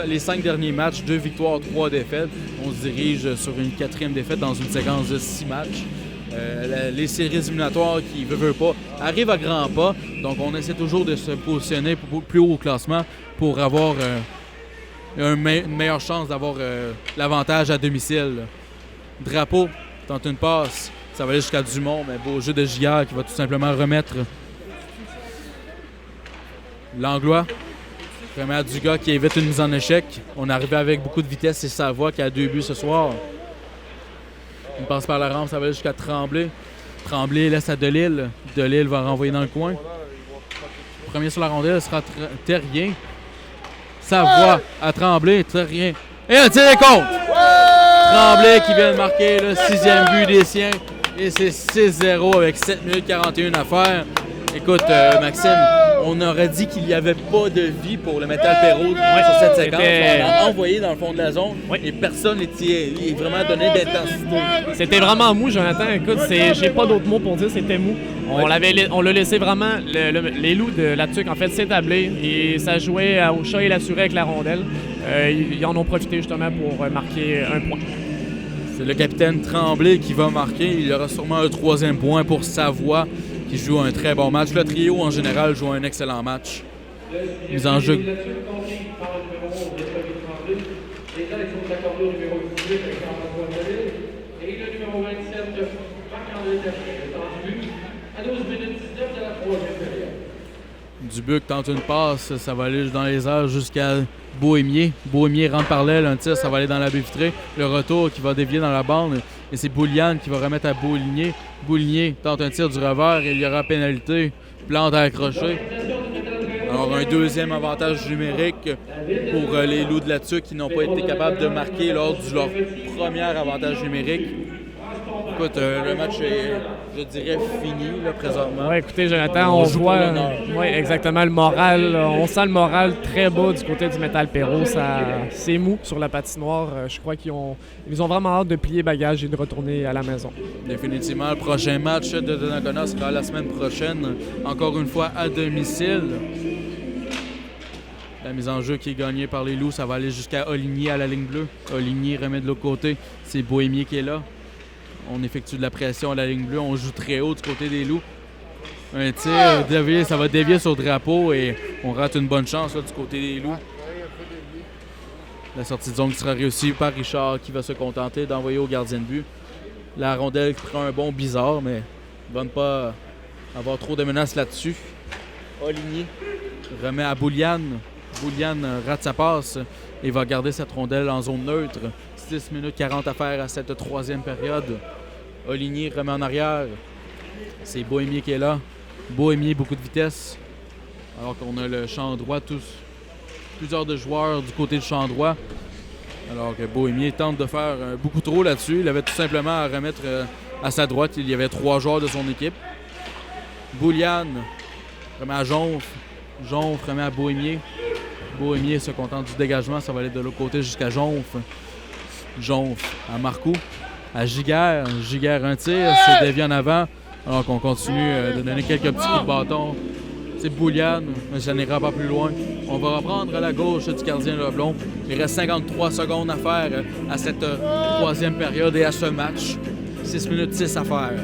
les 5 derniers matchs, 2 victoires, 3 défaites. On se dirige sur une 4e défaite dans une séquence de 6 matchs. Les séries éliminatoires qui veut pas arrivent à grands pas. Donc on essaie toujours de se positionner plus haut au classement pour avoir une meilleure chance d'avoir l'avantage à domicile. Drapeau tente une passe. Ça va aller jusqu'à Dumont, mais beau jeu de Giguère qui va tout simplement remettre. Langlois remet à Dugas qui évite une mise en échec. On est arrivé avec beaucoup de vitesse et Savoie qui a 2 buts ce soir. Une passe par la rampe, ça va aller jusqu'à Tremblay. Tremblay laisse à Delille. Delille va renvoyer dans le coin. Premier sur la rondelle sera Terrien. Savoie à Tremblay. Terrien. Et un tir contre! Tremblay qui vient de marquer le 6e but des siens. Et c'est 6-0 avec 7 minutes 41 à faire. Écoute, Maxime, on aurait dit qu'il n'y avait pas de vie pour le Metal Perrault sur cette séquence. On l'a envoyé dans le fond de la zone et personne n'était vraiment donné d'intensité. C'était vraiment mou, Jonathan. Écoute, j'ai pas d'autres mots pour dire, c'était mou. On l'a laissé vraiment, les loups de la tuque, en fait, s'établir. Et ça jouait au chat et la souris avec la rondelle. Ils en ont profité justement pour marquer un point. C'est le capitaine Tremblay qui va marquer. Il y aura sûrement un 3e point pour Savoie, qui joue un très bon match. Le trio, en général, joue un excellent match. Mise en jeu. Les gars, ils sont accordés au numéro 18 avec Carl-Antoine Delille. Et le numéro 27, Marc-André Terrien, est en but à 12 minutes 19 de la 3e période. Dubuc tente une passe, ça va aller dans les airs jusqu'à Bohémier. Bohémier rentre par l'aile, un tir, ça va aller dans la baie vitrée. Le retour qui va dévier dans la bande. Et c'est Bouliane qui va remettre à Bouligné. Bouligné tente un tir du revers et il y aura pénalité. Plante à accrocher. Alors un 2e avantage numérique pour les Loups de la Tuque qui n'ont pas été capables de marquer lors de leur premier avantage numérique. Écoute, le match est, je dirais, fini là, présentement. Oui, écoutez, Jonathan, on voit exactement le moral. On sent le moral très bas du côté du Metal Perrault. C'est mou sur la patinoire. Je crois qu'ils ont vraiment hâte de plier bagage et de retourner à la maison. Définitivement, le prochain match de Donnacona sera la semaine prochaine, encore une fois à domicile. La mise en jeu qui est gagnée par les Loups, ça va aller jusqu'à Oligny à la ligne bleue. Oligny remet de l'autre côté. C'est Bohémier qui est là. On effectue de la pression à la ligne bleue. On joue très haut du côté des Loups. Un tir dévié, ça va dévier sur le drapeau et on rate une bonne chance là, du côté des Loups. La sortie de zone qui sera réussie par Richard qui va se contenter d'envoyer au gardien de but. La rondelle qui prend un bond bizarre, mais il ne va pas avoir trop de menaces là-dessus. Oligny remet à Bouliane. Bouliane rate sa passe et va garder cette rondelle en zone neutre. 6 minutes 40 à faire à cette 3e période. Oligny remet en arrière. C'est Bohémier qui est là. Bohémier, beaucoup de vitesse. Alors qu'on a le champ droit, plusieurs de joueurs du côté du champ droit. Alors que Bohémier tente de faire beaucoup trop là-dessus. Il avait tout simplement à remettre à sa droite. Il y avait 3 joueurs de son équipe. Bouliane remet à Jonf. Jonf remet à Bohémier. Bohémier se contente du dégagement. Ça va aller de l'autre côté jusqu'à Jonf. Jonf à Marcoux. À Giguère. Giguère un tir. C'est dévié en avant. Alors qu'on continue de donner quelques petits coups de bâton. C'est Bouliane, mais ça n'ira pas plus loin. On va reprendre à la gauche du gardien Leblond. Il reste 53 secondes à faire à cette 3e période et à ce match. 6 minutes 10 à faire.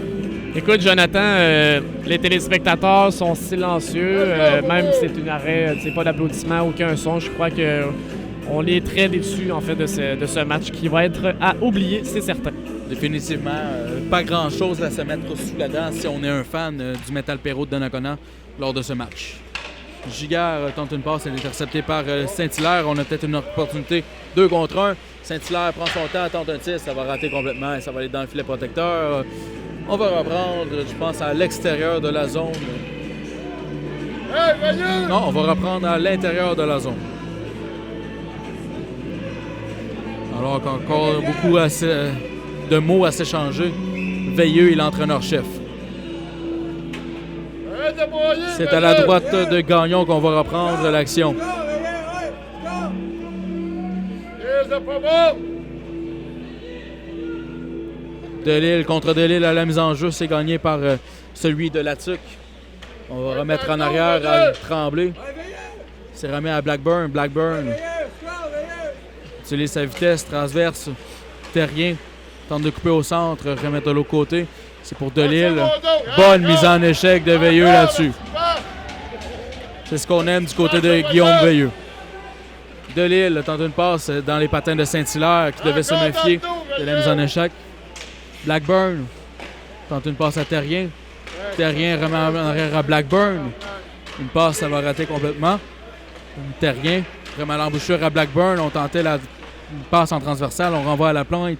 Écoute, Jonathan, les téléspectateurs sont silencieux. Même si c'est une arrêt, c'est pas d'applaudissements, aucun son. Je crois qu'on est très déçus en fait de ce match qui va être à oublier, c'est certain. Définitivement, pas grand-chose à se mettre sous la dent si on est un fan du Metal Perrault de Donnacona lors de ce match. Giguère tente une passe, elle est interceptée par Saint-Hilaire. On a peut-être une opportunité 2 contre 1. Saint-Hilaire prend son temps, tente un tir, ça va rater complètement et ça va aller dans le filet protecteur. On va reprendre, je pense, à l'extérieur de la zone. Non, on va reprendre à l'intérieur de la zone. Alors qu'encore beaucoup de mots à s'échanger. Veilleux est l'entraîneur-chef. C'est à la droite de Gagnon qu'on va reprendre l'action. Delille contre Delille à la mise en jeu, c'est gagné par celui de Latuc. On va remettre en arrière à Tremblay. C'est remis à Blackburn. Blackburn utilise sa vitesse transverse. Terrien tente de couper au centre, remettre de l'autre côté. C'est pour Delille. Bonne mise en échec de Veilleux là-dessus. C'est ce qu'on aime du côté de Guillaume Veilleux. Delille tente une passe dans les patins de Saint-Hilaire qui devait se méfier de la mise en échec. Blackburn tente une passe à Terrien. Terrien remet en arrière à Blackburn. Une passe, ça va rater complètement. Terrien remet à l'embouchure à Blackburn. On tentait une passe en transversale. On renvoie à la plante.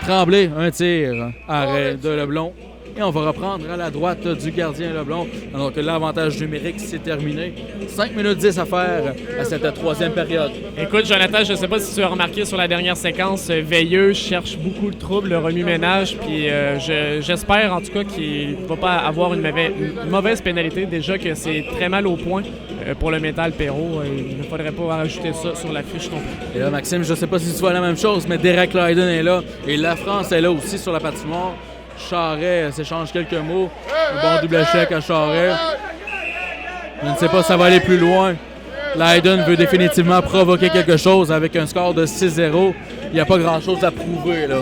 Tremblay, un tir. Arrêt de Leblond. Et on va reprendre à la droite du gardien Leblond, alors que l'avantage numérique s'est terminé. 5 minutes 10 à faire à cette troisième période. Écoute, Jonathan, je ne sais pas si tu as remarqué sur la dernière séquence, Veilleux cherche beaucoup le trouble, le remue-ménage, puis j'espère en tout cas qu'il ne va pas avoir une mauvaise pénalité. Déjà que c'est très mal au point pour le Métal Perrault. Il ne faudrait pas rajouter ça sur la fiche non plus. Et là, Maxime, je ne sais pas si tu vois la même chose, mais Derek Lydon est là et la France est là aussi sur la patinoire. Charret s'échange quelques mots. Un bon double échec à Charret. Je ne sais pas si ça va aller plus loin. Lydon veut définitivement provoquer quelque chose avec un score de 6-0. Il n'y a pas grand-chose à prouver, là.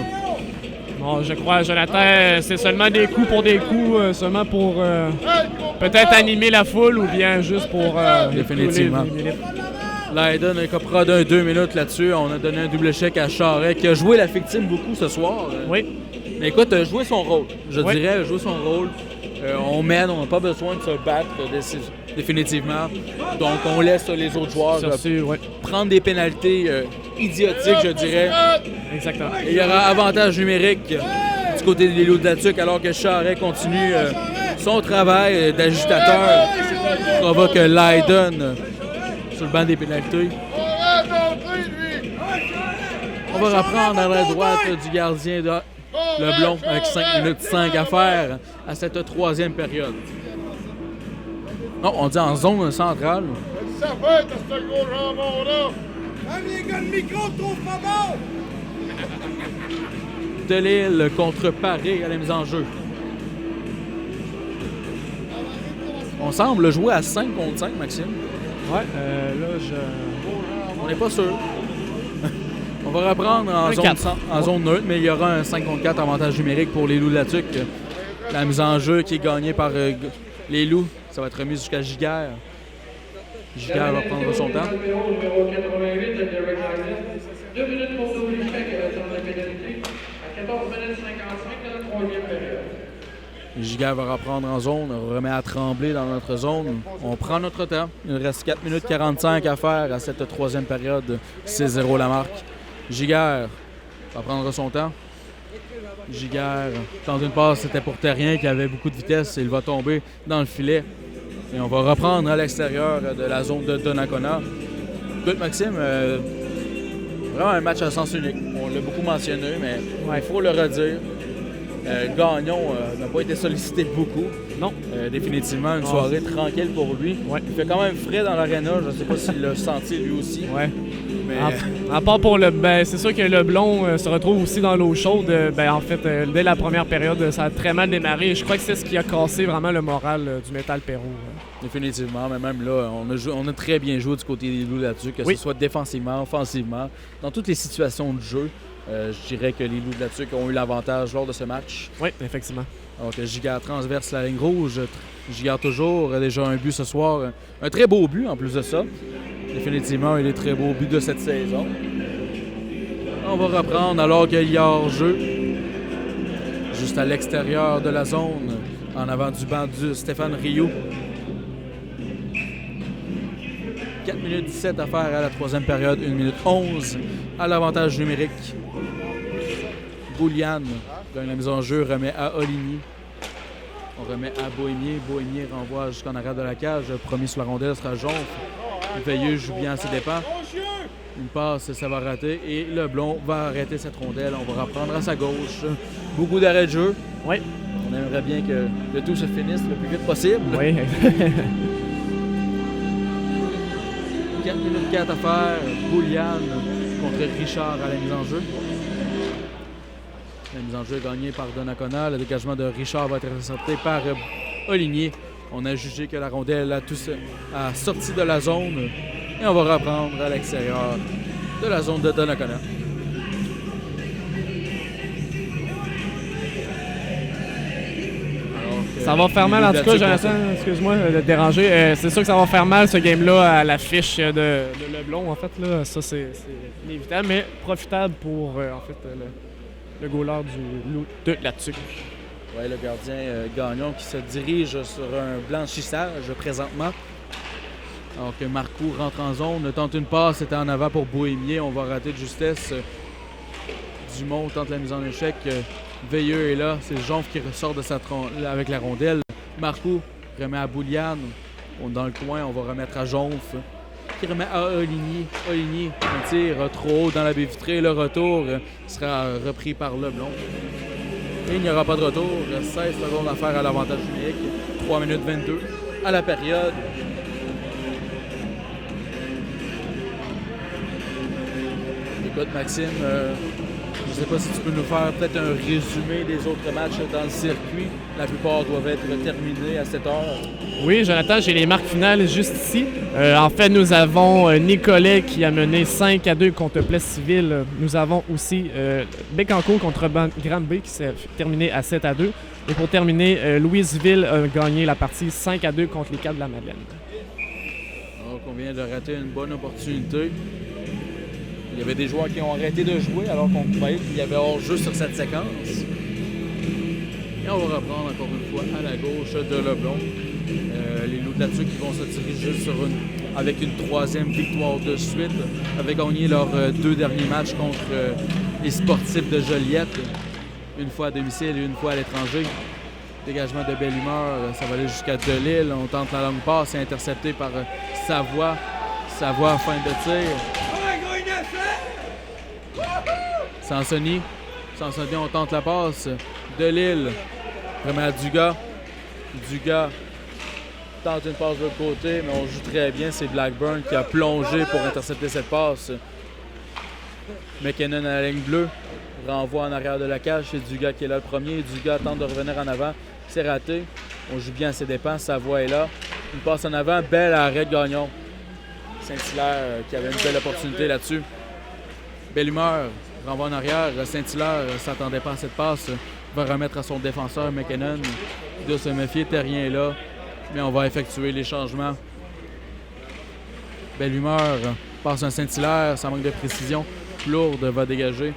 Bon, je crois, Jonathan, c'est seulement des coups pour des coups, seulement pour peut-être animer la foule ou bien juste pour... Définitivement. Lydon écopera d'un 2 minutes là-dessus. On a donné un double échec à Charret qui a joué la victime beaucoup ce soir. Oui. Mais écoute, jouer son rôle. Je dirais, jouer son rôle. On mène, on n'a pas besoin de se battre définitivement. Donc, on laisse les autres joueurs prendre des pénalités idiotiques, je dirais. Exactement. Et il y aura avantage numérique du côté des Loups de la Tuque, alors que Charret continue son travail d'agitateur. Provoque Lydon sur le banc des pénalités. On va reprendre à la droite du gardien de Leblond avec 5 minutes 5 à faire à cette troisième période. Non, on dit en zone centrale. Ça fait ce gros jambon-là! Les gars, le micro trouve pas bon! Delisle contre Paré à la mise en jeu. On semble jouer à 5 contre 5, Maxime. Ouais, là, On n'est pas sûr. On va reprendre en zone neutre, mais il y aura un 5 contre 4 avantage numérique pour les Loups de la Tuque. La mise en jeu qui est gagnée par les Loups, ça va être remis jusqu'à Giguère. Giguère va prendre son temps. Numéro 88, Derek Lydon. 2 minutes pour double échec sur la pénalité. À 14 minutes 55 de la troisième période. Giguère va reprendre en zone, on remet à Tremblay dans notre zone. On prend notre temps. Il reste 4 minutes 45 à faire à cette troisième période. 6-0 la marque. Giguère va prendre son temps. Giguère, dans une passe, c'était pour Terrien qui avait beaucoup de vitesse. Il va tomber dans le filet. Et on va reprendre à l'extérieur de la zone de Donnacona. Écoute, Maxime, vraiment un match à sens unique. On l'a beaucoup mentionné, mais il faut le redire. Gagnon n'a pas été sollicité beaucoup. Non. Définitivement, une soirée tranquille pour lui. Ouais. Il fait quand même frais dans l'aréna. Je ne sais pas s'il l'a senti lui aussi. Ouais. Mais À part pour le... Ben, c'est sûr que Leblond se retrouve aussi dans l'eau chaude. En fait, dès la première période, ça a très mal démarré. Je crois que c'est ce qui a cassé vraiment le moral du Métal Perrault. définitivement, mais même là, on a très bien joué du côté des Loups là-dessus, que ce soit défensivement, offensivement, dans toutes les situations de jeu. Je dirais que les Loups de la Tuque ont eu l'avantage lors de ce match. Oui, effectivement. Alors que Giguère transverse la ligne rouge. Giguère toujours a déjà un but ce soir. Un très beau but en plus de ça. Définitivement, il est très beau but de cette saison. On va reprendre alors qu'il y a hors-jeu. Juste à l'extérieur de la zone, en avant du banc de Stéphane Rioux. 4 minutes 17 à faire à la troisième période, 1 minute 11 à l'avantage numérique. Bouliane gagne la mise en jeu, remet à Oligny. On remet à Bohémier. Bohémier renvoie jusqu'en arrière de la cage. Premier sur la rondelle sera Jonf. Veilleux joue bien à ses dépens. Une passe, ça va rater. Et Leblond va arrêter cette rondelle. On va reprendre à sa gauche. Beaucoup d'arrêts de jeu. Oui. On aimerait bien que le tout se finisse le plus vite possible. Oui. 4 minutes 4 à faire. Bouliane contre Richard à la mise en jeu. La mise en jeu est gagnée par Donnacona. Le dégagement de Richard va être intercepté par Oligny. On a jugé que la rondelle a sorti de la zone. Et on va reprendre à l'extérieur de la zone de Donnacona. Ça va faire mal, en tout cas, Jonathan, excuse-moi de te déranger. C'est sûr que ça va faire mal, ce game-là, à l'affiche de Leblond, en fait. Là. Ça, c'est inévitable, mais profitable pour, en fait, le goaler du Loup de la Tuque. Oui, le gardien Gagnon qui se dirige sur un blanchissage présentement. Alors que Marcoux rentre en zone, tente une passe, c'était en avant pour Bohémier. On va rater de justesse. Dumont tente la mise en échec. Veilleux est là. C'est Jonf qui ressort de avec la rondelle. Marcoux remet à Bouliane. Dans le coin, on va remettre à Jonf. Qui remet à Oligny. Oligny, un tir trop haut dans la baie vitrée. Le retour sera repris par Leblond. Et il n'y aura pas de retour. 16 secondes à faire à l'avantage numérique. 3 minutes 22 à la période. Écoute, Maxime, je ne sais pas si tu peux nous faire peut-être un résumé des autres matchs dans le circuit. La plupart doivent être terminés à cette heure. Oui, Jonathan, j'ai les marques finales juste ici. En fait, nous avons Nicolet qui a mené 5-2 contre Plessisville. Nous avons aussi Bécancour contre Granby qui s'est terminé à 7-2. Et pour terminer, Louisville a gagné la partie 5-2 contre les Cats de la Madeleine. Donc, on vient de rater une bonne opportunité. Il y avait des joueurs qui ont arrêté de jouer alors qu'on croyait qu'il y avait hors-jeu sur cette séquence. Et on va reprendre encore une fois à la gauche de Leblond. Les Loups de la Tuque qui vont se diriger avec une 3e victoire de suite, avaient gagné leurs 2 derniers matchs contre les Sportifs de Joliette, une fois à domicile et une fois à l'étranger. Dégagement de belle humeur, ça va aller jusqu'à Delisle. On tente la longue passe, c'est intercepté par Savoie. Savoie, fin de tir. Sansoni, on tente la passe. Delisle remet à Dugas. Dugas tente une passe de l'autre côté, mais on joue très bien. C'est Blackburn qui a plongé pour intercepter cette passe. McKinnon à la ligne bleue. Renvoie en arrière de la cage. C'est Dugas qui est là le premier. Dugas tente de revenir en avant. C'est raté. On joue bien à ses dépens. Savoie est là. Une passe en avant. Belle arrêt de Gagnon. Saint-Hilaire qui avait une belle opportunité là-dessus. Belle humeur. Renvoie en arrière. Saint-Hilaire ne s'attendait pas à cette passe. Va remettre à son défenseur McKinnon. Il doit se méfier. Terrien est là. Mais on va effectuer les changements. Belle humeur. Passe un Saint-Hilaire. Ça manque de précision. Lourde va dégager.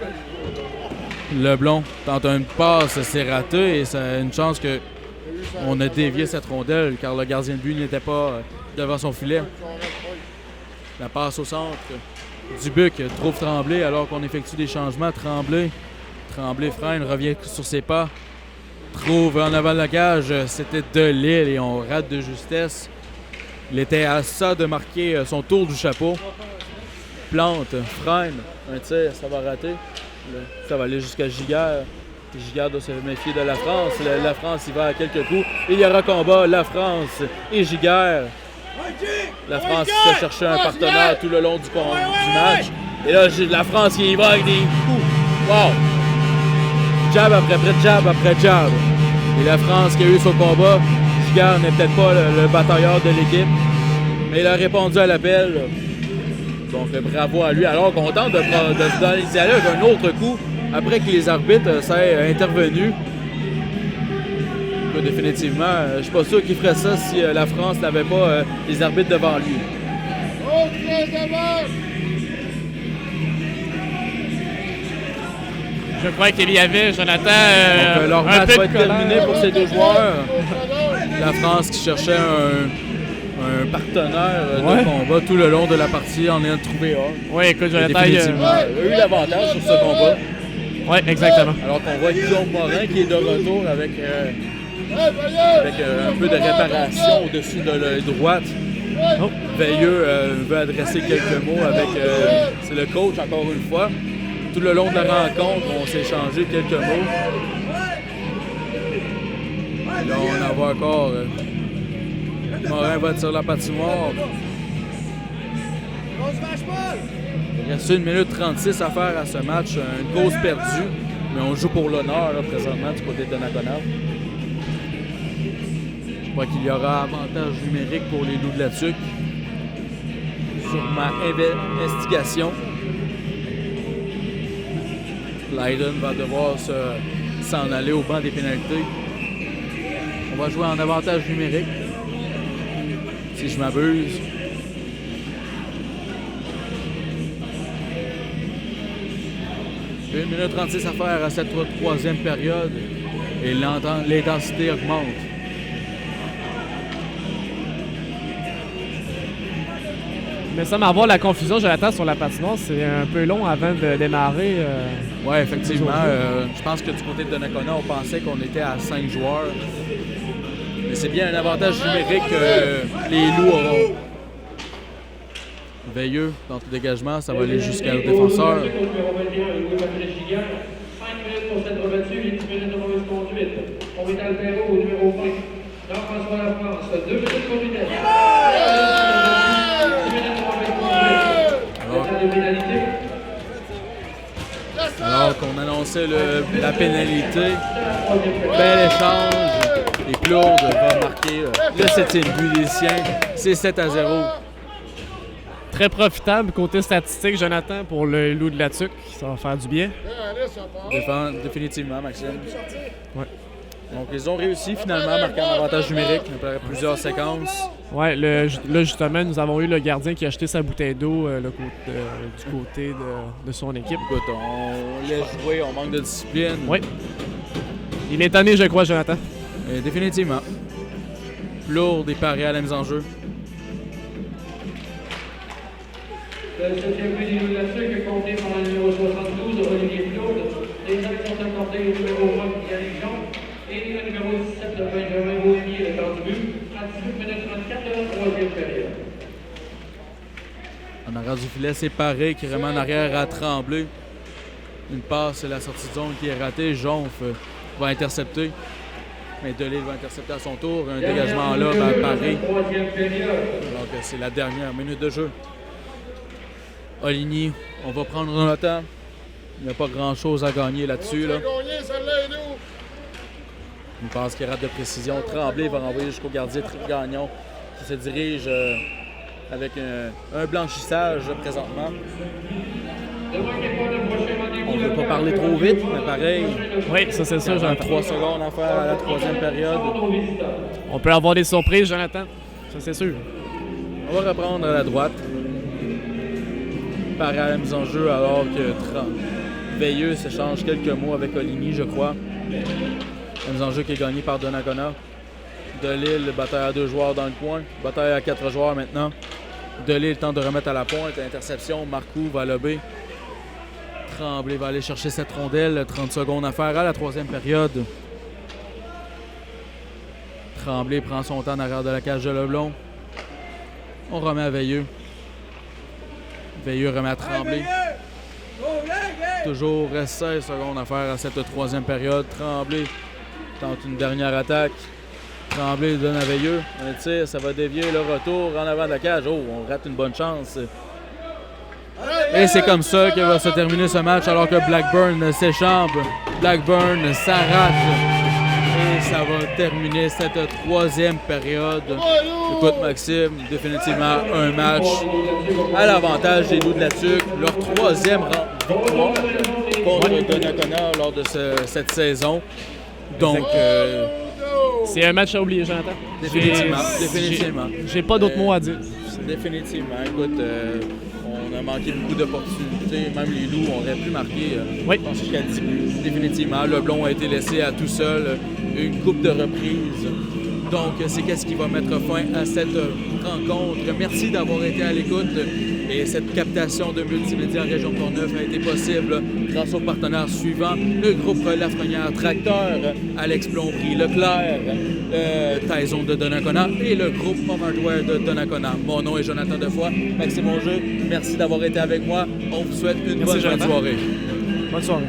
Leblond tente une passe. C'est raté. Et c'est une chance qu'on a dévié cette rondelle car le gardien de but n'était pas devant son filet. La passe au centre. Dubuc trouve Tremblay alors qu'on effectue des changements. Tremblay freine, revient sur ses pas. Trouve en avant de la cage. C'était Delisle et on rate de justesse. Il était à ça de marquer son tour du chapeau. Plante, freine, un tir, ça va rater. Ça va aller jusqu'à Giguère. Giguère doit se méfier de la France. La France, il va à quelques coups. Il y aura combat, la France et Giguère. La France qui cherchait un partenaire tout le long du match. Et là, la France qui y va avec des coups. Wow! Jab après jab après jab. Et la France qui a eu son combat. Giguère n'est peut-être pas le batailleur de l'équipe, mais il a répondu à l'appel. Donc bravo à lui. Alors qu'on tente d'y aller avec un autre coup après que les arbitres soient intervenus. Définitivement, je ne suis pas sûr qu'il ferait ça si la France n'avait pas les arbitres devant lui. Je crois qu'il y avait, Jonathan, donc, leur match va être terminé pour ces deux joueurs. La France qui cherchait un partenaire de combat tout le long de la partie en ayant trouvé un. Oui, écoute, Jonathan, il a eu l'avantage sur ce combat. Oui, exactement. Alors qu'on voit Guillaume Morin qui est de retour avec un peu de réparation au-dessus de l'œil droite. Oh. Veilleux veut adresser quelques mots avec... c'est le coach, encore une fois. Tout le long de la rencontre, on s'est échangé quelques mots. Et là, on en voit encore... Morin va être sur la patinoire. Il reste 1 minute 36 à faire à ce match. Une cause perdue, mais on joue pour l'honneur présentement du côté de Donnacona. Je crois qu'il y aura avantage numérique pour les Loups de la Tuque. Sur ma investigation, Leiden va devoir s'en aller au banc des pénalités. On va jouer en avantage numérique, si je m'abuse. Une minute 36 à faire à cette troisième période et l'intensité augmente. Mais ça m'envoie la confusion, Jonathan, sur la patinoire. C'est un peu long avant de démarrer. Oui, effectivement. Je pense que du côté de Donnacona, on pensait qu'on était à 5 joueurs. Mais c'est bien un avantage numérique que les Loups auront. Veilleux dans tout dégagement, ça va aller jusqu'à le défenseur. Numéro 21, Louis Patrick Giguère. 5 minutes pour cette rebattue et 10 minutes de mauvaise conduite. On est Albero au numéro 20. Jean-François Lafrance, 2 minutes pour vitesse. 10 minutes de mauvaise conduite. De pénalité. Alors qu'on annonçait la pénalité, bel échange. Et Claude va marquer le 7e but des siens. C'est 7-0. Très profitable côté statistique, Jonathan, pour le Loup de la Tuque. Ça va faire du bien. Définitivement, Maxime. Ouais. Donc, ils ont réussi finalement à marquer un avantage numérique après plusieurs séquences. Ouais, là, justement, nous avons eu le gardien qui a jeté sa bouteille d'eau du côté de son équipe. Écoute, on laisse jouer, on manque de discipline. Oui. Il est tanné, je crois, Jonathan. Définitivement. Lourd et paré à la mise en jeu. Le 7e but du la Tuque, compté par le numéro 72, Olivier Claude. Les actes sont accordés au numéro 20, Yannick Jean. Et le numéro 17, Benjamin Bohémy, le temps du but, à 18 minutes 34 de la 3e période. En arrière du filet, c'est Paré qui remet en arrière à Tremblay. Une passe, la sortie de zone qui est ratée. Jonf va intercepter. Mais Delille va intercepter à son tour. Un dégagement là, Paré. Donc c'est la dernière minute de jeu. Oligny, on va prendre notre temps. Il n'y a pas grand-chose à gagner là-dessus. Là. Une passe qui rate de précision. Tremblay va renvoyer jusqu'au gardien Gagnon qui se dirige avec un blanchissage présentement. On ne veut pas parler trop vite, mais pareil. Oui, ça c'est ça, Jonathan. 3 secondes à faire à la 3e période. On peut avoir des surprises, Jonathan. Ça c'est sûr. On va reprendre à la droite. Paré à la mise en jeu alors que Veilleux s'échange quelques mots avec Oligny, je crois. La mise en jeu qui est gagnée par Donnacona. Delille, bataille à 2 joueurs dans le coin. Bataille à 4 joueurs maintenant. Delille tente de remettre à la pointe. Interception, Marcoux va lober. Tremblay va aller chercher cette rondelle. 30 secondes à faire à la 3e période. Tremblay prend son temps en arrière de la cage de Leblon. On remet à Veilleux. Veilleux remet à Tremblay. Toujours 16 secondes à faire à cette 3e période. Tremblay tente une dernière attaque. Tremblay donne à Veilleux. Un tir, ça va dévier le retour en avant de la cage. Oh, on rate une bonne chance. Et c'est comme ça que va se terminer ce match alors que Blackburn s'échampe. Blackburn s'arrache. Et ça va terminer cette 3e période. Écoute, Maxime, définitivement un match à l'avantage des Loups de la Tuque. Leur 3e victoire contre Donnacona lors de cette saison. Donc, c'est un match à oublier, Jonathan. Définitivement. J'ai pas d'autres mots à dire. Définitivement. Écoute, on a manqué beaucoup d'opportunités. Même les Loups auraient pu marquer jusqu'à 10 buts. Définitivement. Leblon a été laissé à tout seul une coupe de reprises. Donc, c'est qu'est-ce qui va mettre fin à cette rencontre. Merci d'avoir été à l'écoute. Et cette captation de Multimédia Région Portneuf a été possible grâce aux partenaires suivants. Le groupe Lafrenière Tracteur, Alex Plomberie Leclerc, Taison de Donnacona et le groupe Home Hardware de Donnacona. Mon nom est Jonathan Defoy. Maxime Augeux, merci d'avoir été avec moi. On vous souhaite une bonne soirée. Bonne soirée.